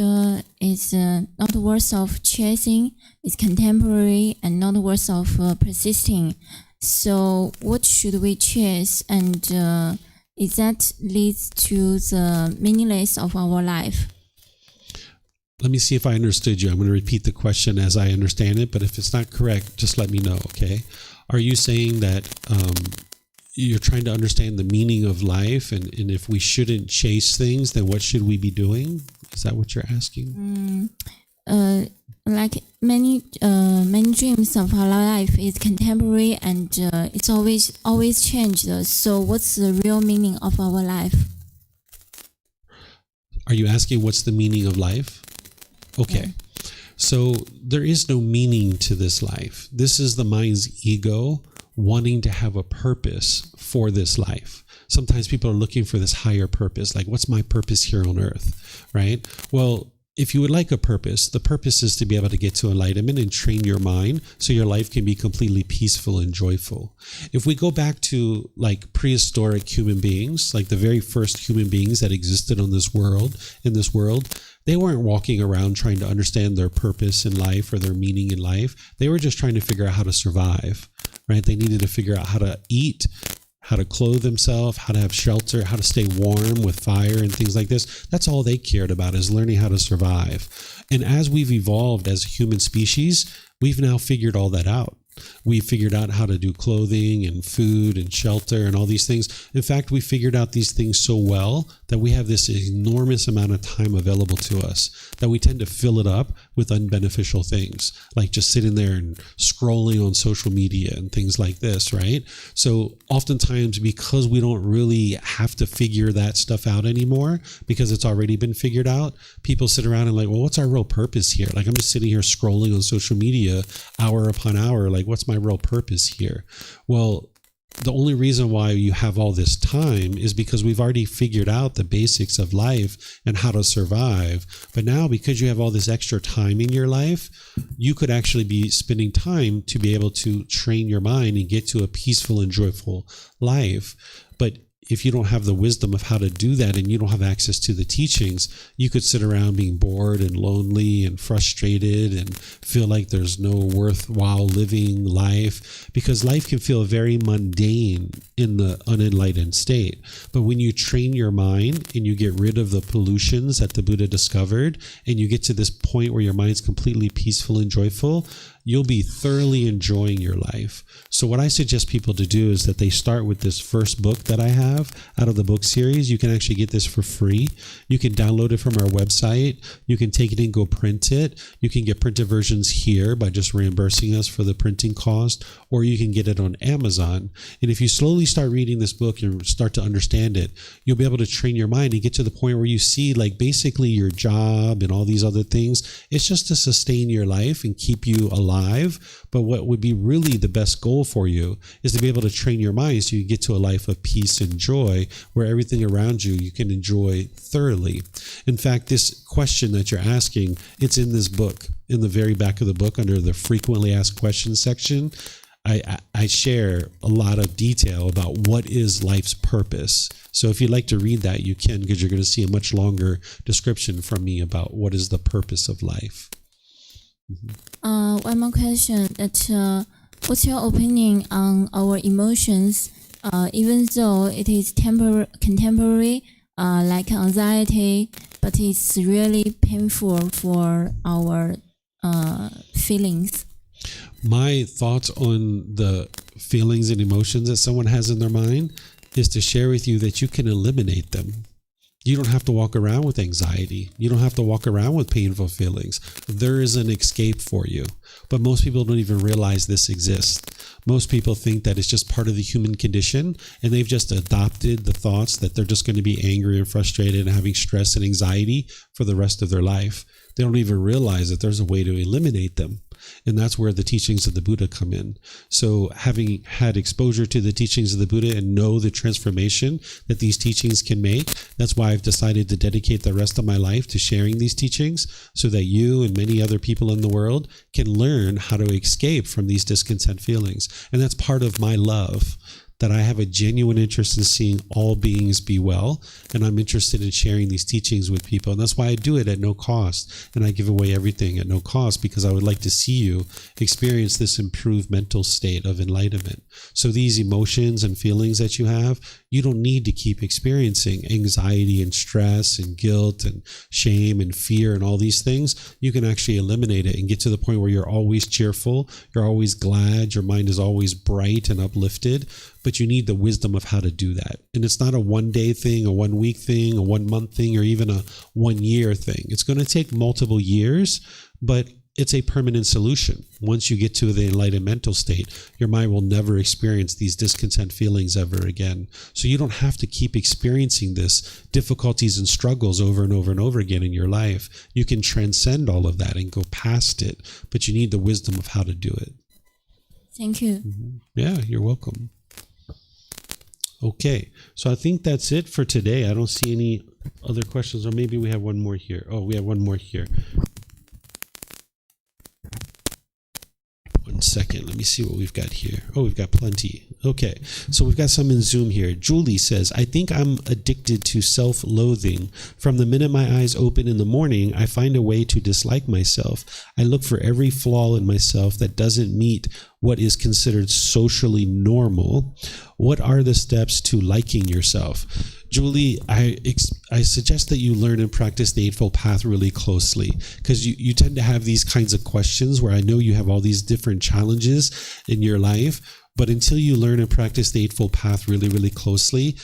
is not worth of chasing, is contemporary and not worth of persisting, so what should we chase, and is that leads to the meaningless of our life? Let me see if I understood you. I'm going to repeat the question as I understand it, but if it's not correct, just let me know, okay? Are you saying that you're trying to understand the meaning of life, and if we shouldn't chase things, then what should we be doing? Is that what you're asking? Like many dreams of our life is contemporary, and it's always changed. So what's the real meaning of our life? Are you asking what's the meaning of life? Okay. Yeah. So there is no meaning to this life. This is the mind's ego wanting to have a purpose for this life. Sometimes people are looking for this higher purpose, like what's my purpose here on earth, right? Well, if you would like a purpose, the purpose is to be able to get to enlightenment and train your mind so your life can be completely peaceful and joyful. If we go back to like prehistoric human beings, like the very first human beings that existed on this world, they weren't walking around trying to understand their purpose in life or their meaning in life. They were just trying to figure out how to survive, right? They needed to figure out how to eat, how to clothe themselves, how to have shelter, how to stay warm with fire and things like this. That's all they cared about, is learning how to survive. And as we've evolved as a human species, we've now figured all that out. We figured out how to do clothing and food and shelter and all these things. In fact, we figured out these things so well that we have this enormous amount of time available to us that we tend to fill it up with unbeneficial things, like just sitting there and scrolling on social media and things like this, right? So oftentimes, because we don't really have to figure that stuff out anymore because it's already been figured out, people sit around and like, well, what's our real purpose here? Like, I'm just sitting here scrolling on social media hour upon hour. Like, what's my real purpose here? Well, the only reason why you have all this time is because we've already figured out the basics of life and how to survive. But now, because you have all this extra time in your life, you could actually be spending time to be able to train your mind and get to a peaceful and joyful life. But if you don't have the wisdom of how to do that and you don't have access to the teachings, you could sit around being bored and lonely and frustrated and feel like there's no worthwhile living life, because life can feel very mundane in the unenlightened state. But when you train your mind and you get rid of the pollutions that the Buddha discovered, and you get to this point where your mind's completely peaceful and joyful, you'll be thoroughly enjoying your life. So what I suggest people to do is that they start with this first book that I have out of the book series. You can actually get this for free. You can download it from our website. You can take it and go print it. You can get printed versions here by just reimbursing us for the printing cost, or you can get it on Amazon. And if you slowly start reading this book and start to understand it, you'll be able to train your mind and get to the point where you see like basically your job and all these other things. It's just to sustain your life and keep you alive. But what would be really the best goal for you is to be able to train your mind so you get to a life of peace and joy where everything around you can enjoy thoroughly. In fact, this question that you're asking, it's in this book. In the very back of the book under the frequently asked questions section, I share a lot of detail about what is life's purpose. So if you'd like to read that, you can, because you're going to see a much longer description from me about what is the purpose of life. One more question. What's your opinion on our emotions? Even though it is contemporary, like anxiety, but it's really painful for our feelings. My thoughts on the feelings and emotions that someone has in their mind is to share with you that you can eliminate them. You don't have to walk around with anxiety. You don't have to walk around with painful feelings. There is an escape for you. But most people don't even realize this exists. Most people think that it's just part of the human condition, and they've just adopted the thoughts that they're just going to be angry and frustrated and having stress and anxiety for the rest of their life. They don't even realize that there's a way to eliminate them. And that's where the teachings of the Buddha come in. So having had exposure to the teachings of the Buddha and know the transformation that these teachings can make, that's why I've decided to dedicate the rest of my life to sharing these teachings so that you and many other people in the world can learn how to escape from these discontent feelings. And that's part of my love, that I have a genuine interest in seeing all beings be well, and I'm interested in sharing these teachings with people. And that's why I do it at no cost, and I give away everything at no cost, because I would like to see you experience this improved mental state of enlightenment. So these emotions and feelings that you have, you don't need to keep experiencing anxiety and stress and guilt and shame and fear and all these things. You can actually eliminate it and get to the point where you're always cheerful, you're always glad, your mind is always bright and uplifted. But you need the wisdom of how to do that. And it's not a 1 day thing, a 1 week thing, a 1 month thing, or even a 1 year thing. It's going to take multiple years, but it's a permanent solution. Once you get to the enlightened mental state, your mind will never experience these discontent feelings ever again. So you don't have to keep experiencing this difficulties and struggles over and over and over again in your life. You can transcend all of that and go past it, but you need the wisdom of how to do it. Thank you. Yeah, you're welcome. Okay, so I think that's it for today. I don't see any other questions, or maybe we have one more here. Oh, we have one more here. 1 second. Let me see what we've got here. Oh, we've got plenty. Okay, so we've got some in Zoom here. Julie says, I think I'm addicted to self-loathing. From the minute my eyes open in the morning, I find a way to dislike myself. I look for every flaw in myself that doesn't meet what is considered socially normal. What are the steps to liking yourself? Julie, I suggest that you learn and practice the Eightfold Path really closely, because you tend to have these kinds of questions where I know you have all these different challenges in your life, but until you learn and practice the Eightfold Path really, really closely,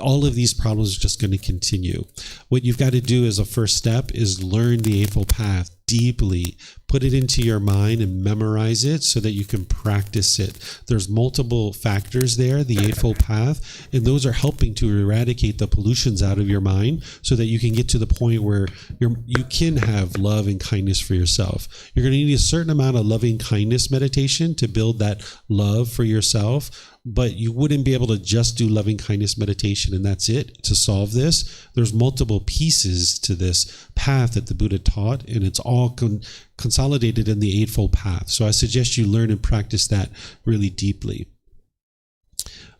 all of these problems are just going to continue. What you've got to do as a first step is learn the Eightfold Path deeply, put it into your mind and memorize it so that you can practice it. There's multiple factors there, the Eightfold Path, and those are helping to eradicate the pollutions out of your mind so that you can get to the point where you can have love and kindness for yourself. You're going to need a certain amount of loving kindness meditation to build that love for yourself, but you wouldn't be able to just do loving kindness meditation and that's it to solve this. There's multiple pieces to this path that the Buddha taught, and it's all consolidated in the Eightfold Path. So I suggest you learn and practice that really deeply.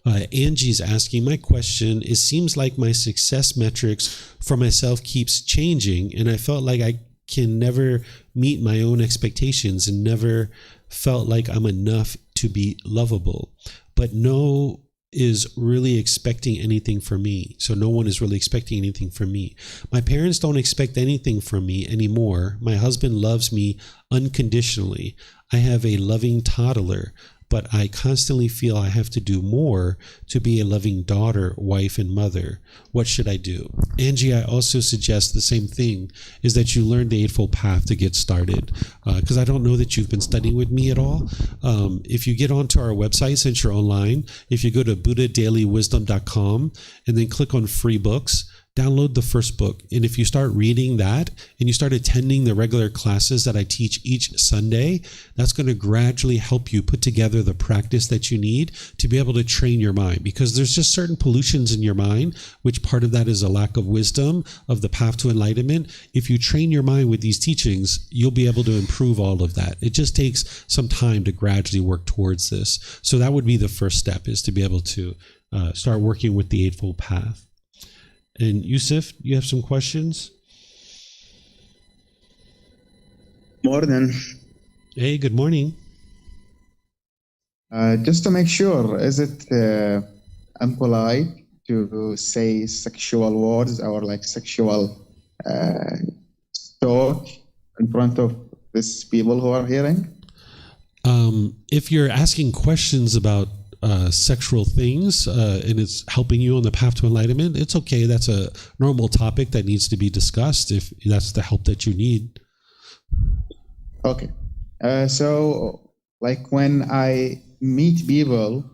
Angie's asking, my question, it seems like my success metrics for myself keeps changing, and I felt like I can never meet my own expectations and never felt like I'm enough to be lovable. But no is really expecting anything from me. So no one is really expecting anything from me. My parents don't expect anything from me anymore. My husband loves me unconditionally. I have a loving toddler, but I constantly feel I have to do more to be a loving daughter, wife, and mother. What should I do? Angie, I also suggest the same thing, is that you learn the Eightfold Path to get started. Because I don't know that you've been studying with me at all. If you get onto our website, since you're online, if you go to buddhadailywisdom.com and then click on free books, download the first book. And if you start reading that and you start attending the regular classes that I teach each Sunday, that's going to gradually help you put together the practice that you need to be able to train your mind. Because there's just certain pollutions in your mind, which part of that is a lack of wisdom of the path to enlightenment. If you train your mind with these teachings, you'll be able to improve all of that. It just takes some time to gradually work towards this. So that would be the first step, is to be able to start working with the Eightfold Path. And Yusuf, you have some questions? Morning. Hey, good morning. Just to make sure, is it impolite to say sexual words or like sexual talk in front of these people who are hearing? If you're asking questions about sexual things and it's helping you on the path to enlightenment, it's okay. That's a normal topic that needs to be discussed if that's the help that you need. Okay. So like when I meet people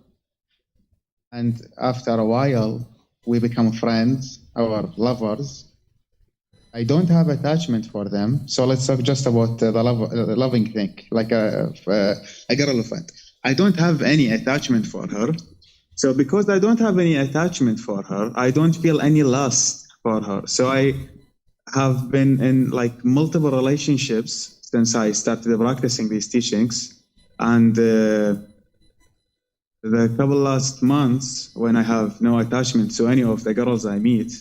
and after a while we become friends or lovers, I don't have attachment for them. So let's talk just about the loving thing, like a girlfriend. I don't have any attachment for her. So because I don't have any attachment for her, I don't feel any lust for her. So I have been in like multiple relationships since I started practicing these teachings. And the couple last months, when I have no attachment to any of the girls I meet,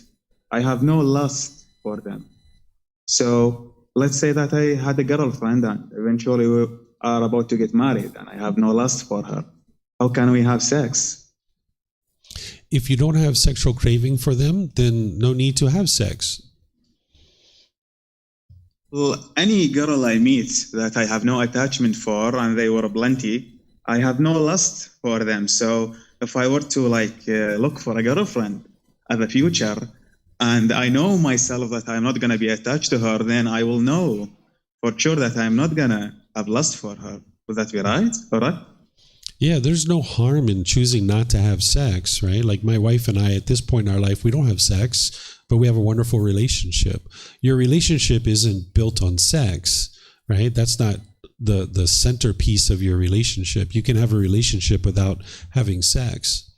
I have no lust for them. So let's say that I had a girlfriend and eventually we are about to get married and I have no lust for her. How can we have sex? If you don't have sexual craving for them, then no need to have sex. Well, any girl I meet that I have no attachment for and they were plenty, I have no lust for them. So if I were to look for a girlfriend at the future and I know myself that I'm not going to be attached to her, then I will know for sure that I'm not going to have lust for her. Would that be right? Correct? Yeah, there's no harm in choosing not to have sex, right? Like my wife and I, at this point in our life, we don't have sex, but we have a wonderful relationship. Your relationship isn't built on sex, right? That's not the centerpiece of your relationship. You can have a relationship without having sex.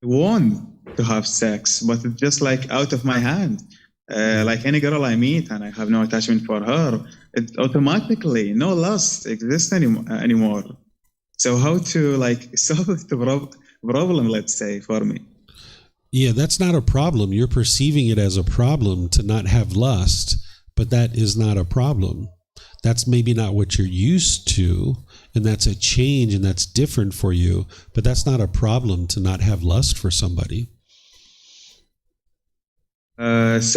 I want to have sex, but it's just like out of my hand. Like any girl I meet and I have no attachment for her, it automatically no lust exists anymore. So how to solve the problem, let's say, for me? Yeah, that's not a problem. You're perceiving it as a problem to not have lust, but that is not a problem. That's maybe not what you're used to, and that's a change and that's different for you, but that's not a problem to not have lust for somebody. Is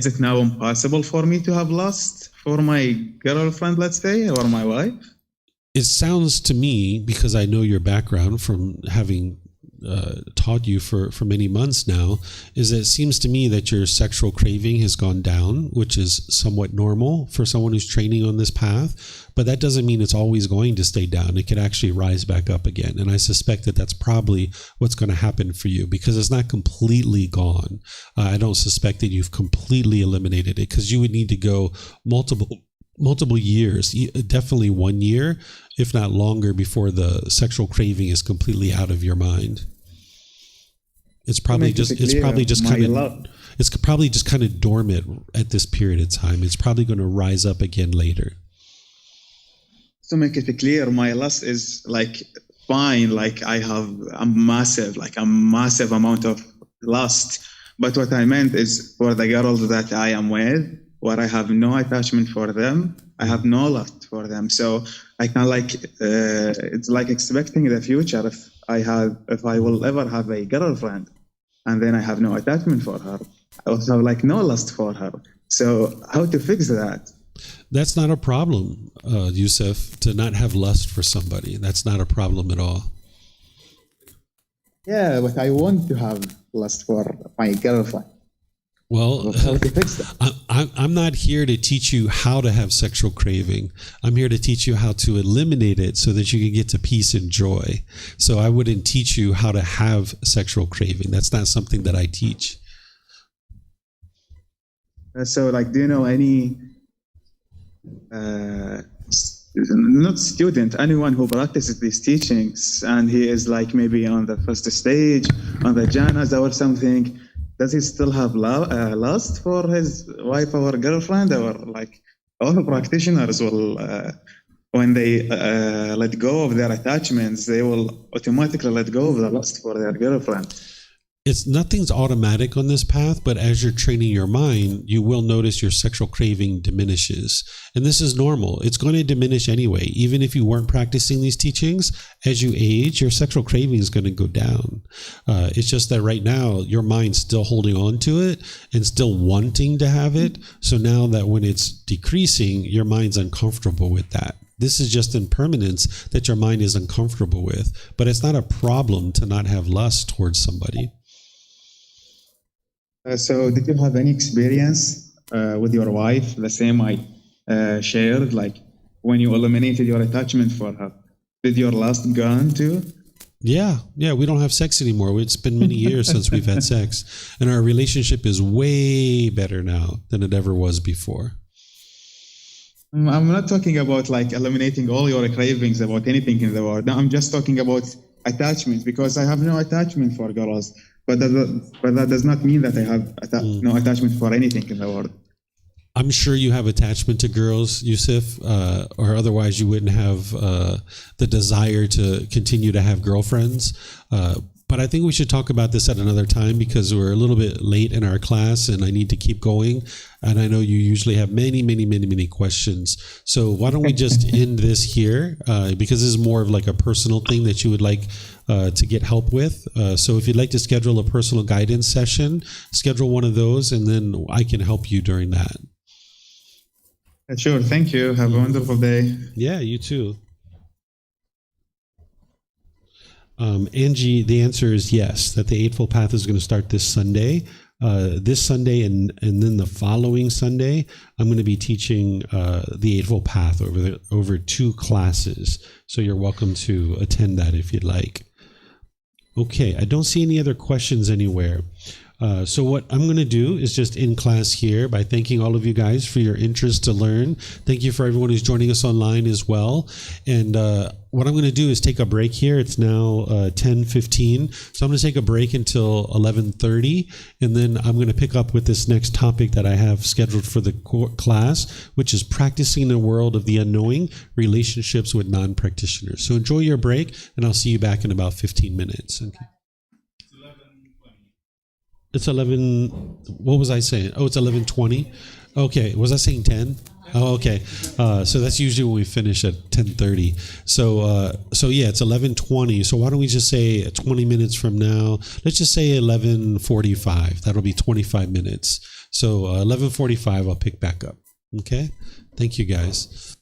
it now impossible for me to have lust for my girlfriend, let's say, or my wife? It sounds to me, because I know your background from having taught you for many months now, is that it seems to me that your sexual craving has gone down, which is somewhat normal for someone who's training on this path. But that doesn't mean it's always going to stay down. It could actually rise back up again. And I suspect that that's probably what's going to happen for you, because it's not completely gone. I don't suspect that you've completely eliminated it, because you would need to go multiple years, definitely 1 year, if not longer, before the sexual craving is completely out of your mind. It's probably just kind of dormant at this period of time. It's probably going to rise up again later. To make it clear, my lust is fine. I have a massive amount of lust. But what I meant is for the girls that I am with, where I have no attachment for them, I have no lust for them. So I can it's like expecting the future. If I will ever have a girlfriend, and then I have no attachment for her, I also have no lust for her. So how to fix that? That's not a problem, Yusuf, to not have lust for somebody. That's not a problem at all. Yeah, but I want to have lust for my girlfriend. Well, How to fix that? I'm not here to teach you how to have sexual craving. I'm here to teach you how to eliminate it so that you can get to peace and joy. So I wouldn't teach you how to have sexual craving. That's not something that I teach. So, like, do you know any, not student, anyone who practices these teachings and he is like maybe on the first stage, on the jhanas or something, does he still have lust for his wife or girlfriend? Or like all the practitioners will, when they let go of their attachments, they will automatically let go of the lust for their girlfriend. Nothing's automatic on this path, but as you're training your mind, you will notice your sexual craving diminishes. And this is normal. It's going to diminish anyway. Even if you weren't practicing these teachings, as you age, your sexual craving is going to go down. It's just that right now, your mind's still holding on to it and still wanting to have it. So now that when it's decreasing, your mind's uncomfortable with that. This is just impermanence that your mind is uncomfortable with. But it's not a problem to not have lust towards somebody. So did you have any experience with your wife, the same I shared, like when you eliminated your attachment for her? Did your lust gone too? Yeah, we don't have sex anymore. It's been many years since we've had sex. And our relationship is way better now than it ever was before. I'm not talking about like eliminating all your cravings about anything in the world. No, I'm just talking about attachment, because I have no attachment for girls. But that does not mean that I have no attachment for anything in the world. I'm sure you have attachment to girls, Yusuf, or otherwise you wouldn't have the desire to continue to have girlfriends. But I think we should talk about this at another time because we're a little bit late in our class and I need to keep going. And I know you usually have many questions. So why don't we just end this here because this is more of like a personal thing that you would like to get help with. So if you'd like to schedule a personal guidance session, schedule one of those and then I can help you during that. Sure. Thank you. Have a wonderful day. Yeah, you too. Angie, the answer is yes, that the Eightfold Path is going to start this Sunday. This Sunday and then the following Sunday, I'm going to be teaching the Eightfold Path over 2 classes. So you're welcome to attend that if you'd like. Okay, I don't see any other questions anywhere. So what I'm going to do is just end class here by thanking all of you guys for your interest to learn. Thank you for everyone who's joining us online as well. And what I'm going to do is take a break here. It's now 10:15. So I'm going to take a break until 11:30. And then I'm going to pick up with this next topic that I have scheduled for the class, which is practicing the world of the unknowing, relationships with non-practitioners. So enjoy your break, and I'll see you back in about 15 minutes. Okay. It's 11, what was I saying? Oh, it's 11:20. Okay, was I saying 10? Oh, okay. So that's usually when we finish at 10:30. So yeah, it's 11:20. So why don't we just say 20 minutes from now? Let's just say 11:45. That'll be 25 minutes. So 11:45, I'll pick back up. Okay? Thank you, guys.